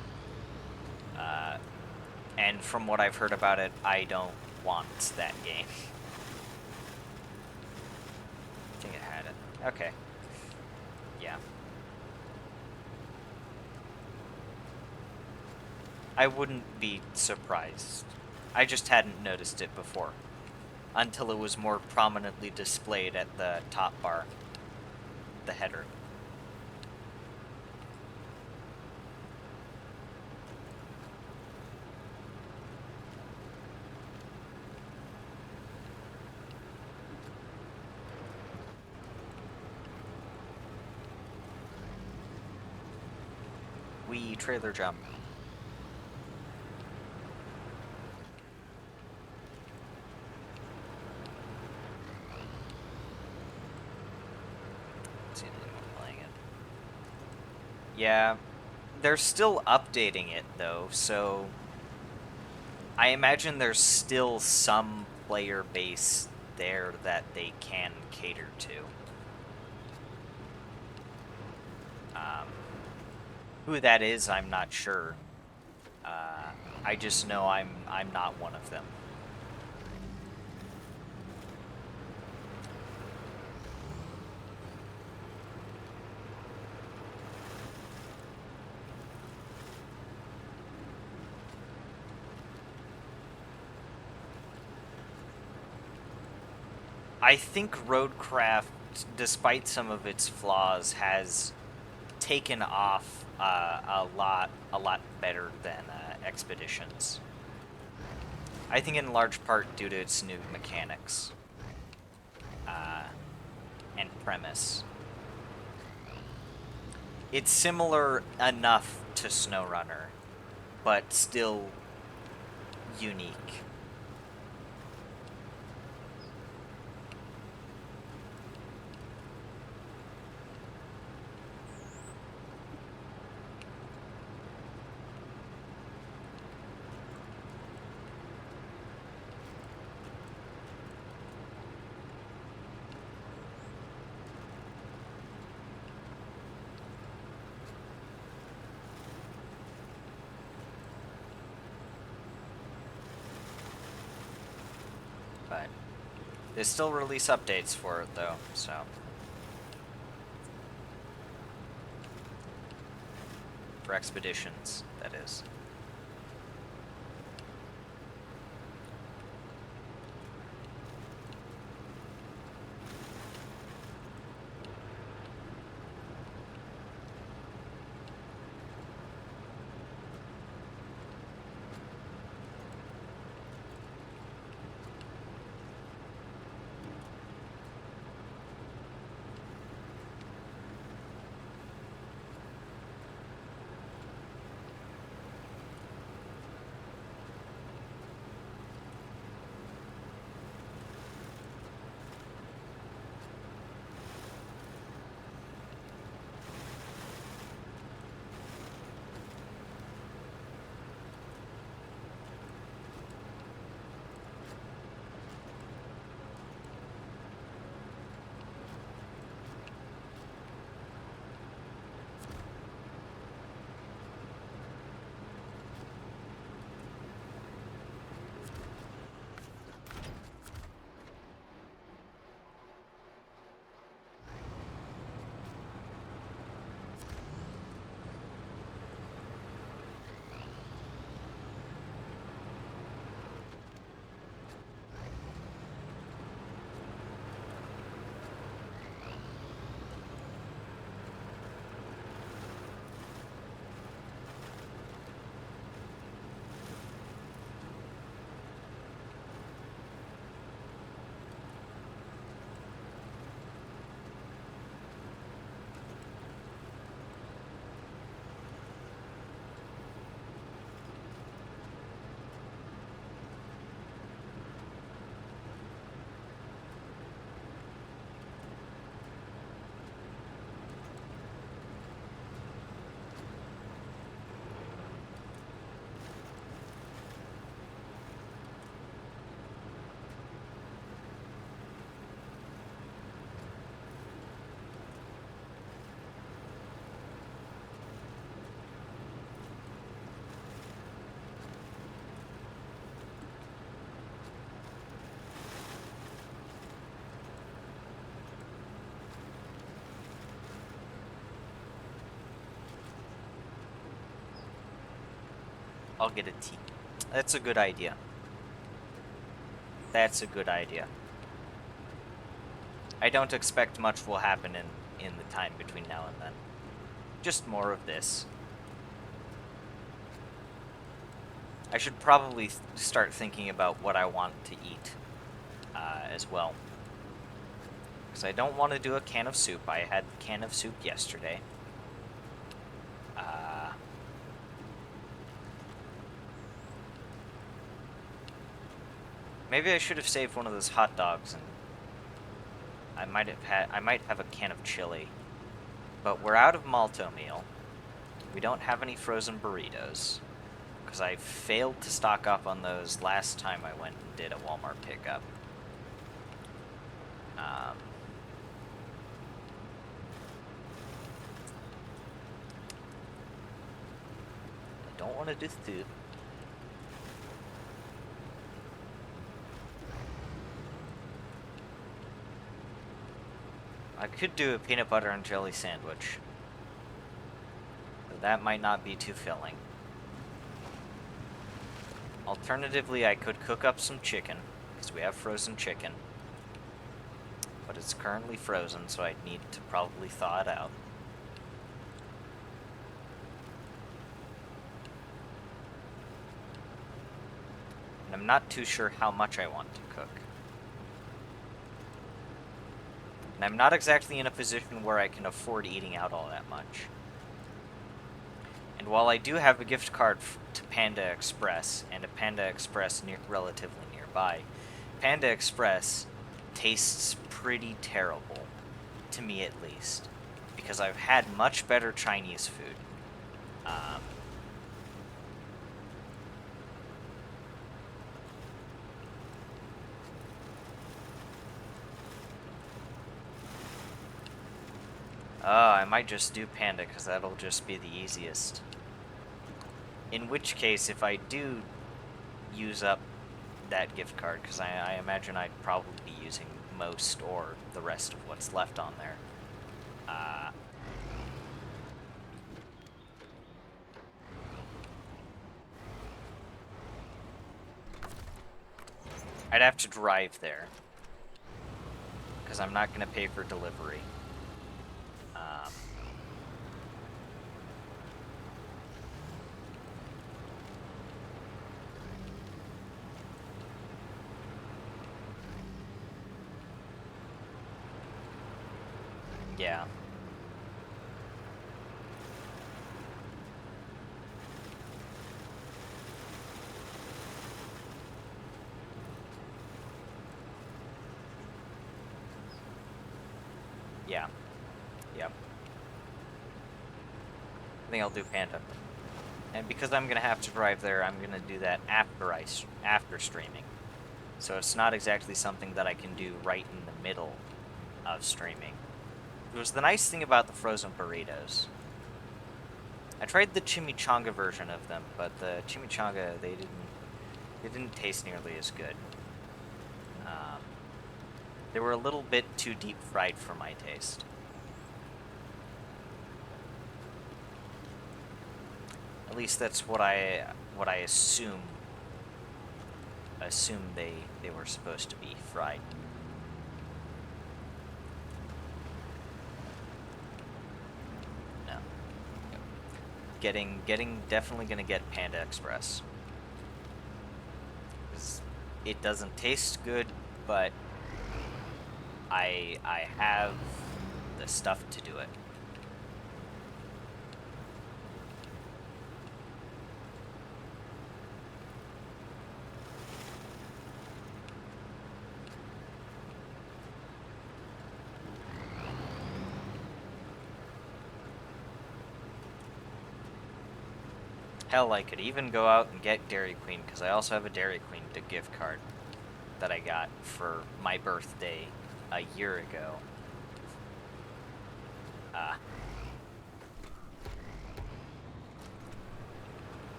[SPEAKER 1] And from what I've heard about it, I don't want that game. I think it had it. Okay. Yeah. I wouldn't be surprised. I just hadn't noticed it before. Until it was more prominently displayed at the top bar. The header. Wee trailer jump. See anyone playing it. Yeah, they're still updating it though, so I imagine there's still some player base there that they can cater to. Who that is, I'm not sure. I just know I'm not one of them. I think Roadcraft, despite some of its flaws, has taken off a lot better than Expeditions. I think in large part due to its new mechanics and premise. It's similar enough to Snowrunner, but still unique. But they still release updates for it though, so. For Expeditions, that is. I'll get a tea. That's a good idea. That's a good idea. I don't expect much will happen in the time between now and then. Just more of this. I should probably start thinking about what I want to eat as well. Because I don't want to do a can of soup. I had a can of soup yesterday. Maybe I should have saved one of those hot dogs, and I might have a can of chili. But we're out of malto meal. We don't have any frozen burritos. Because I failed to stock up on those last time I went and did a Walmart pickup. I don't want to do soup. I could do a peanut butter and jelly sandwich. But that might not be too filling. Alternatively, I could cook up some chicken, because we have frozen chicken. But it's currently frozen, so I'd need to probably thaw it out. And I'm not too sure how much I want to cook. And I'm not exactly in a position where I can afford eating out all that much. And while I do have a gift card to Panda Express, and a Panda Express relatively nearby, Panda Express tastes pretty terrible, to me at least, because I've had much better Chinese food. I might just do Panda, because that'll just be the easiest. In which case, if I do use up that gift card, because I imagine I'd probably be using most or the rest of what's left on there, I'd have to drive there, because I'm not going to pay for delivery. Yeah. Yeah. Yep. I think I'll do Panda. And because I'm going to have to drive there, I'm going to do that after streaming. So it's not exactly something that I can do right in the middle of streaming. It was the nice thing about the frozen burritos. I tried the chimichanga version of them, but the chimichanga, they didn't taste nearly as good. They were a little bit too deep fried for my taste. At least that's what I assume they were supposed to be fried. No. Definitely gonna get Panda Express. It doesn't taste good, but I have the stuff to do it. Hell, I could even go out and get Dairy Queen, because I also have a Dairy Queen gift card that I got for my birthday a year ago.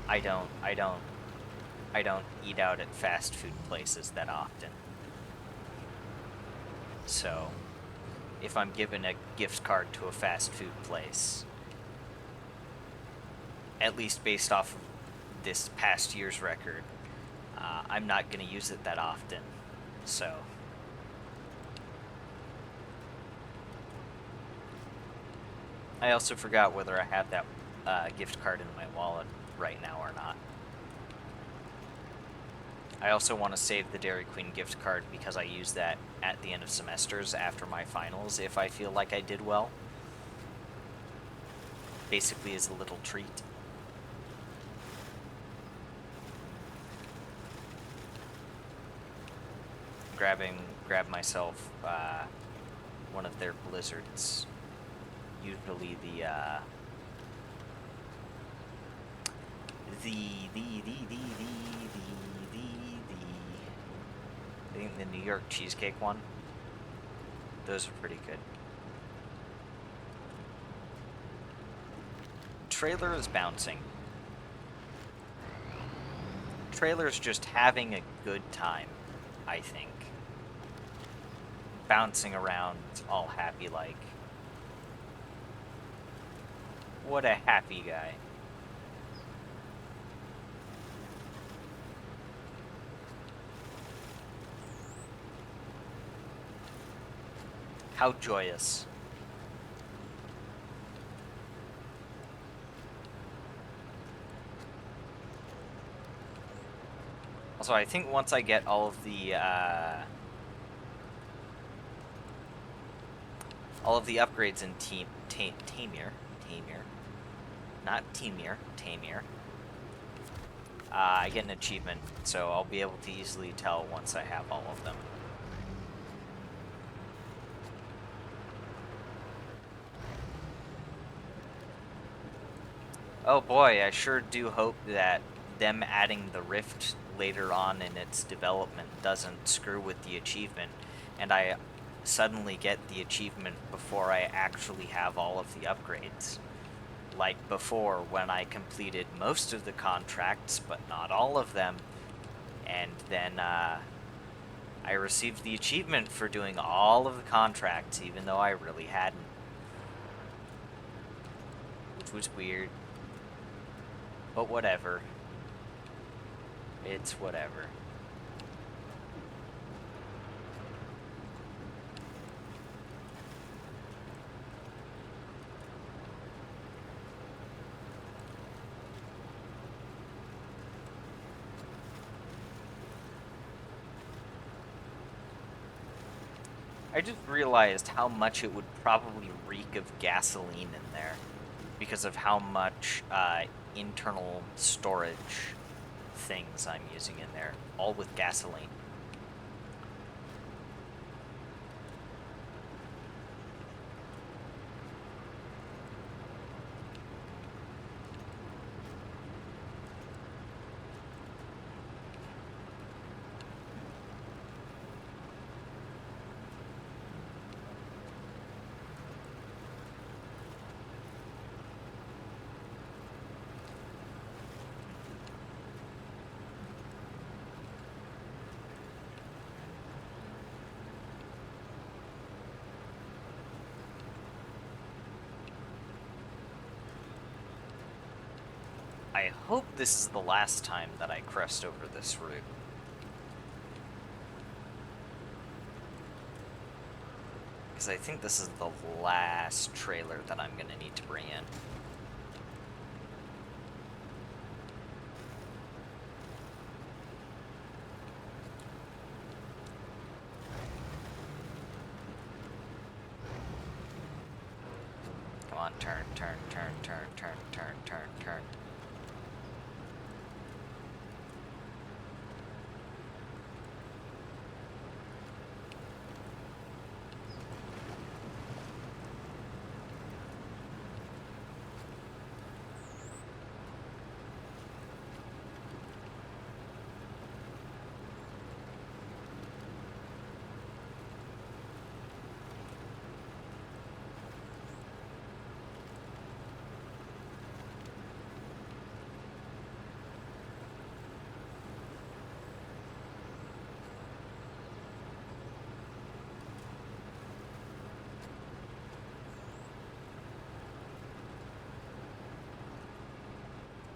[SPEAKER 1] I don't eat out at fast food places that often. So, if I'm given a gift card to a fast food place, at least based off of this past year's record, I'm not going to use it that often. So I also forgot whether I have that gift card in my wallet right now or not. I also want to save the Dairy Queen gift card because I use that at the end of semesters after my finals if I feel like I did well. Basically as a little treat. Grab myself one of their blizzards. Usually I think the New York cheesecake one. Those are pretty good. Trailer is bouncing. Trailer's just having a good time, I think. Bouncing around, all happy like. What a happy guy. How joyous. Also, I think once I get all of the upgrades in Taymyr, not Taymyr, Taymyr, I get an achievement, so I'll be able to easily tell once I have all of them. Oh boy, I sure do hope that them adding the rift later on in its development doesn't screw with the achievement, and I suddenly get the achievement before I actually have all of the upgrades. Like before, when I completed most of the contracts, but not all of them, and then I received the achievement for doing all of the contracts, even though I really hadn't. Which was weird. But whatever. It's whatever. I just realized how much it would probably reek of gasoline in there because of how much internal storage things I'm using in there, all with gasoline. I hope this is the last time that I crest over this route. Because I think this is the last trailer that I'm going to need to bring in. Come on, turn, turn, turn, turn, turn, turn, turn, turn.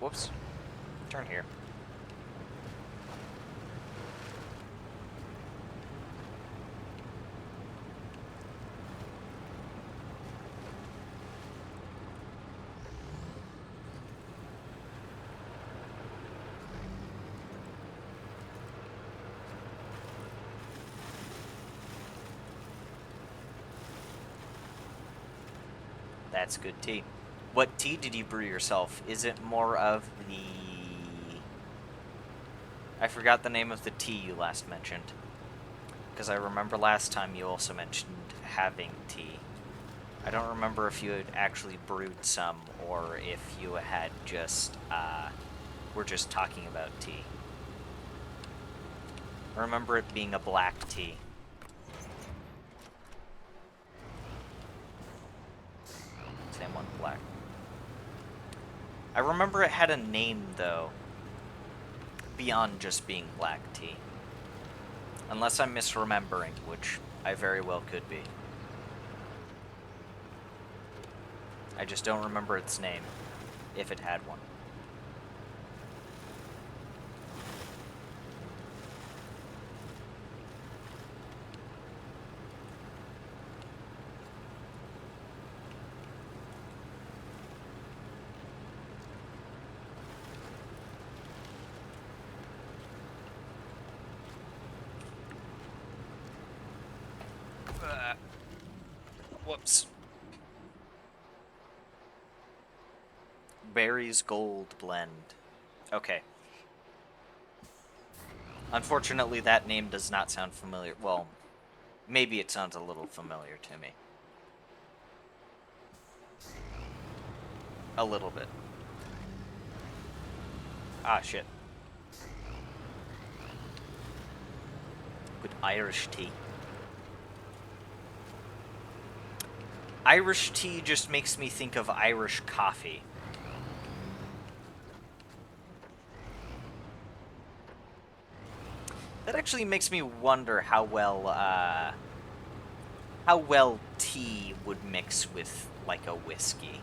[SPEAKER 1] Whoops. Turn here. That's good tea. What tea did you brew yourself? Is it more of the... I forgot the name of the tea you last mentioned. Because I remember last time you also mentioned having tea. I don't remember if you had actually brewed some, or if you had just, were just talking about tea. I remember it being a black tea. Same one, black. I remember it had a name, though, beyond just being black tea. Unless I'm misremembering, which I very well could be. I just don't remember its name, if it had one. Whoops. Berries Gold Blend. Okay. Unfortunately, that name does not sound familiar. Well, maybe it sounds a little familiar to me. A little bit. Ah, shit. Good Irish tea. Irish tea just makes me think of Irish coffee. That actually makes me wonder how well tea would mix with, like, a whiskey.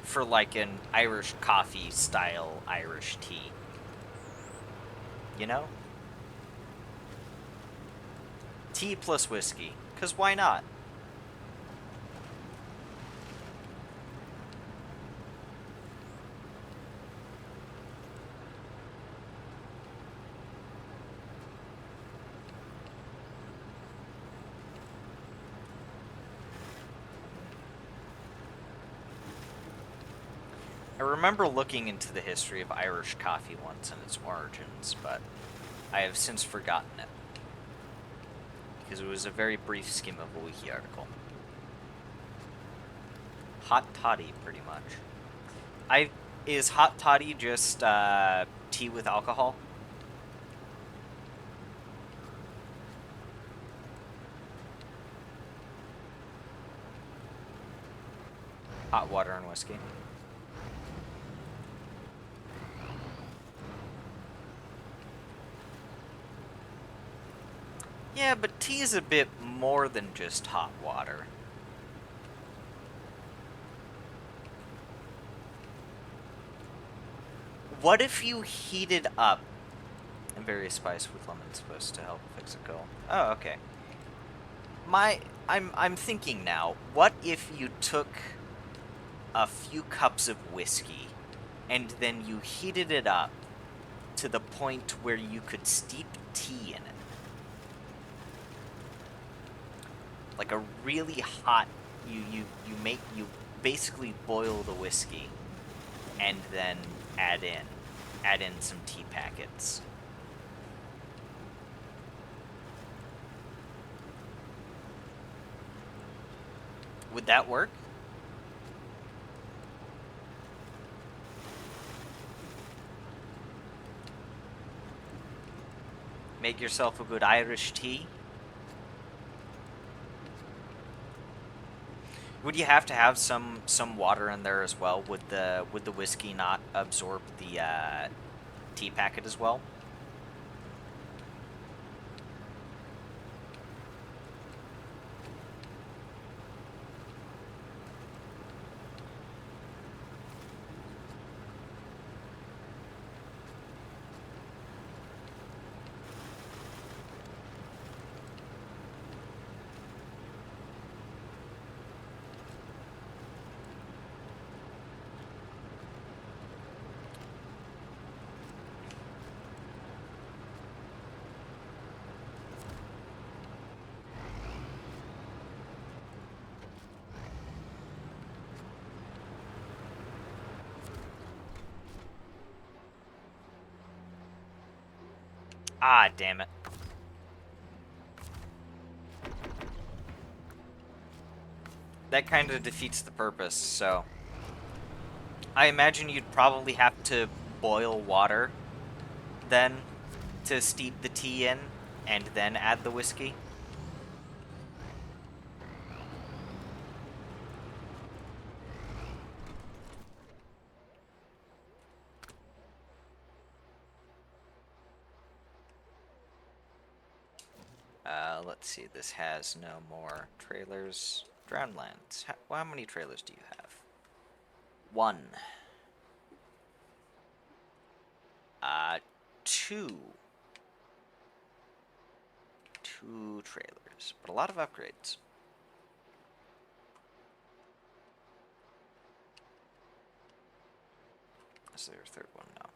[SPEAKER 1] For, like, an Irish coffee style Irish tea. You know? Tea plus whiskey. 'Cause why not? I remember looking into the history of Irish coffee once and its origins, but I have since forgotten it. Because it was a very brief skim of a wiki article. Hot toddy, pretty much. Is hot toddy just tea with alcohol? Hot water and whiskey. Yeah, but tea is a bit more than just hot water. What if you heated up... And various spice with lemon supposed to help fix a cold. Oh, okay. I'm thinking now, what if you took a few cups of whiskey and then you heated it up to the point where you could steep tea in it? Like a really hot, you basically boil the whiskey and then add in some tea packets. Would that work? Make yourself a good Irish tea. Would you have to have some water in there as well? Would the whiskey not absorb the tea packet as well? Ah, damn it. That kind of defeats the purpose, so... I imagine you'd probably have to boil water, then, to steep the tea in, and then add the whiskey. Let's see, this has no more trailers. Drownlands. How many trailers do you have? One. Two. Two trailers, but a lot of upgrades. Is there a third one? No.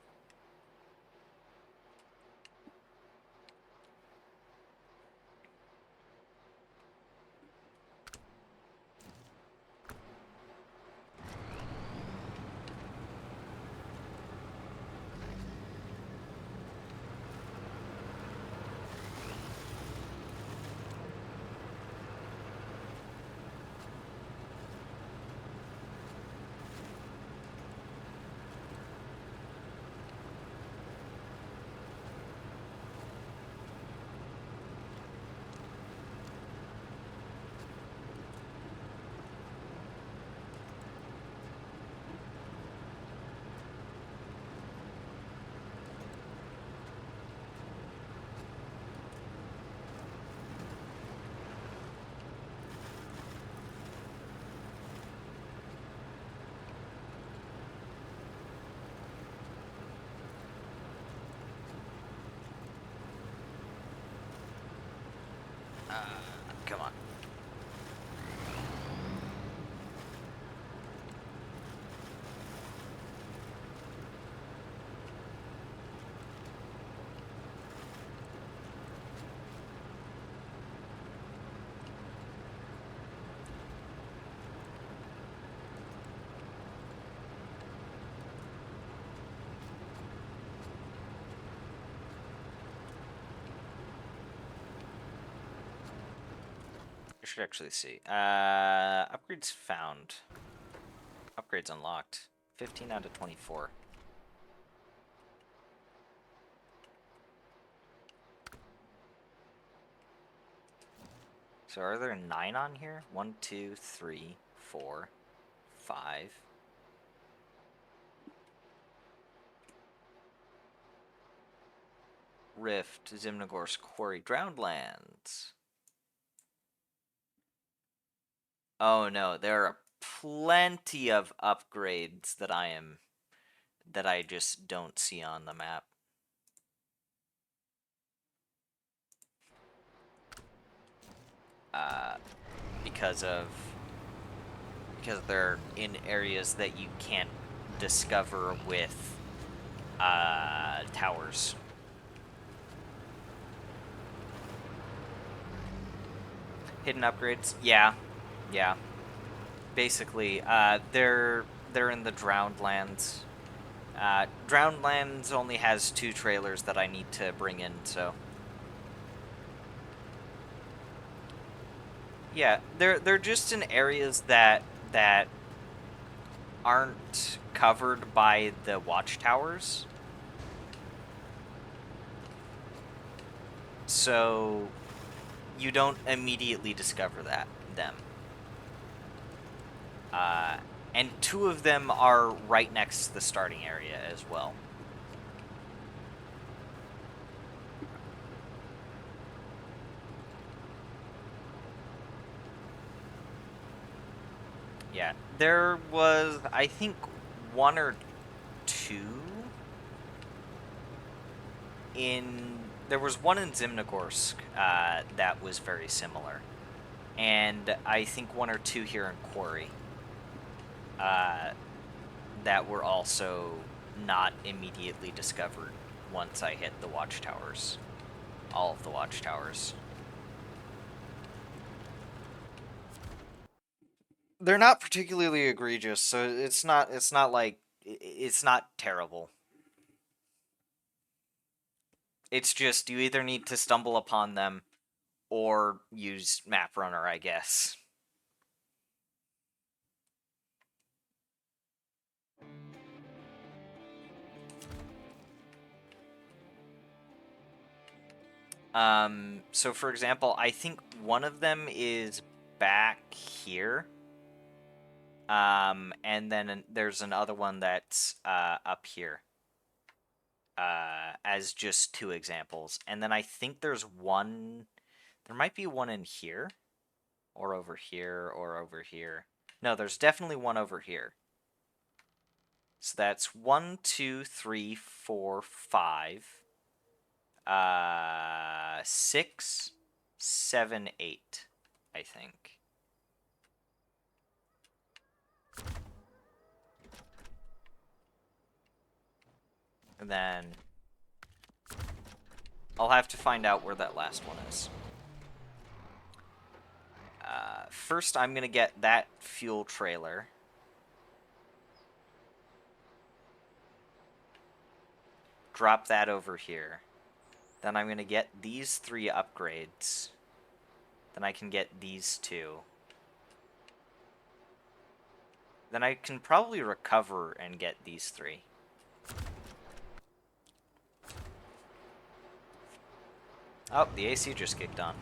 [SPEAKER 1] Come on. I should actually see. Upgrades found. Upgrades unlocked. 15 out of 24. So are there 9 on here? 1, 2, 3, 4, 5. Rift, Zimnogorsk Quarry, Drownlands. Oh no, there are plenty of upgrades that I just don't see on the map. Because they're in areas that you can't discover with towers. Hidden upgrades, yeah. Basically, they're in the Drowned Lands. Drowned Lands only has 2 trailers that I need to bring in, so yeah, they're just in areas that aren't covered by the watchtowers. So you don't immediately discover them. And 2 of them are right next to the starting area as well. Yeah, there was, I think, 1 or 2 there was 1 in Zimnogorsk that was very similar, and I think 1 or 2 here in Quarry that were also not immediately discovered once I hit the watchtowers, all of the watchtowers. They're not particularly egregious, so it's not like it's not terrible. It's just you either need to stumble upon them or use Map Runner, I guess. So for example, I think one of them is back here. And then there's another one that's up here. As just two examples. And then I think there's one, there might be one in here, or over here, or over here. No, there's definitely one over here. So that's 1, 2, 3, 4, 5, 6, 7, 8, I think. And then I'll have to find out where that last one is. First, I'm going to get that fuel trailer. Drop that over here. Then I'm going to get these 3 upgrades. Then I can get these 2. Then I can probably recover and get these 3. Oh, the AC just kicked on.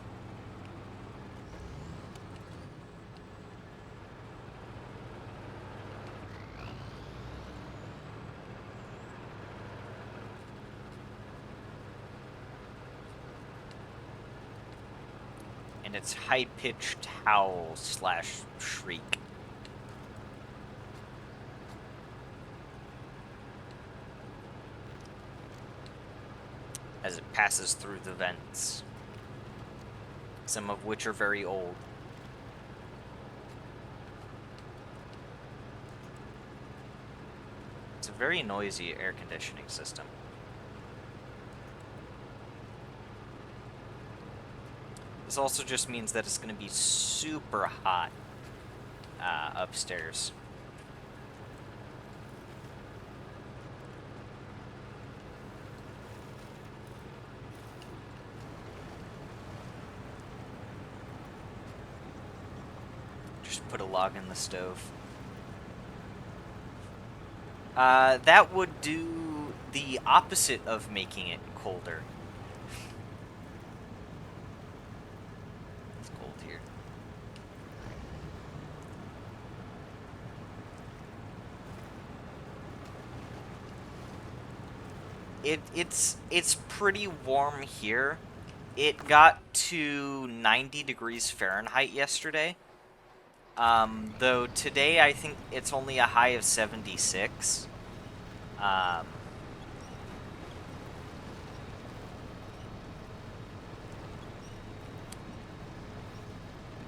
[SPEAKER 1] And it's high-pitched howl / shriek. As it passes through the vents, some of which are very old. It's a very noisy air conditioning system. This also just means that it's going to be super hot upstairs. Just put a log in the stove. That would do the opposite of making it colder. It's cold here. It's pretty warm here. It got to 90 degrees Fahrenheit yesterday. Though today I think it's only a high of 76. But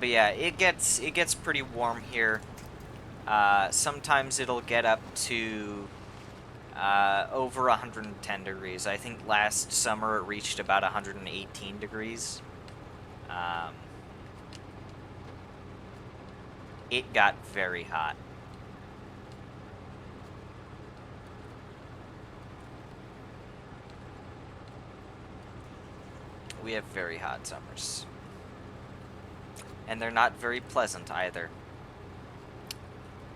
[SPEAKER 1] yeah, it gets pretty warm here. Sometimes it'll get up to over 110 degrees. I think last summer it reached about 118 degrees. It got very hot. We have very hot summers. And they're not very pleasant either.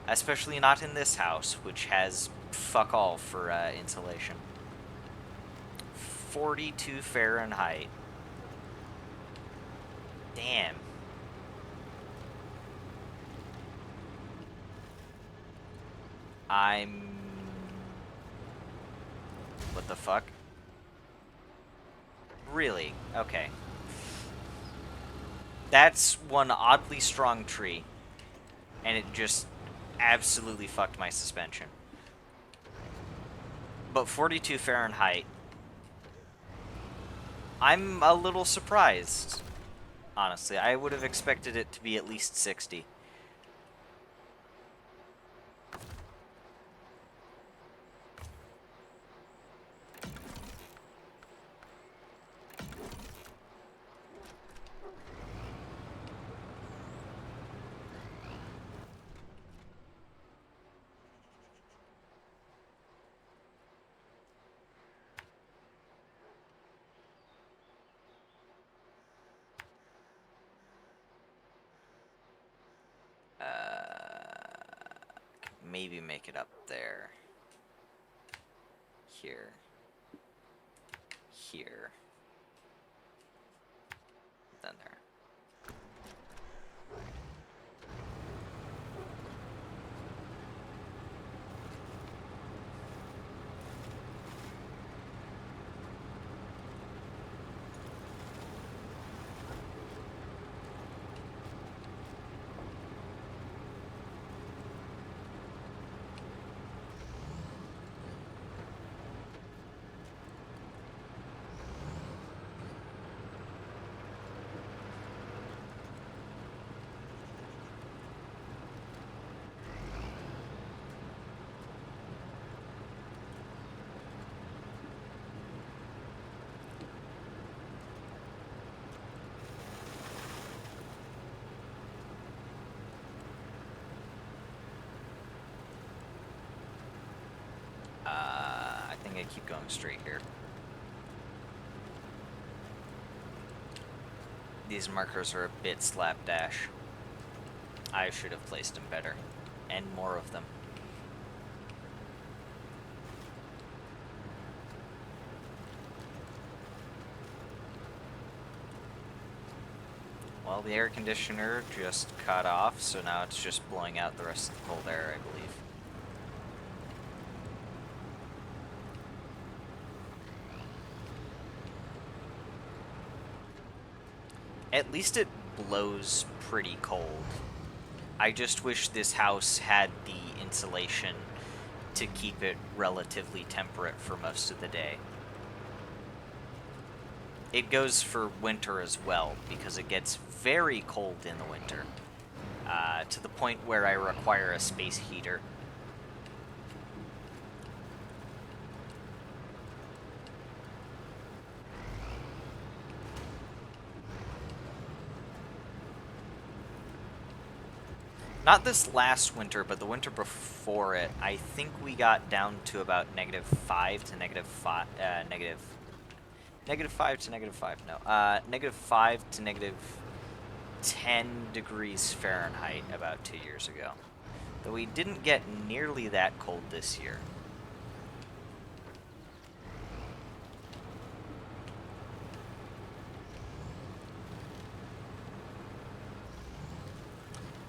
[SPEAKER 1] Especially not in this house, which has fuck all for insulation. 42 Fahrenheit. Damn. What the fuck? Really? Okay. That's one oddly strong tree. And it just absolutely fucked my suspension. But 42 Fahrenheit. I'm a little surprised. Honestly, I would have expected it to be at least 60. maybe make it up there. Here. Here. Then there. I think I keep going straight here. These markers are a bit slapdash. I should have placed them better. And more of them. Well, the air conditioner just cut off, so now it's just blowing out the rest of the cold air, I believe. At least it blows pretty cold. I just wish this house had the insulation to keep it relatively temperate for most of the day. It goes for winter as well, because it gets very cold in the winter, to the point where I require a space heater. Not this last winter, but the winter before it, I think we got down to about -5 to -5, -5 to -5, no, -5 to -10 degrees Fahrenheit about 2 years ago. Though we didn't get nearly that cold this year.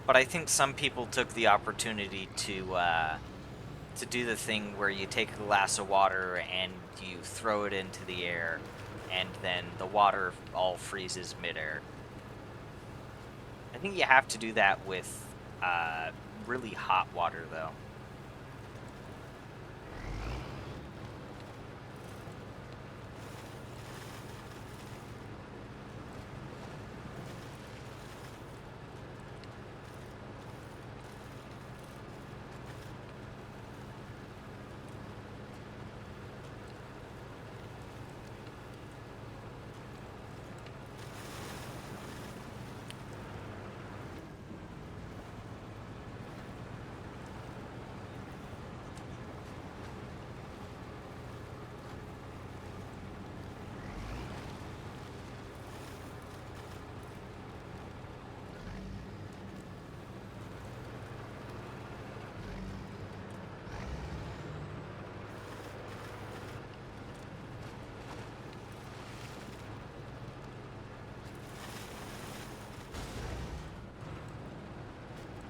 [SPEAKER 1] But I think some people took the opportunity to do the thing where you take a glass of water and you throw it into the air, and then the water all freezes midair. I think you have to do that with really hot water, though.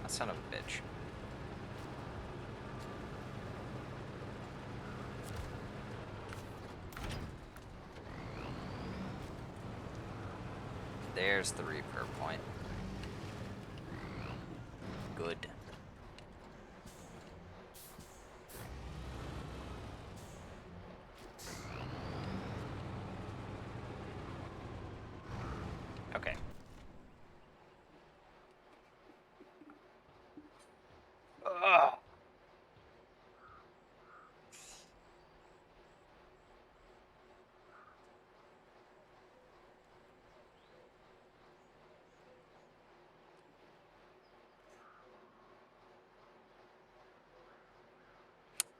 [SPEAKER 1] That son of a bitch. There's the repair point. Good. Okay. Ugh.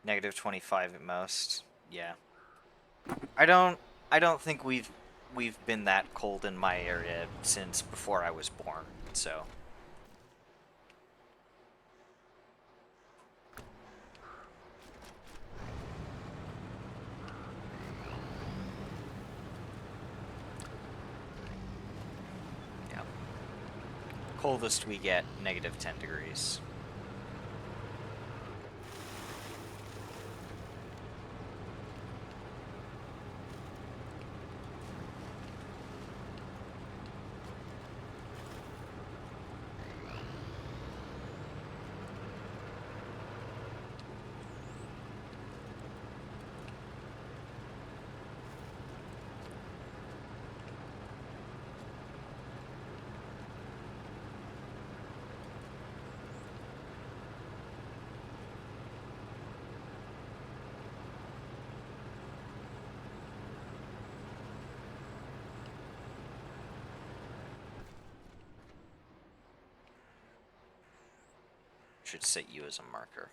[SPEAKER 1] -25 at most. Yeah. I don't think we've been that cold in my area since before I was born. So coldest we get, -10 degrees. Should set you as a marker.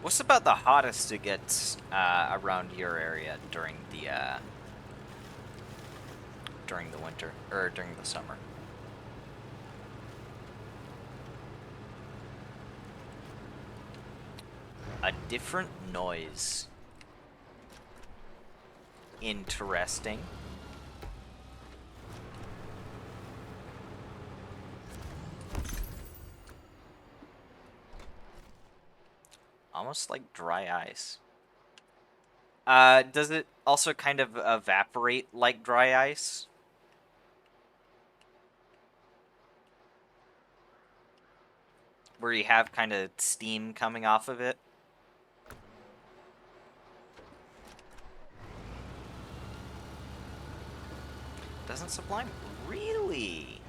[SPEAKER 1] What's about the hottest it gets around your area during the winter or during the summer? A different noise. Interesting. Almost like dry ice. Does it also kind of evaporate like dry ice? Where you have kind of steam coming off of it? Doesn't sublime? Really?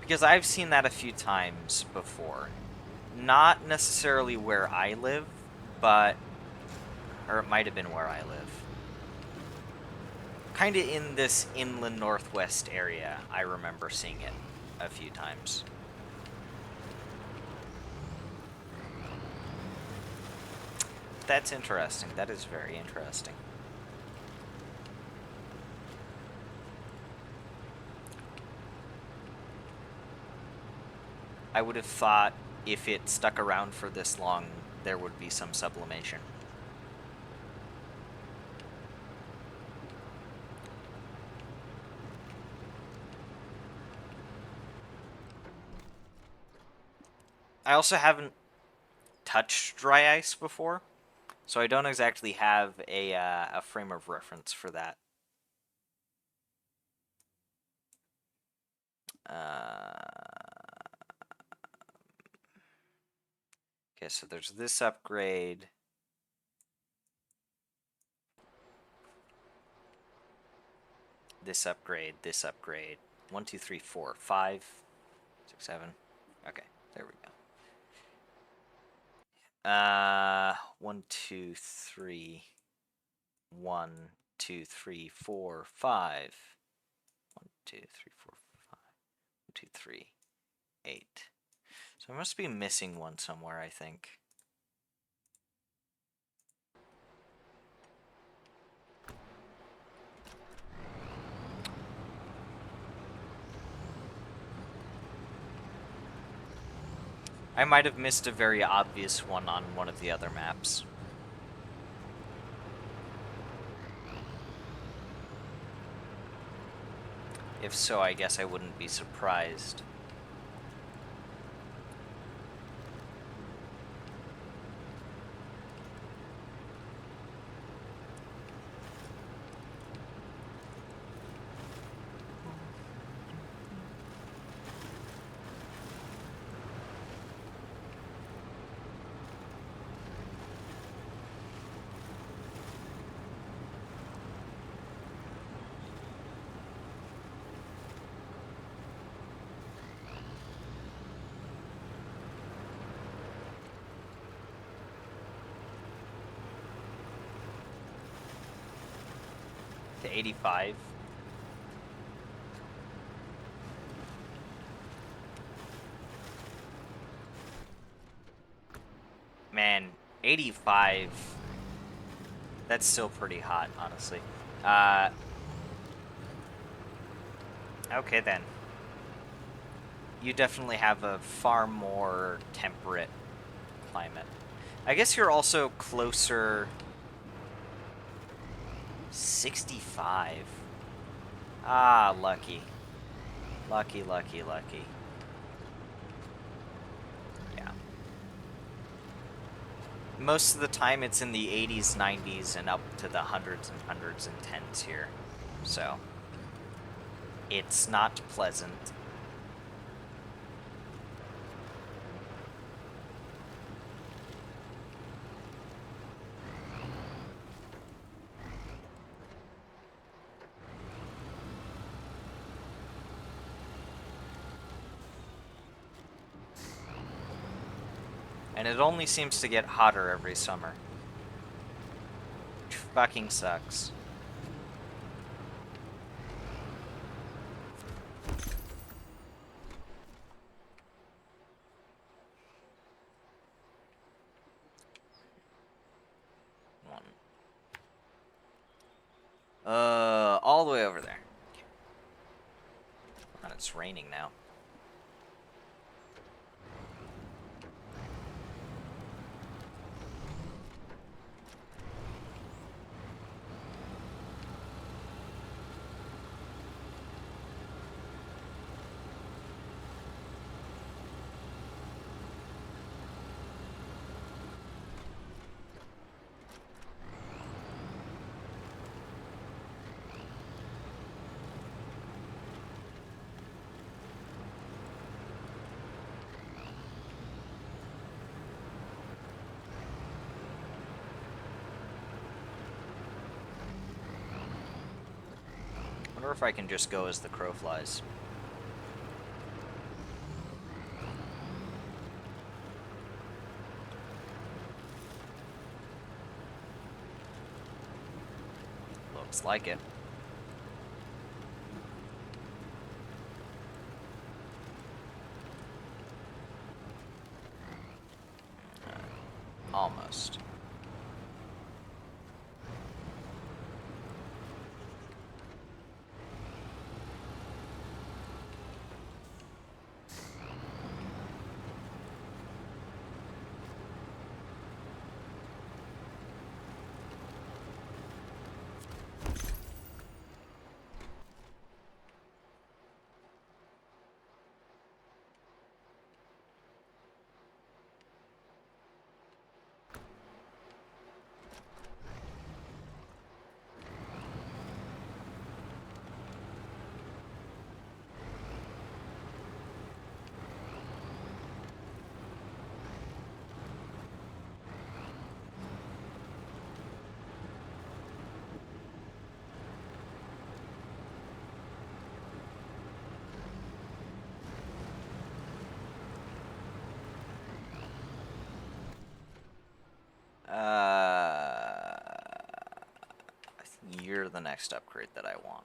[SPEAKER 1] Because I've seen that a few times before. Not necessarily where I live, but... Or it might have been where I live. Kind of in this inland northwest area, I remember seeing it a few times. That's interesting. That is very interesting. I would have thought if it stuck around for this long, there would be some sublimation. I also haven't touched dry ice before, so I don't exactly have a frame of reference for that. Okay, so there's this upgrade. This upgrade, this upgrade. 1, 2, 3, 4, 5, 6, 7. Okay, there we go. 1, 2, 3. 1, 2, 3, 4, 5. 1, 2, 3, 4, 5. 1, 2, 3, 8. So I must be missing one somewhere, I think. I might have missed a very obvious one on one of the other maps. If so, I guess I wouldn't be surprised. to 85. Man, 85. That's still pretty hot, honestly. Okay then. You definitely have a far more temperate climate. I guess you're also closer... 65. Ah, lucky. Lucky, lucky, lucky. Yeah. Most of the time it's in the 80s, 90s, and up to the hundreds and tens here. So, it's not pleasant. And it only seems to get hotter every summer. Which fucking sucks. All the way over there. And it's raining now. Or if I can just go as the crow flies. Looks like it. Almost. You're the next upgrade that I want.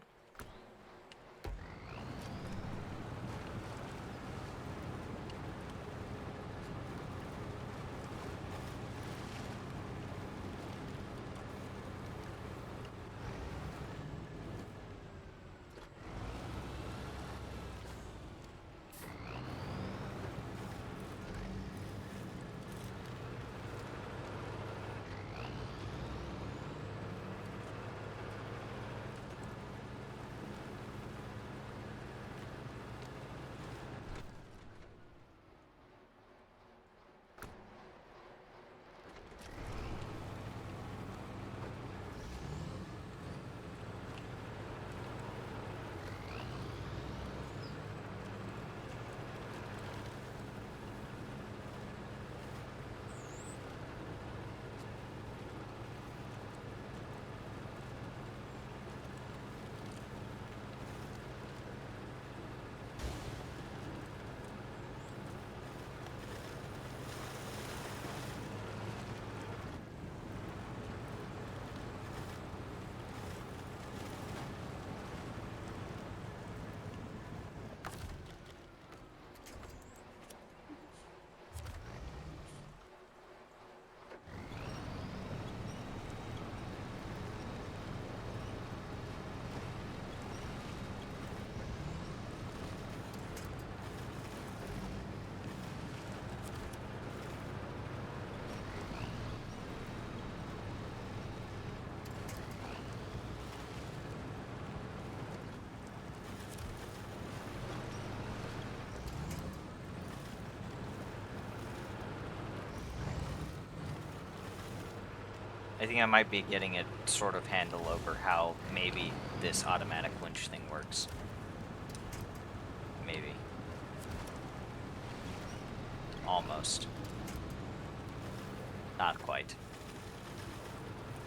[SPEAKER 1] I think I might be getting a sort of handle over how maybe this automatic winch thing works. Maybe. Almost. Not quite.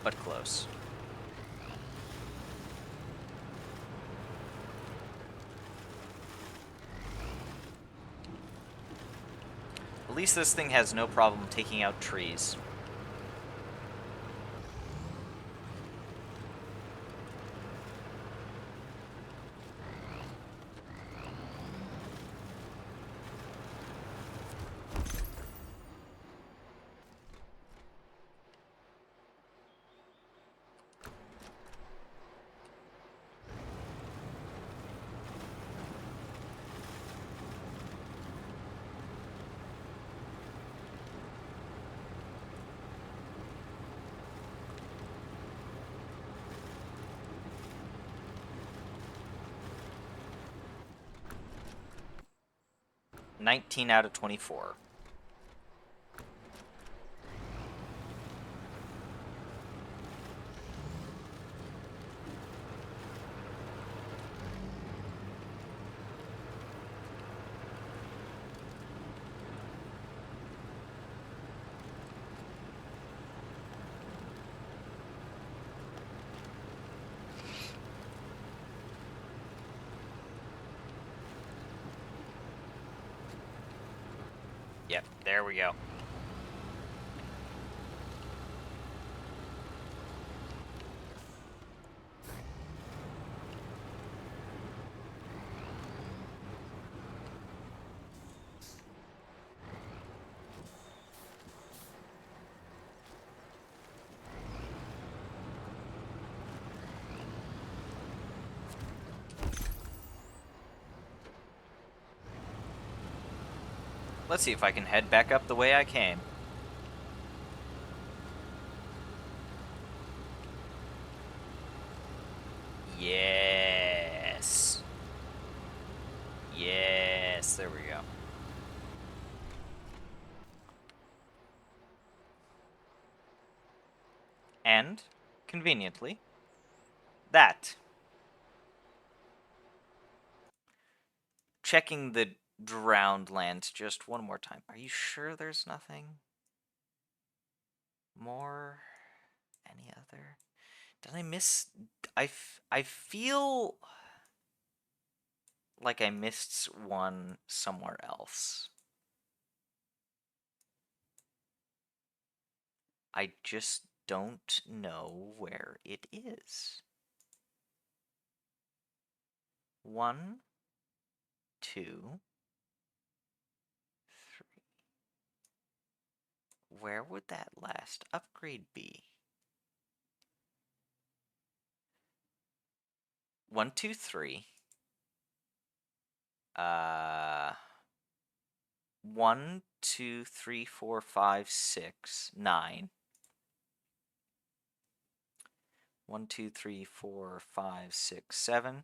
[SPEAKER 1] But close. At least this thing has no problem taking out trees. $19 out of $24. Yep, there we go. Let's see if I can head back up the way I came. Yes. Yes, there we go. And, conveniently, that. Checking the drowned land just one more time. Are you sure there's nothing more? Any other? Did I miss? I feel like I missed one somewhere else. I just don't know where it is. 1, 2, 3. Where would that last upgrade be? 1, 2, 3. 1, 2, 3, 4, 5, 6, 9. 1, 2, 3, 4, 5, 6, 7.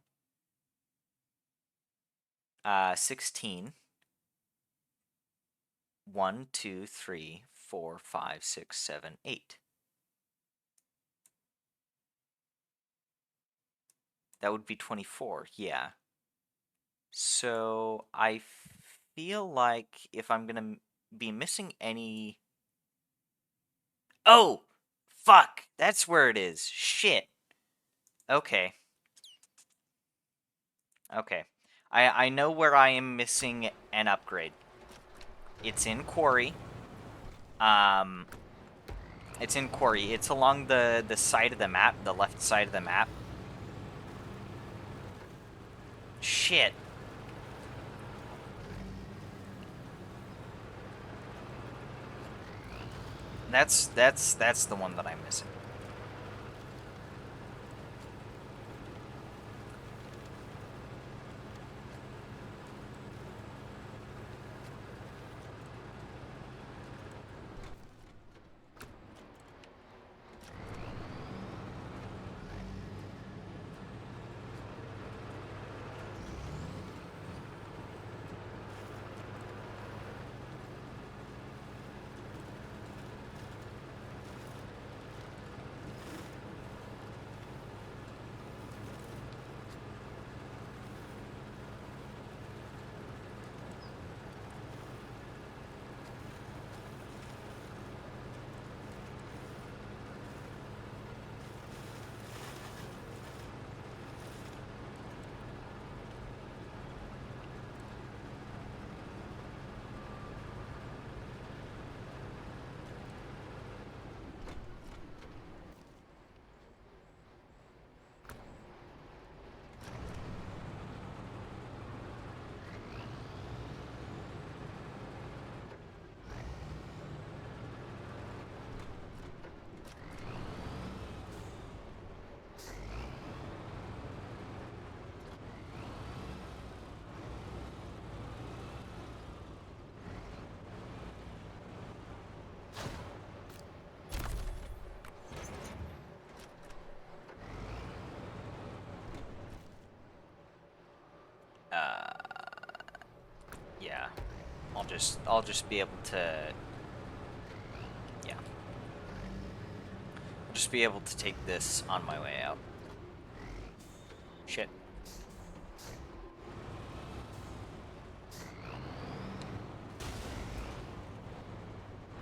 [SPEAKER 1] 16. 1, 2, 3, 4, 5, 6, 7, 8. That would be 24, yeah. So I feel like if I'm gonna be missing any... Oh! Fuck! That's where it is. Shit. Okay. Okay. I know where I am missing an upgrade. It's in Quarry. It's in Quarry. It's along the side of the map, the left side of the map. Shit. That's the one that I'm missing. I'll just be able to, yeah. I'll just be able to take this on my way out. Shit.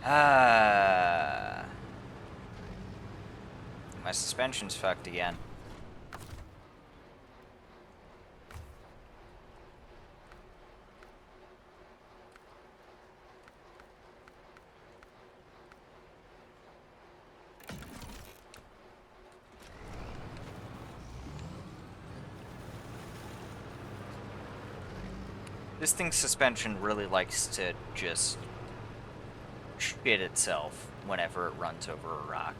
[SPEAKER 1] Ah. My suspension's fucked again. This thing's suspension really likes to just shit itself whenever it runs over a rock.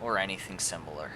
[SPEAKER 1] Or anything similar.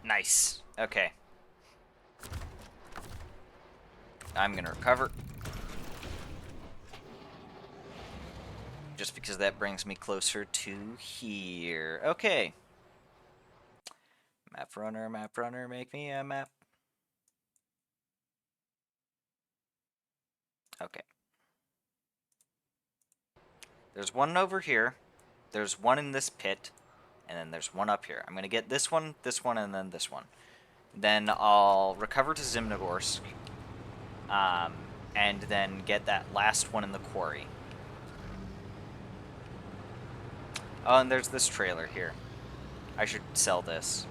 [SPEAKER 1] Nice. Okay. I'm gonna recover. Just because that brings me closer to here. Okay. Map runner, make me a map. Okay. There's one over here. There's one in this pit. And then there's one up here. I'm going to get this one, and then this one. Then I'll recover to Zimnogorsk. And then get that last one in the quarry. Oh, and there's this trailer here. I should sell this.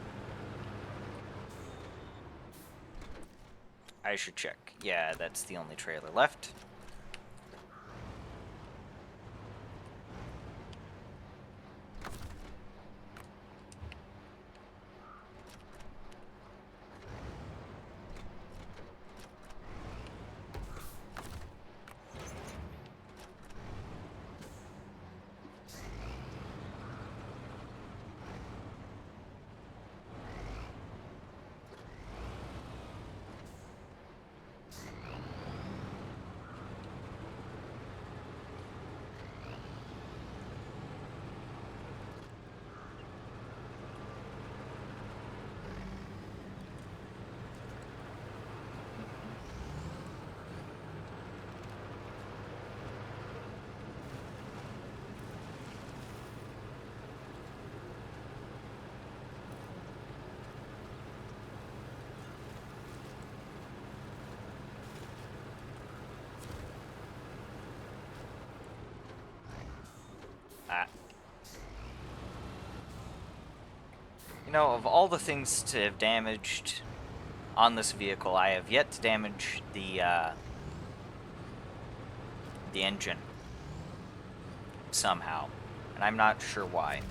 [SPEAKER 1] I should check. Yeah, that's the only trailer left. You know, of all the things to have damaged on this vehicle, I have yet to damage the engine somehow, and I'm not sure why.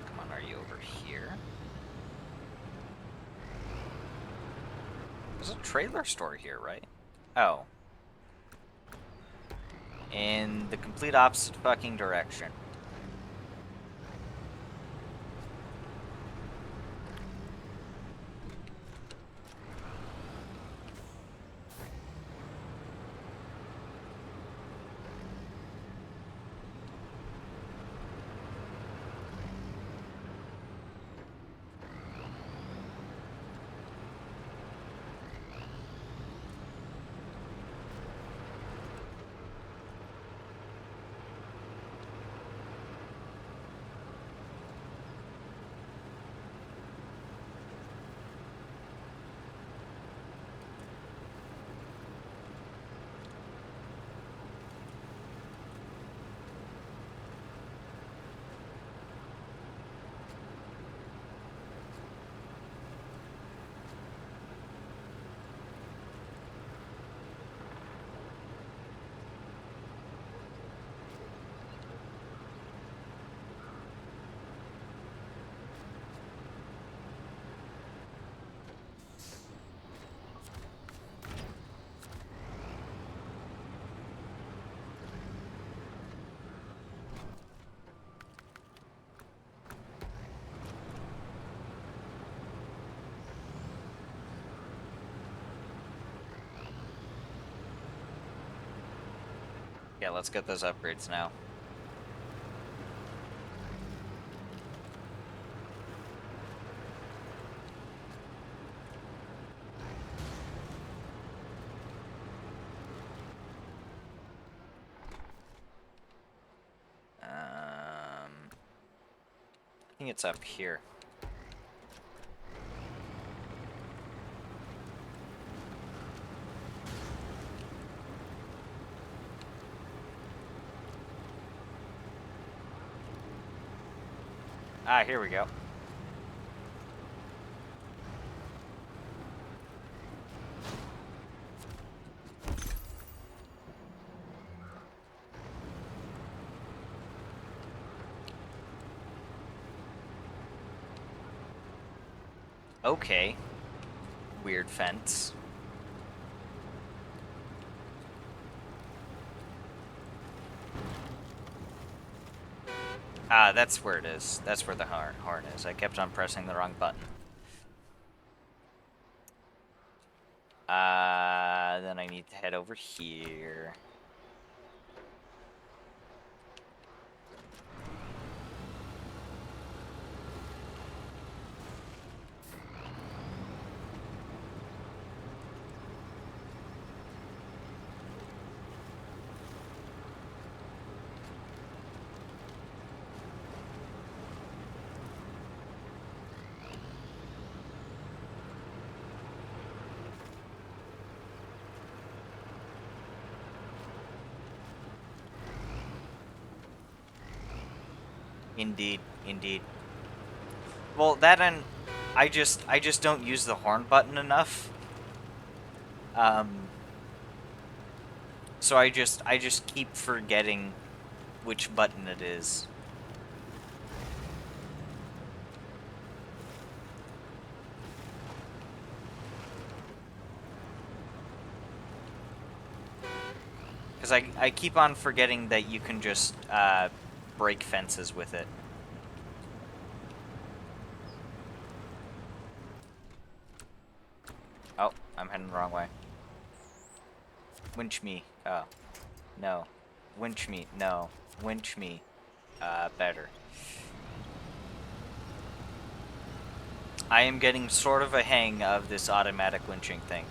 [SPEAKER 1] Come on, are you over here? There's a trailer store here, right? Oh. In the complete opposite fucking direction. Yeah, let's get those upgrades now. I think it's up here. Ah, here we go. Okay. Weird fence. Ah, that's where it is. That's where the horn is. I kept on pressing the wrong button. Then I need to head over here. Indeed, indeed. Well, that and I just don't use the horn button enough. So I just keep forgetting which button it is. Because I keep on forgetting that you can just break fences with it. Oh, I'm heading the wrong way. Winch me. Oh. No. Winch me. No. Winch me. Better. I am getting sort of a hang of this automatic winching thing.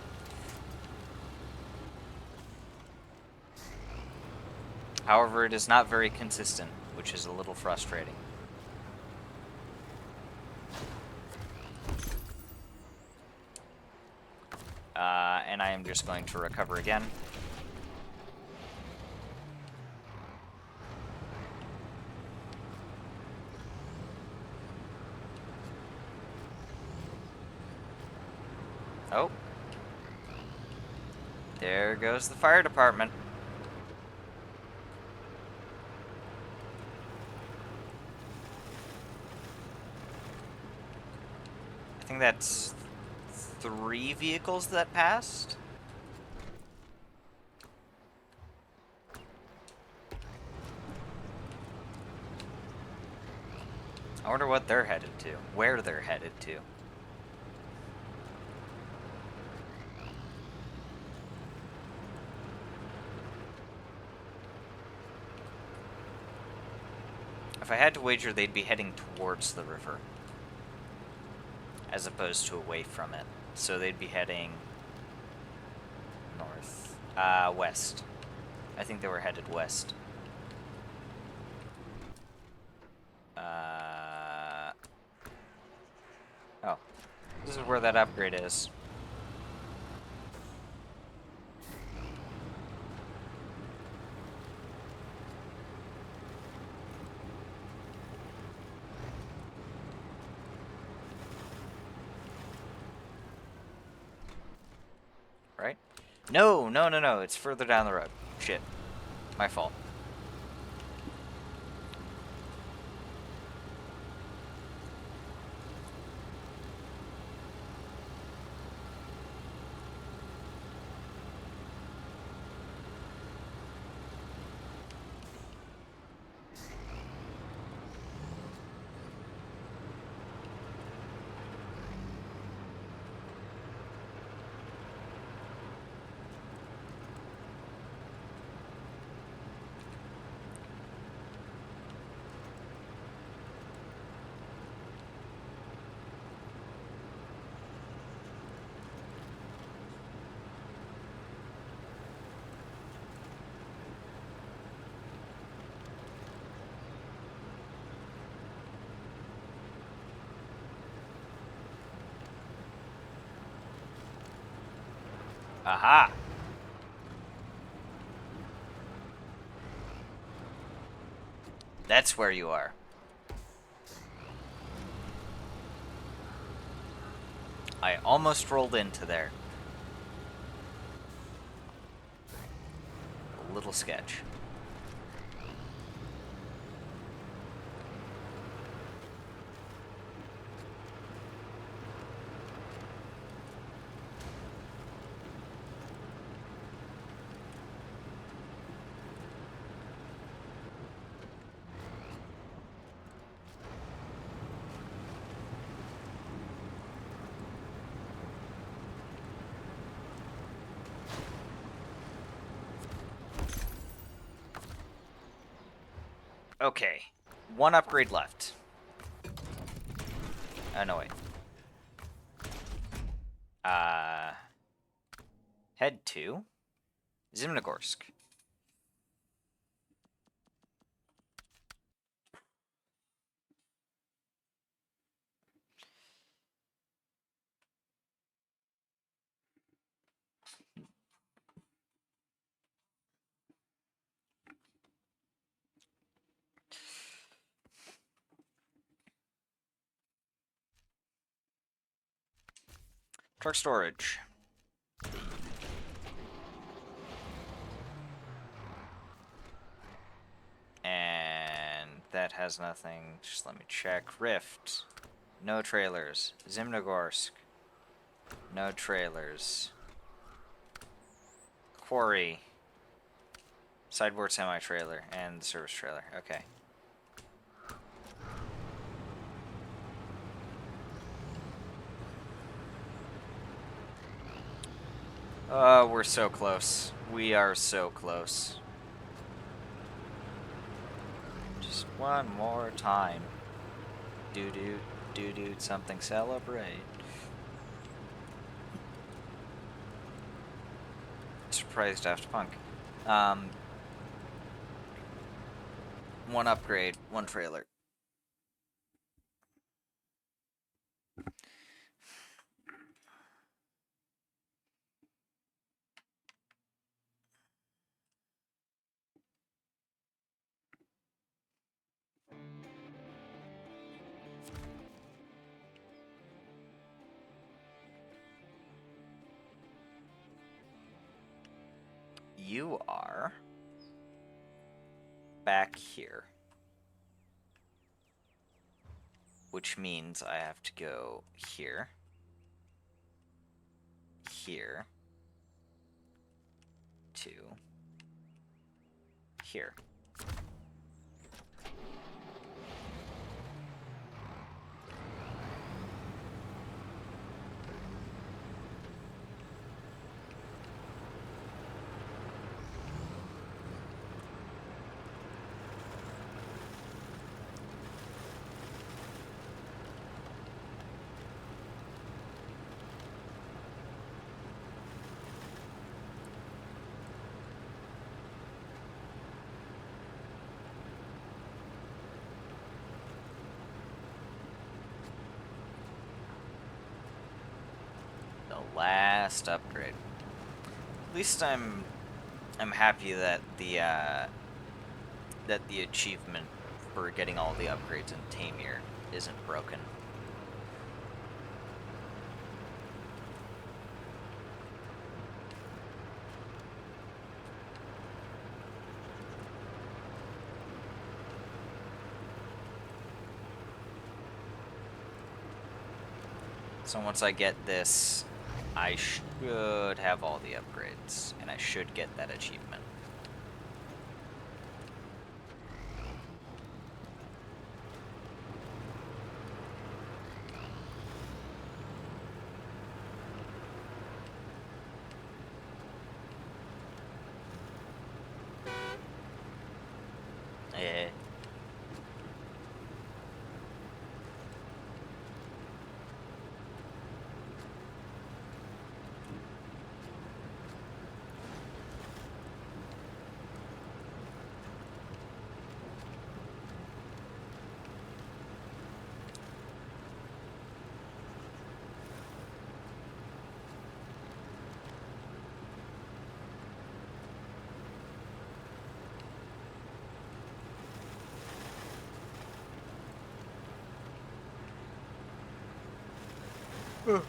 [SPEAKER 1] However, it is not very consistent, which is a little frustrating. And I am just going to recover again. Oh. There goes the fire department. I think that's 3 vehicles that passed. I wonder what they're headed to, where they're headed to. If I had to wager, they'd be heading towards the river, as opposed to away from it. So they'd be heading north, west. I think they were headed west. Oh, this is where that upgrade is. Right? No, no, no, no. It's further down the road. Shit. My fault. Aha! That's where you are. I almost rolled into there. A little sketch. Okay, 1 upgrade left. Oh, no, wait. Head to Zimnogorsk. Truck storage. And that has nothing. Just let me check. Rift. No trailers. Zimnogorsk. No trailers. Quarry. Sideboard semi-trailer. And the service trailer. Okay. Oh, we're so close. We are so close. Just one more time. Do-do, do-do, something celebrate. Surprised Daft Punk. One upgrade, one trailer. You are back here. Which means I have to go here. Here. To here. Last upgrade. At least I'm happy that the achievement for getting all the upgrades in Taymyr isn't broken. So once I get this, I should have all the upgrades, and I should get that achievement. Eh. Oh.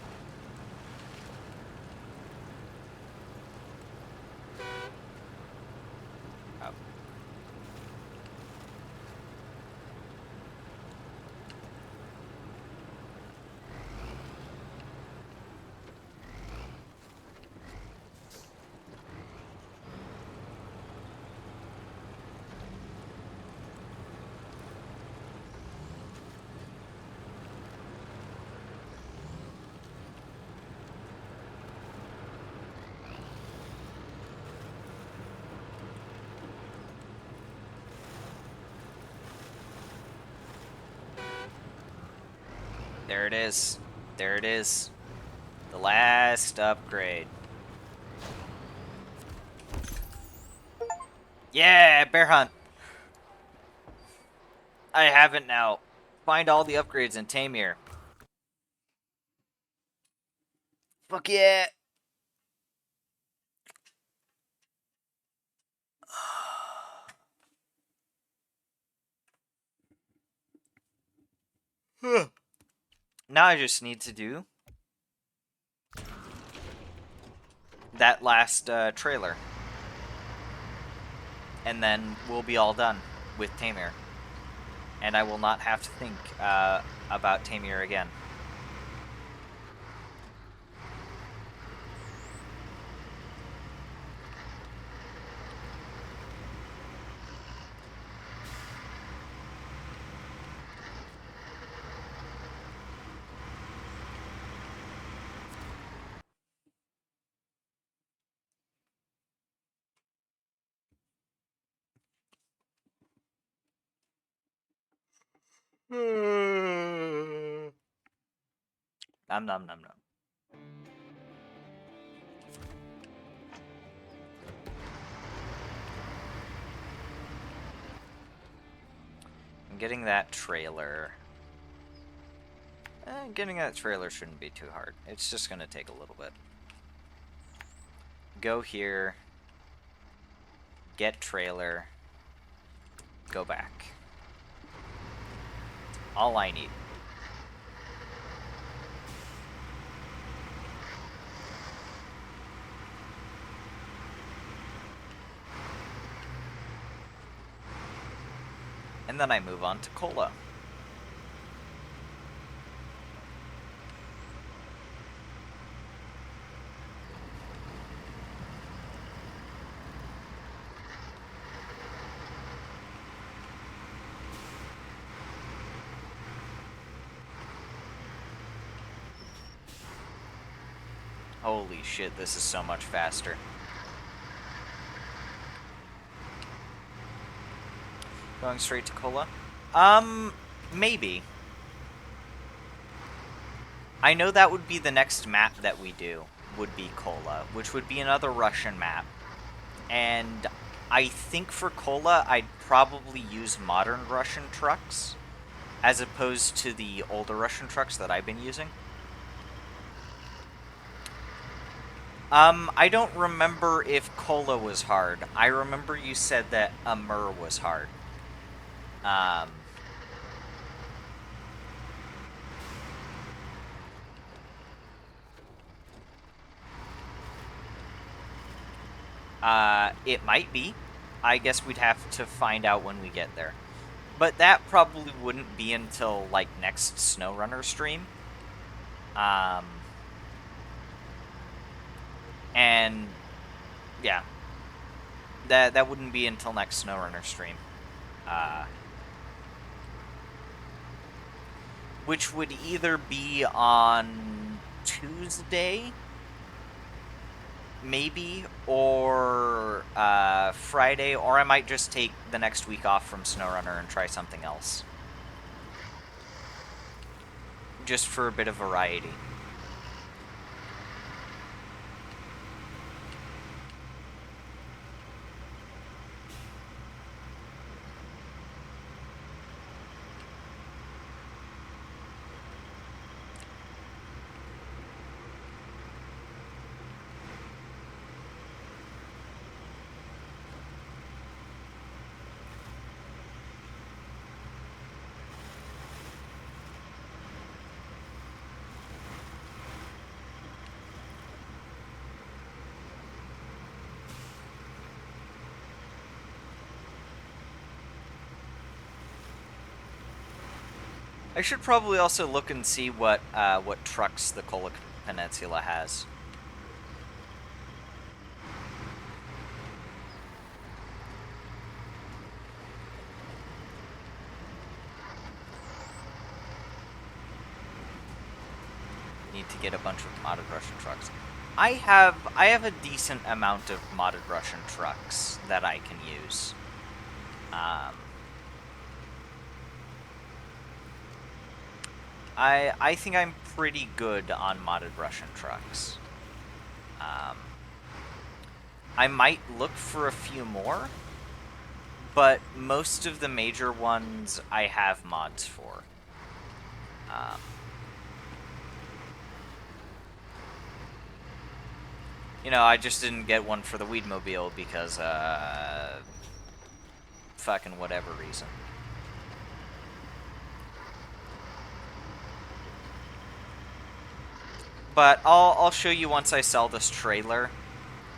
[SPEAKER 1] There it is. There it is. The last upgrade. Yeah, bear hunt. I have it now. Find all the upgrades in Taymyr. Fuck yeah. Now I just need to do that last trailer. And then we'll be all done with Taymyr. And I will not have to think about Taymyr again. Nom nom nom nom. getting that trailer... getting that trailer shouldn't be too hard. It's just going to take a little bit. Go here. Get trailer. Go back. All I need. And then I move on to Kola. Holy shit, this is so much faster. Going straight to Kola? Maybe. I know that would be the next map that we do, would be Kola, which would be another Russian map. And I think for Kola, I'd probably use modern Russian trucks, as opposed to the older Russian trucks that I've been using. I don't remember if Kola was hard. I remember you said that Amur was hard. It might be. I guess we'd have to find out when we get there. But that probably wouldn't be until, like, next Snowrunner stream. And, yeah. That wouldn't be until next Snowrunner stream. Which would either be on Tuesday, maybe, or Friday, or I might just take the next week off from Snowrunner and try something else. Just for a bit of variety. I should probably also look and see what trucks the Kola Peninsula has. Need to get a bunch of modded Russian trucks. I have a decent amount of modded Russian trucks that I can use. I think I'm pretty good on modded Russian trucks. I might look for a few more, but most of the major ones I have mods for. You know, I just didn't get one for the Weedmobile because, fucking whatever reason. But I'll show you once I sell this trailer,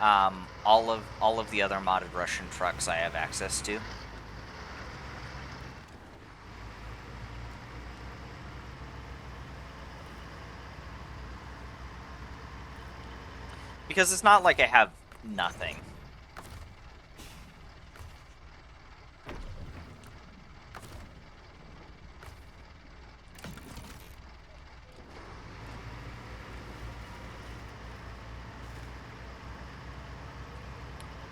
[SPEAKER 1] all of the other modded Russian trucks I have access to. Because it's not like I have nothing.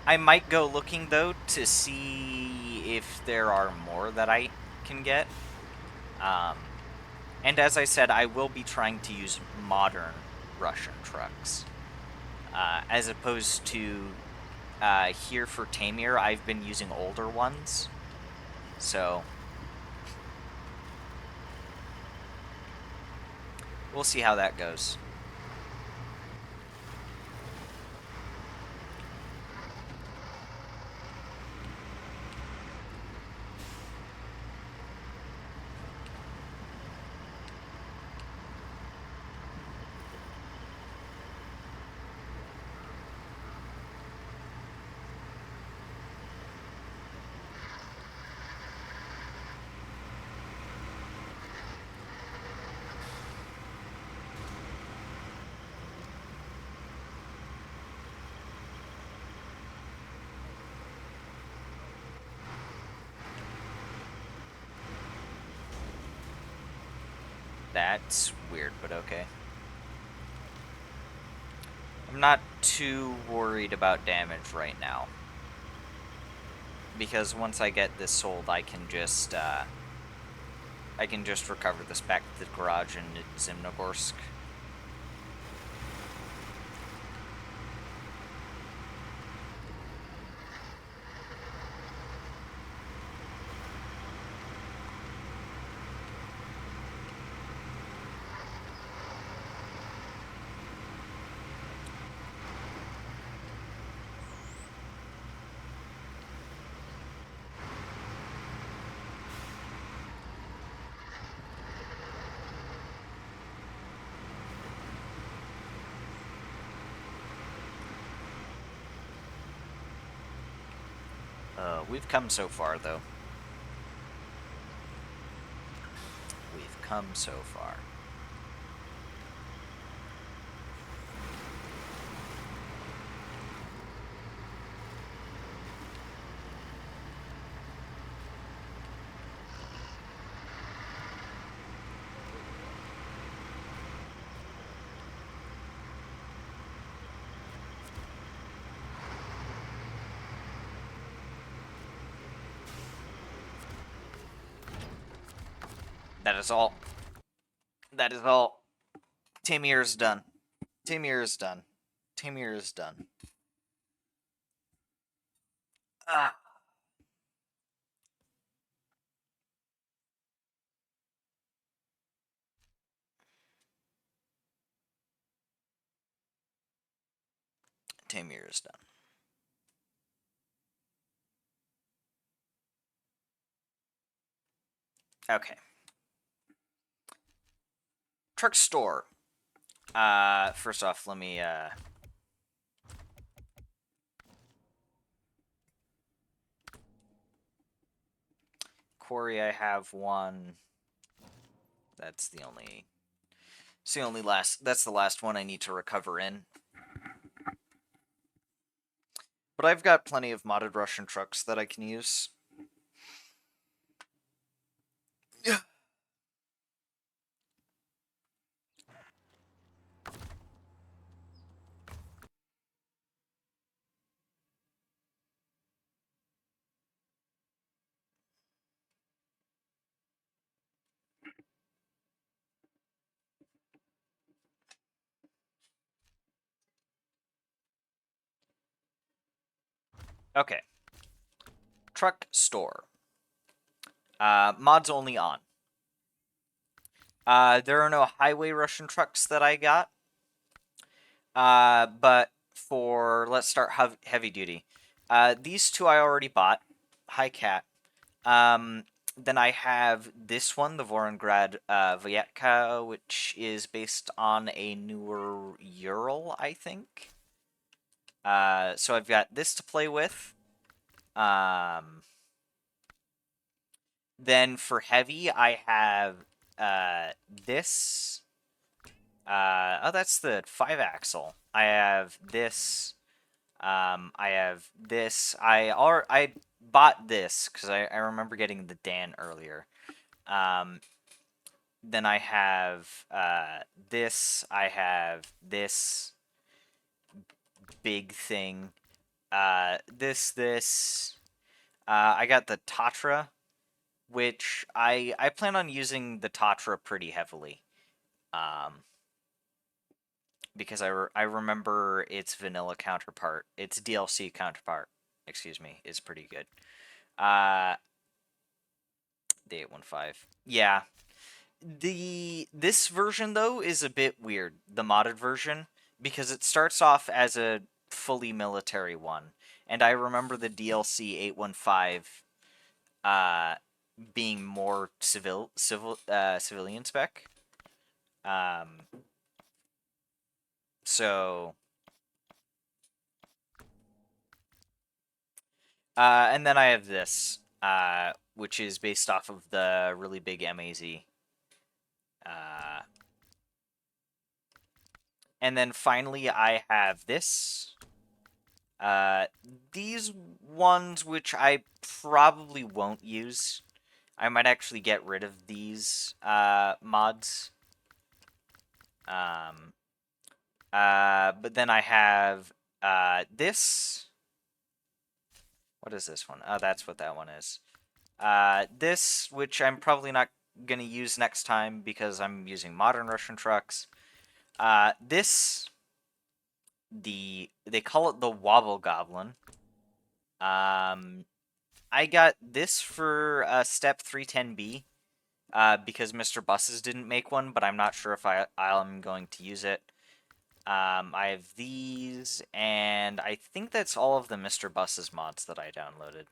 [SPEAKER 1] I might go looking, though, to see if there are more that I can get. And as I said, I will be trying to use modern Russian trucks. As opposed to here for Taymyr, I've been using older ones. So, we'll see how that goes. That's weird, but okay. I'm not too worried about damage right now. Because once I get this sold, I can just recover this back to the garage in Zimnogorsk. We've come so far, though. We've come so far. That is all. That is all. Taymyr is done. Taymyr is done. Taymyr is done. Ah. Taymyr is done. Okay. Truck store. First off, let me, quarry, I have one. That's the only... that's the last one I need to recover in. But I've got plenty of modded Russian trucks that I can use. Yeah. Okay. Truck store. Mods only on. There are no highway Russian trucks that I got. But for, let's start heavy duty. These two I already bought. Hi, cat. Then I have this one, the Vorongrad Vyatka, which is based on a newer Ural, I think. So I've got this to play with. Then for heavy, I have this. Oh, that's the 5-axle. I have this. I have this. I bought this because I remember getting the Dan earlier. Then I have this. I have this big thing. This. I got the Tatra, which I plan on using the Tatra pretty heavily. Because I remember its vanilla counterpart, its DLC counterpart, excuse me, is pretty good. The 815. Yeah. This version though is a bit weird, the modded version, because it starts off as a fully military one, and I remember the DLC 815 uh being more civilian spec. Um so and then I have this which is based off of the really big MAZ. Uh and then finally I have this. Uh, these ones, which I probably won't use. I might actually get rid of these mods. Um, but then I have this. What is this one? Oh, that's what that one is. This, which I'm probably not going to use next time because I'm using modern Russian trucks. This, they call it the Wobble Goblin. I got this for step 310B because Mr. Buses didn't make one, but I'm not sure if I'm going to use it. I have these, and I think that's all of the Mr. Buses mods that I downloaded.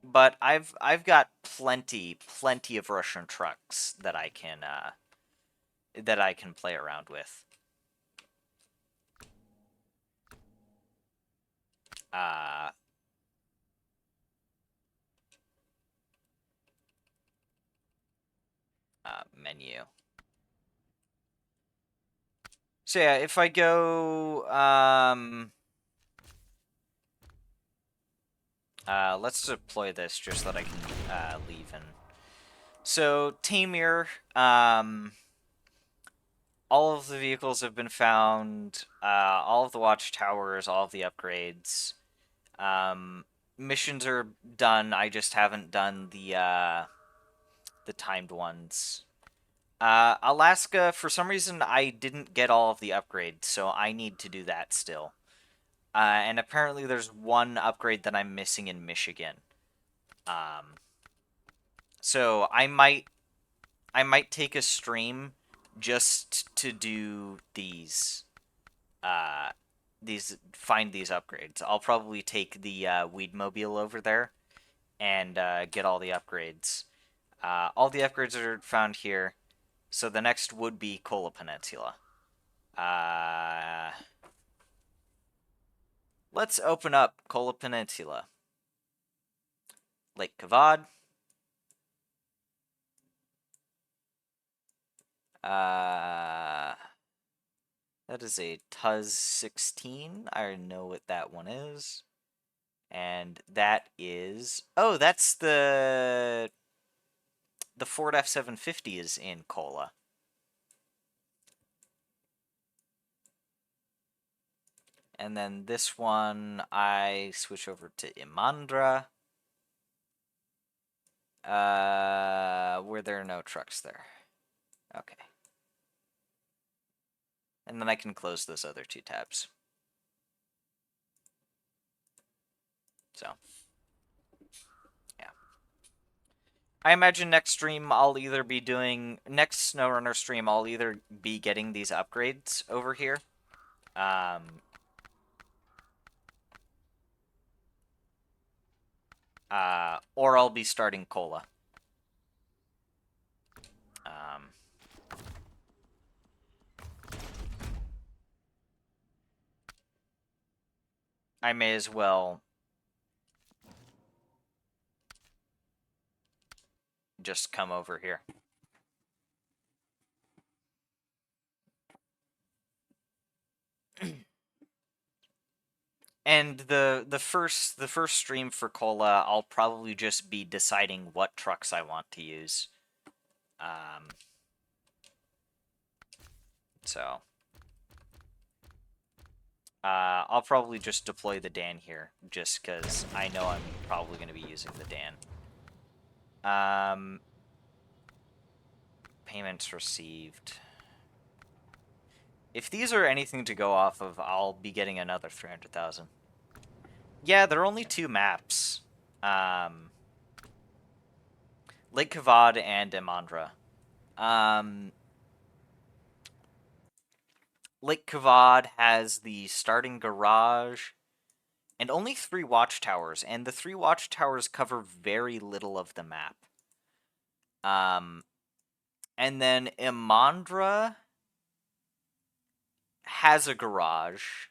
[SPEAKER 1] But I've got plenty of Russian trucks that I can play around with. Uh, Menu. So yeah, if I go, let's deploy this just so that I can leave. And so Taymyr, all of the vehicles have been found, all of the watchtowers, all of the upgrades. Missions are done. I just haven't done the timed ones. Alaska, for some reason, I didn't get all of the upgrades, so I need to do that still. And apparently there's one upgrade that I'm missing in Michigan. So I might take a stream just to do find these upgrades. I'll probably take the Weedmobile over there and get all the upgrades. All the upgrades are found here. So the next would be Kola Peninsula. Let's open up Kola Peninsula. Lake Kavad. That is a Tuz 16. I know what that one is. And that is... Oh, that's the Ford F-750 is in Kola. And then this one, I switch over to Imandra. Were there no trucks there? Okay. And then I can close those other two tabs. So, yeah. I imagine next stream I'll either be doing... Next SnowRunner stream I'll either be getting these upgrades over here. Or I'll be starting Kola. I may as well just come over here. And the first stream for Kola, I'll probably just be deciding what trucks I want to use. So I'll probably just deploy the Dan here, just because I know I'm probably going to be using the Dan. Payments received. If these are anything to go off of, I'll be getting another 300,000. Yeah, there are only 2 maps. Lake Kavad and Emandra. Um, Lake Kavad has the starting garage and only 3 watchtowers, and the 3 watchtowers cover very little of the map. And then Emandra has a garage,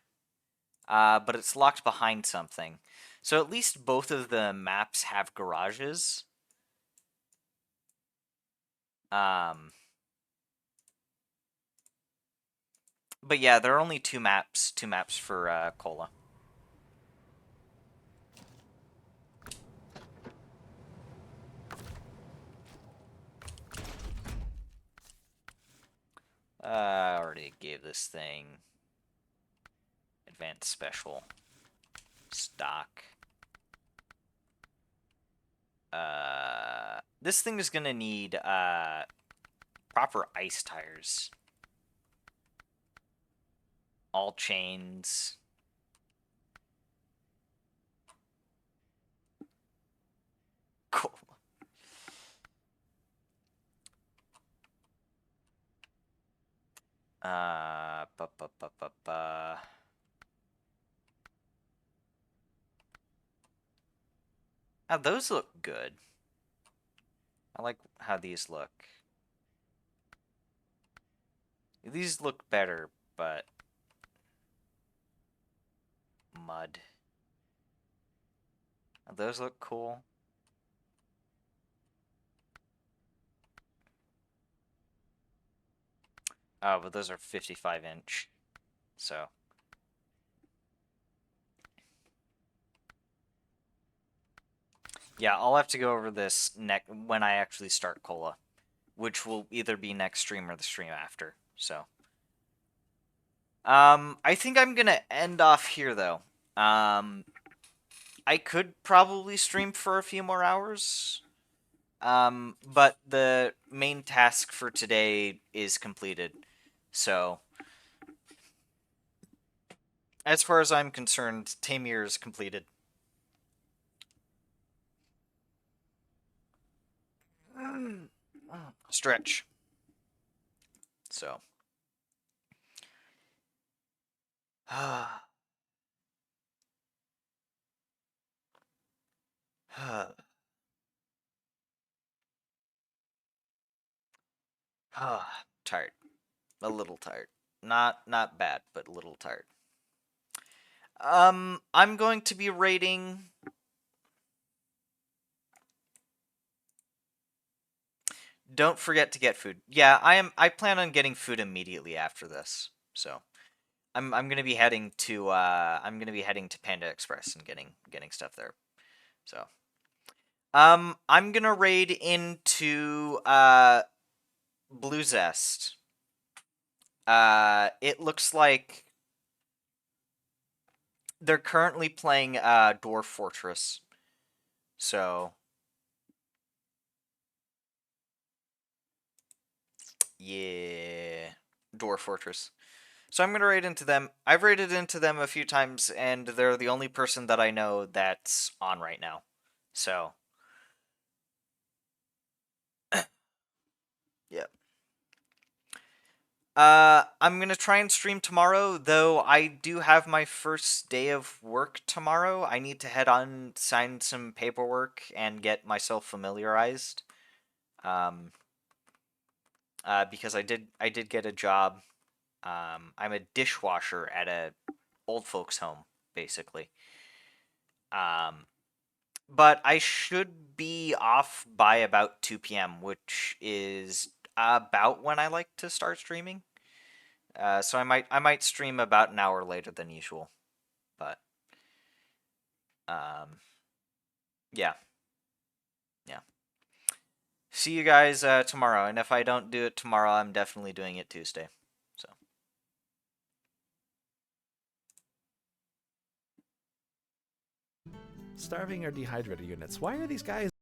[SPEAKER 1] but it's locked behind something. So at least both of the maps have garages. But yeah, there are only two maps for Kola. I already gave this thing advanced special stock. This thing is gonna need proper ice tires. All chains. Cool. Ba, ba, ba, ba, ba. Oh, those look good. I like how these look. These look better, but mud. Oh, those look cool. Oh, but those are 55-inch. So. Yeah, I'll have to go over this when I actually start Kola, which will either be next stream or the stream after. So. I think I'm gonna end off here though. I could probably stream for a few more hours. But the main task for today is completed. So, as far as I'm concerned, Taymyr is completed. Stretch. So. Tired. A little tired. Not bad, but a little tired. I'm going to be rating. Don't forget to get food. Yeah, I plan on getting food immediately after this. So, I'm gonna be heading to Panda Express and getting stuff there. So, I'm gonna raid into Blue Zest. It looks like they're currently playing Dwarf Fortress. So, yeah, Dwarf Fortress. So I'm gonna raid into them. I've raided into them a few times, and they're the only person that I know that's on right now. So, yeah. I'm gonna try and stream tomorrow, though I do have my first day of work tomorrow. I need to head on, sign some paperwork, and get myself familiarized. Um, because I did get a job. I'm a dishwasher at a old folks home, basically. Um, but I should be off by about 2 p.m., which is about when I like to start streaming. So I might stream about an hour later than usual, but um, yeah, yeah. See you guys tomorrow, and if I don't do it tomorrow, I'm definitely doing it Tuesday. So.
[SPEAKER 2] Starving or dehydrated units. Why are these guys